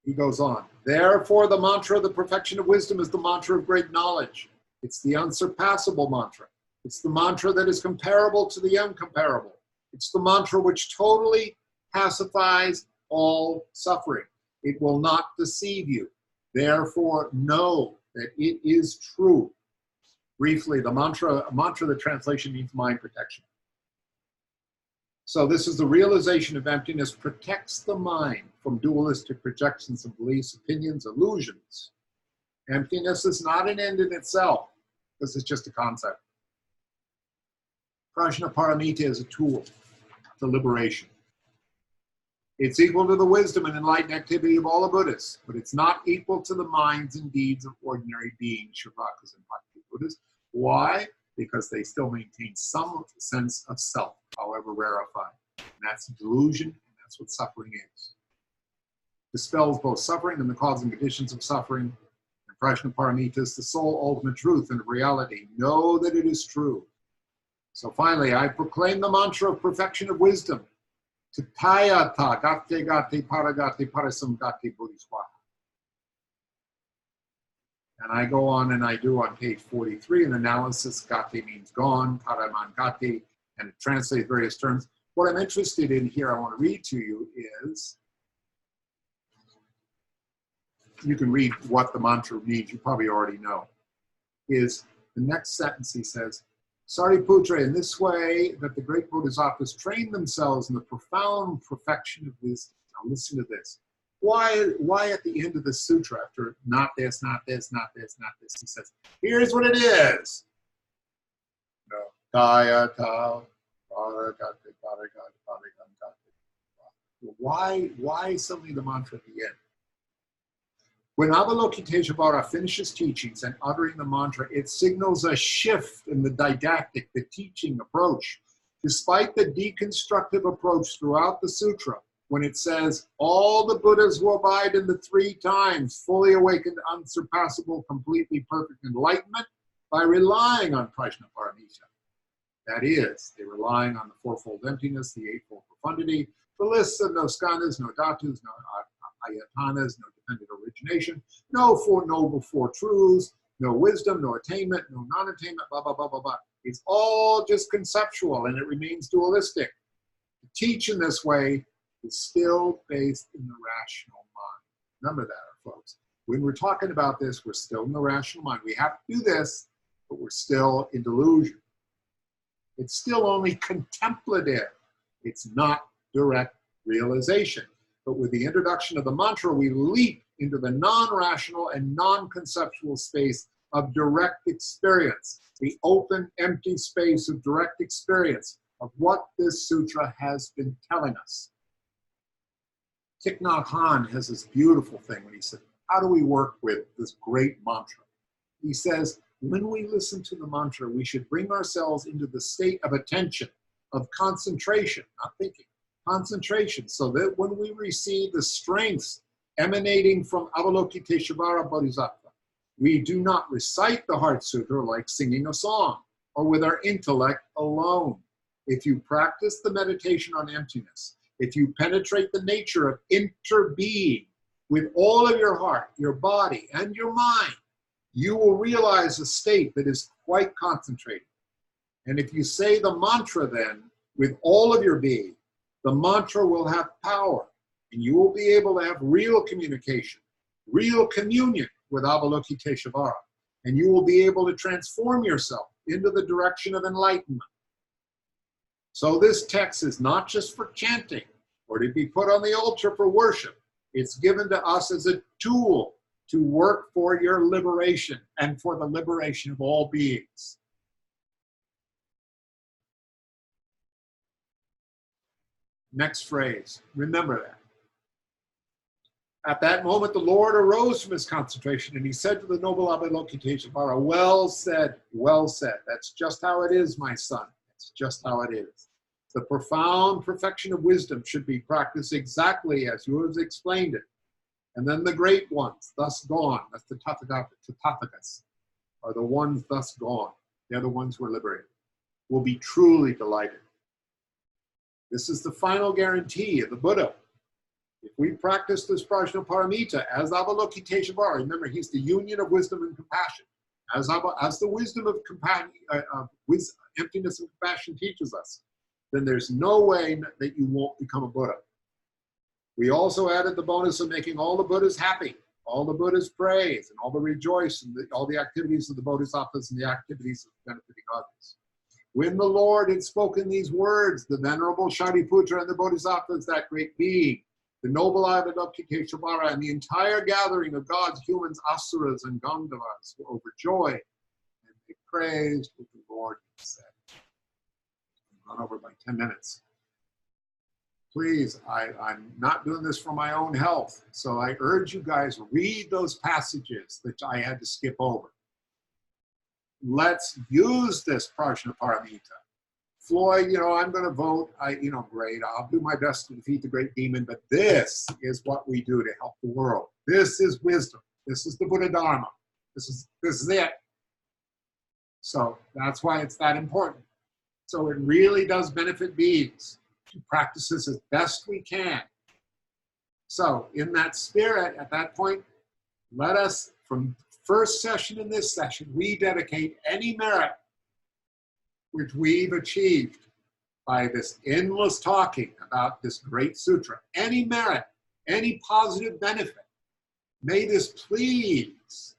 He goes on. Therefore, the mantra of the perfection of wisdom is the mantra of great knowledge. It's the unsurpassable mantra. It's the mantra that is comparable to the incomparable. It's the mantra which totally pacifies all suffering. It will not deceive you. Therefore, know that it is true. Briefly, the mantra, the translation means mind protection. So this is the realization of emptiness protects the mind from dualistic projections of beliefs, opinions, illusions. Emptiness is not an end in itself. This is just a concept. Prajnaparamita is a tool to liberation. It's equal to the wisdom and enlightened activity of all the Buddhas, but it's not equal to the minds and deeds of ordinary beings, Shravakas and Bhakti Buddhas. Why? Because they still maintain some sense of self, however rarefied. And that's delusion, and that's what suffering is. Dispels both suffering and the cause and conditions of suffering. And Prajnaparamita is the sole ultimate truth and reality. Know that it is true. So finally, I proclaim the mantra of perfection of wisdom. Tatayata gate gate paragate parasam gate bodhiswaha. And I go on and I do on page 43 an analysis. Gate means gone, paraman gate, and it translates various terms. What I'm interested in here, I want to read to you is, you can read what the mantra means, you probably already know, is the next sentence he says, Sariputra, in this way that the great bodhisattvas train themselves in the profound perfection of wisdom. Now listen to this. Why at the end of the sutra, after not this, not this, not this, not this, he says, here's what it is. Why suddenly the mantra at the end? When Avalokiteshvara finishes teachings and uttering the mantra, it signals a shift in the didactic, the teaching approach. Despite the deconstructive approach throughout the sutra, when it says, all the Buddhas who abide in the 3 times, fully awakened, unsurpassable, completely perfect enlightenment, by relying on Prajnaparamita. That is, they're relying on the 4-fold emptiness, the 8-fold profundity, the lists of no skandhas, no dhatus, no ayatanas, no dependent origination, no 4 noble 4 truths, no wisdom, no attainment, no non-attainment, blah, blah, blah, blah, blah. It's all just conceptual and it remains dualistic. To teach in this way is still based in the rational mind. Remember that, folks. When we're talking about this, we're still in the rational mind. We have to do this, but we're still in delusion. It's still only contemplative. It's not direct realization. But with the introduction of the mantra, we leap into the non-rational and non-conceptual space of direct experience, the open, empty space of direct experience of what this sutra has been telling us. Thich Nhat Hanh has this beautiful thing when he said, how do we work with this great mantra? He says, when we listen to the mantra, we should bring ourselves into the state of attention, of concentration, not thinking, concentration, so that when we receive the strengths emanating from Avalokiteshvara Bodhisattva, we do not recite the Heart Sutra like singing a song or with our intellect alone. If you practice the meditation on emptiness, if you penetrate the nature of interbeing with all of your heart, your body, and your mind, you will realize a state that is quite concentrated. And if you say the mantra then with all of your being, the mantra will have power and you will be able to have real communication, real communion with Avalokiteshvara, and you will be able to transform yourself into the direction of enlightenment. So this text is not just for chanting or to be put on the altar for worship. It's given to us as a tool to work for your liberation and for the liberation of all beings. Next phrase, remember that. At that moment, the Lord arose from his concentration and he said to the noble Avalokiteshvara, well said, well said. That's just how it is, my son. It's just how it is. The profound perfection of wisdom should be practiced exactly as you have explained it. And then the great ones, thus gone, that's the Tathagatas, are the ones thus gone. They're the ones who are liberated, will be truly delighted. This is the final guarantee of the Buddha. If we practice this Prajnaparamita as Avalokiteshvara, remember he's the union of wisdom and compassion. As the wisdom of emptiness and compassion teaches us, then there's no way that you won't become a Buddha. We also added the bonus of making all the Buddhas happy, all the Buddhas praise, and all the rejoice, and all the activities of the Bodhisattvas and the activities of benefiting others. When the Lord had spoken these words, the venerable Shariputra and the Bodhisattvas, that great being, the noble Avalokiteshvara, and the entire gathering of God's humans, asuras, and Gandharvas were overjoyed, and they praised what the Lord had said. I've gone over by 10 minutes. Please, I'm not doing this for my own health, so I urge you guys, read those passages that I had to skip over. Let's use this Prajnaparamita. Floyd, I'm going to vote. Great. I'll do my best to defeat the great demon, but this is what we do to help the world. This is wisdom. This is the Buddha Dharma. This is it. So that's why it's that important. So it really does benefit beings. to practice this as best we can. So in that spirit, at that point, let us, from first session in this session, we dedicate any merit which we've achieved by this endless talking about this great sutra, any merit, any positive benefit, may this please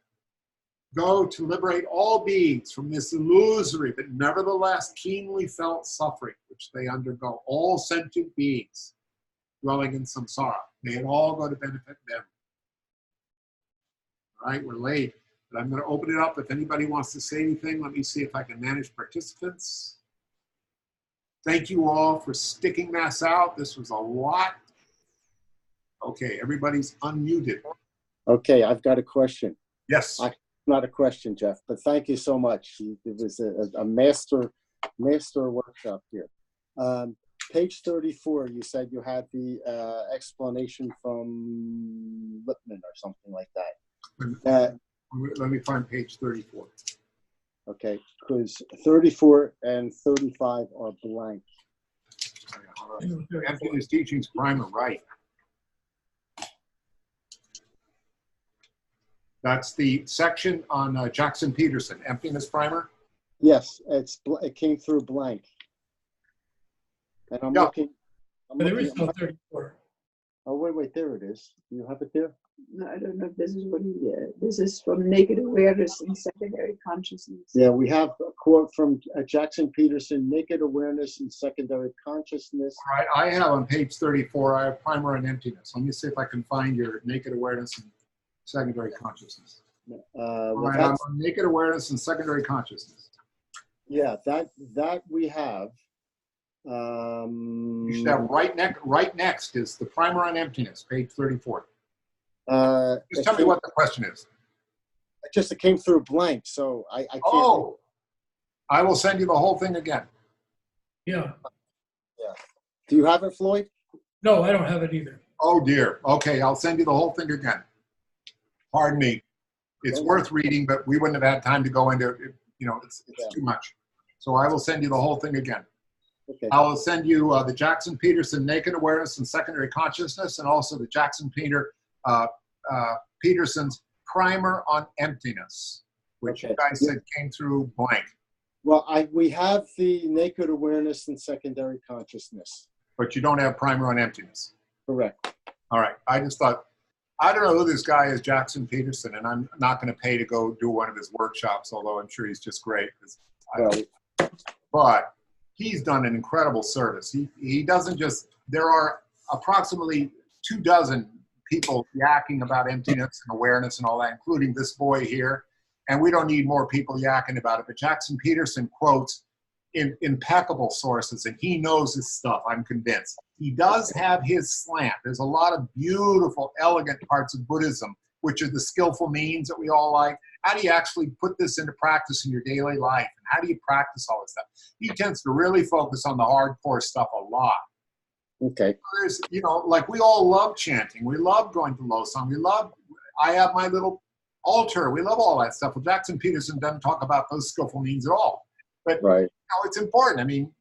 go to liberate all beings from this illusory but nevertheless keenly felt suffering which they undergo, all sentient beings dwelling in samsara. May it all go to benefit them. All right, we're late, but I'm going to open it up. If anybody wants to say anything, let me see if I can manage participants. Thank you all for sticking this out. This was a lot. Okay, everybody's unmuted. Okay, I've got a question. Yes. Not a question, Jeff, but thank you so much. It was a master workshop here. Page 34, you said you had the explanation from Lippmann or something like that. Let me find page 34. Okay, because 34 and 35 are blank. Emptiness Teachings Primer, right. That's the section on Jackson Peterson, Emptiness Primer? Yes, it came through blank. And I'm looking. There is no 34. Oh, wait, there it is. Do you have it there? No, I don't know if this is what he did. This is from Naked Awareness and Secondary Consciousness. Yeah, we have a quote from Jackson Peterson, Naked Awareness and Secondary Consciousness. All right, I have on page 34, I have Primer on Emptiness. Let me see if I can find your Naked Awareness and Secondary Consciousness. All right, I'm on Naked Awareness and Secondary Consciousness. Yeah, that we have. You should have right next is the Primer on Emptiness, page 34. Just tell me what the question is. It came through blank, so I can't. Oh, I will send you the whole thing again. Yeah. Yeah. Do you have it, Floyd? No, I don't have it either. Oh dear. Okay, I'll send you the whole thing again. Pardon me. It's worth reading, but we wouldn't have had time to go into it. You know, it's too much. So I will send you the whole thing again. Okay. I will send you the Jackson Peterson Naked Awareness and Secondary Consciousness, and also the Jackson Peterson's Primer on Emptiness, which you guys said came through blank. Well, we have the Naked Awareness and Secondary Consciousness. But you don't have Primer on Emptiness. Correct. All right. I just thought, I don't know who this guy is, Jackson Peterson, and I'm not going to pay to go do one of his workshops, although I'm sure he's just great. But he's done an incredible service. He doesn't just, there are approximately 24 people yakking about emptiness and awareness and all that, including this boy here. And we don't need more people yakking about it. But Jackson Peterson quotes in impeccable sources, and he knows his stuff, I'm convinced. He does have his slant. There's a lot of beautiful, elegant parts of Buddhism, which are the skillful means that we all like. How do you actually put this into practice in your daily life? And how do you practice all this stuff? He tends to really focus on the hardcore stuff a lot. Okay. There's, you know, like we all love chanting. We love going to Losang. I have my little altar. We love all that stuff. Well, Jackson Peterson doesn't talk about those skillful means at all. But right. You know, it's important. I mean,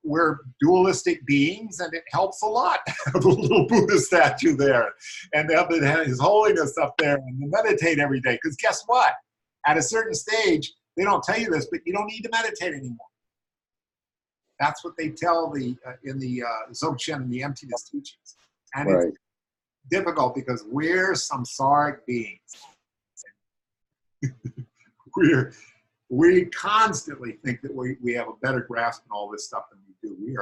we're dualistic beings, and it helps a lot to have a little Buddha statue there, and to have His Holiness up there, and meditate every day. Because guess what? At a certain stage, they don't tell you this, but you don't need to meditate anymore. That's what they tell in the Dzogchen and the Emptiness Teachings. And it's difficult because we're samsaric beings. We constantly think that we have a better grasp on all this stuff than we do.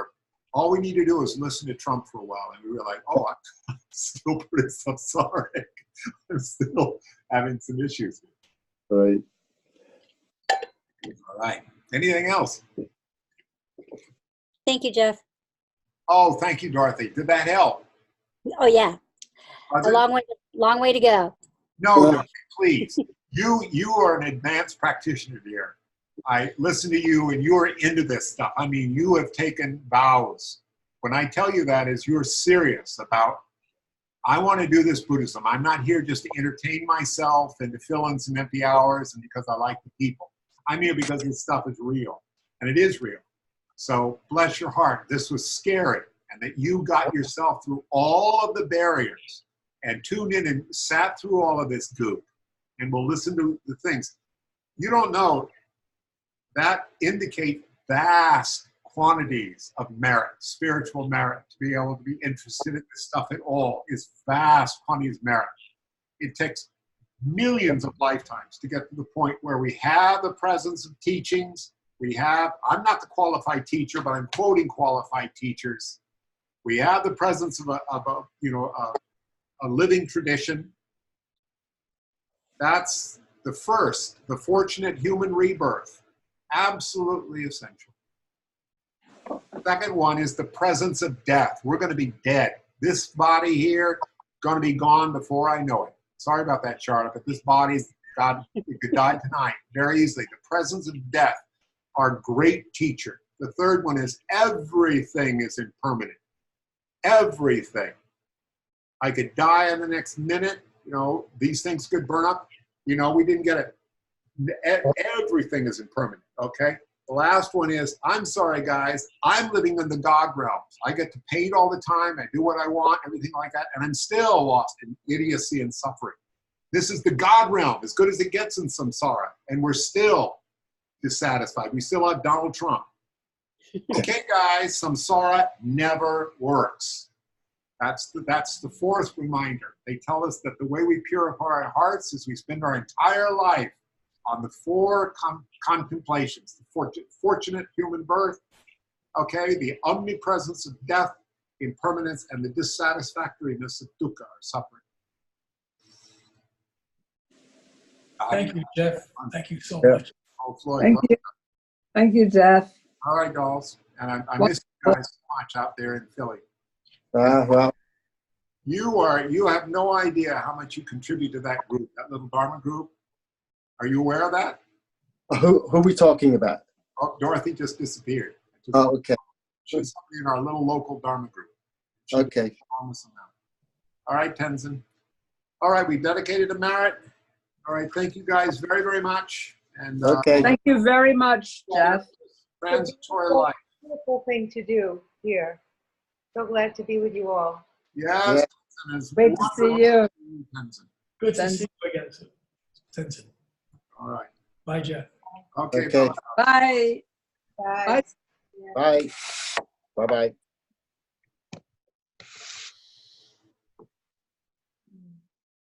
All we need to do is listen to Trump for a while, and we realize, oh, I'm still pretty samsaric. I'm still having some issues. Right. All right. Anything else? Thank you, Jeff. Oh, thank you, Dorothy. Did that help? Oh, yeah. A long way to go. No, Dorothy, please. You are an advanced practitioner, dear. I listen to you, and you are into this stuff. I mean, you have taken vows. When I tell you that is you're serious about, I want to do this Buddhism. I'm not here just to entertain myself and to fill in some empty hours and because I like the people. I'm here because this stuff is real, and it is real. So bless your heart. This was scary, and that you got yourself through all of the barriers and tuned in and sat through all of this goop and will listen to the things, you don't know, that indicate vast quantities of merit, spiritual merit. To be able to be interested in this stuff at all is vast quantities of merit. It takes millions of lifetimes to get to the point where we have the presence of teachings. We have, I'm not the qualified teacher, but I'm quoting qualified teachers. We have the presence of a living tradition. That's the first, the fortunate human rebirth. Absolutely essential. The second one is the presence of death. We're going to be dead. This body here going to be gone before I know it. Sorry about that, Charlotte, but this body's, God, it could die tonight very easily. The presence of death, our great teacher. The third one is everything is impermanent. Everything. I could die in the next minute. You know, these things could burn up. You know, we didn't get it. Everything is impermanent, okay? The last one is, I'm sorry, guys, I'm living in the God realms. I get to paint all the time. I do what I want, everything like that, and I'm still lost in idiocy and suffering. This is the God realm, as good as it gets in samsara, and we're still dissatisfied. We still have Donald Trump. Okay, guys, samsara never works. That's the fourth reminder. They tell us that the way we purify our hearts is we spend our entire life on the four contemplations: the fortunate human birth, okay, the omnipresence of death, impermanence, and the dissatisfactoriness of dukkha, or suffering. Thank you, Jeff. Thank you so Yeah. much. Oh, Floyd, Thank you. Thank you, Jeff. all right, dolls. And I miss you guys so much out there in Philly. Well, You have no idea how much you contribute to that group, that little Dharma group. Are you aware of that? who are we talking about? Oh, Dorothy just disappeared. Oh, okay. She's somebody in our little local Dharma group. She's Okay. enormous amount. All right, Tenzin. All right, we dedicated to merit. All right, thank you guys very, very much. And Okay. Thank you very much, Jeff. transitory life. Beautiful thing to do here. So glad to be with you all. Yes, Yeah. Tenzin, it's Great to see wonderful you. see Tenzin. Good to Then- see you again, Tenzin. All right. Bye, Jeff. Okay. Okay. Bye. Bye. Bye. Bye. Bye-bye.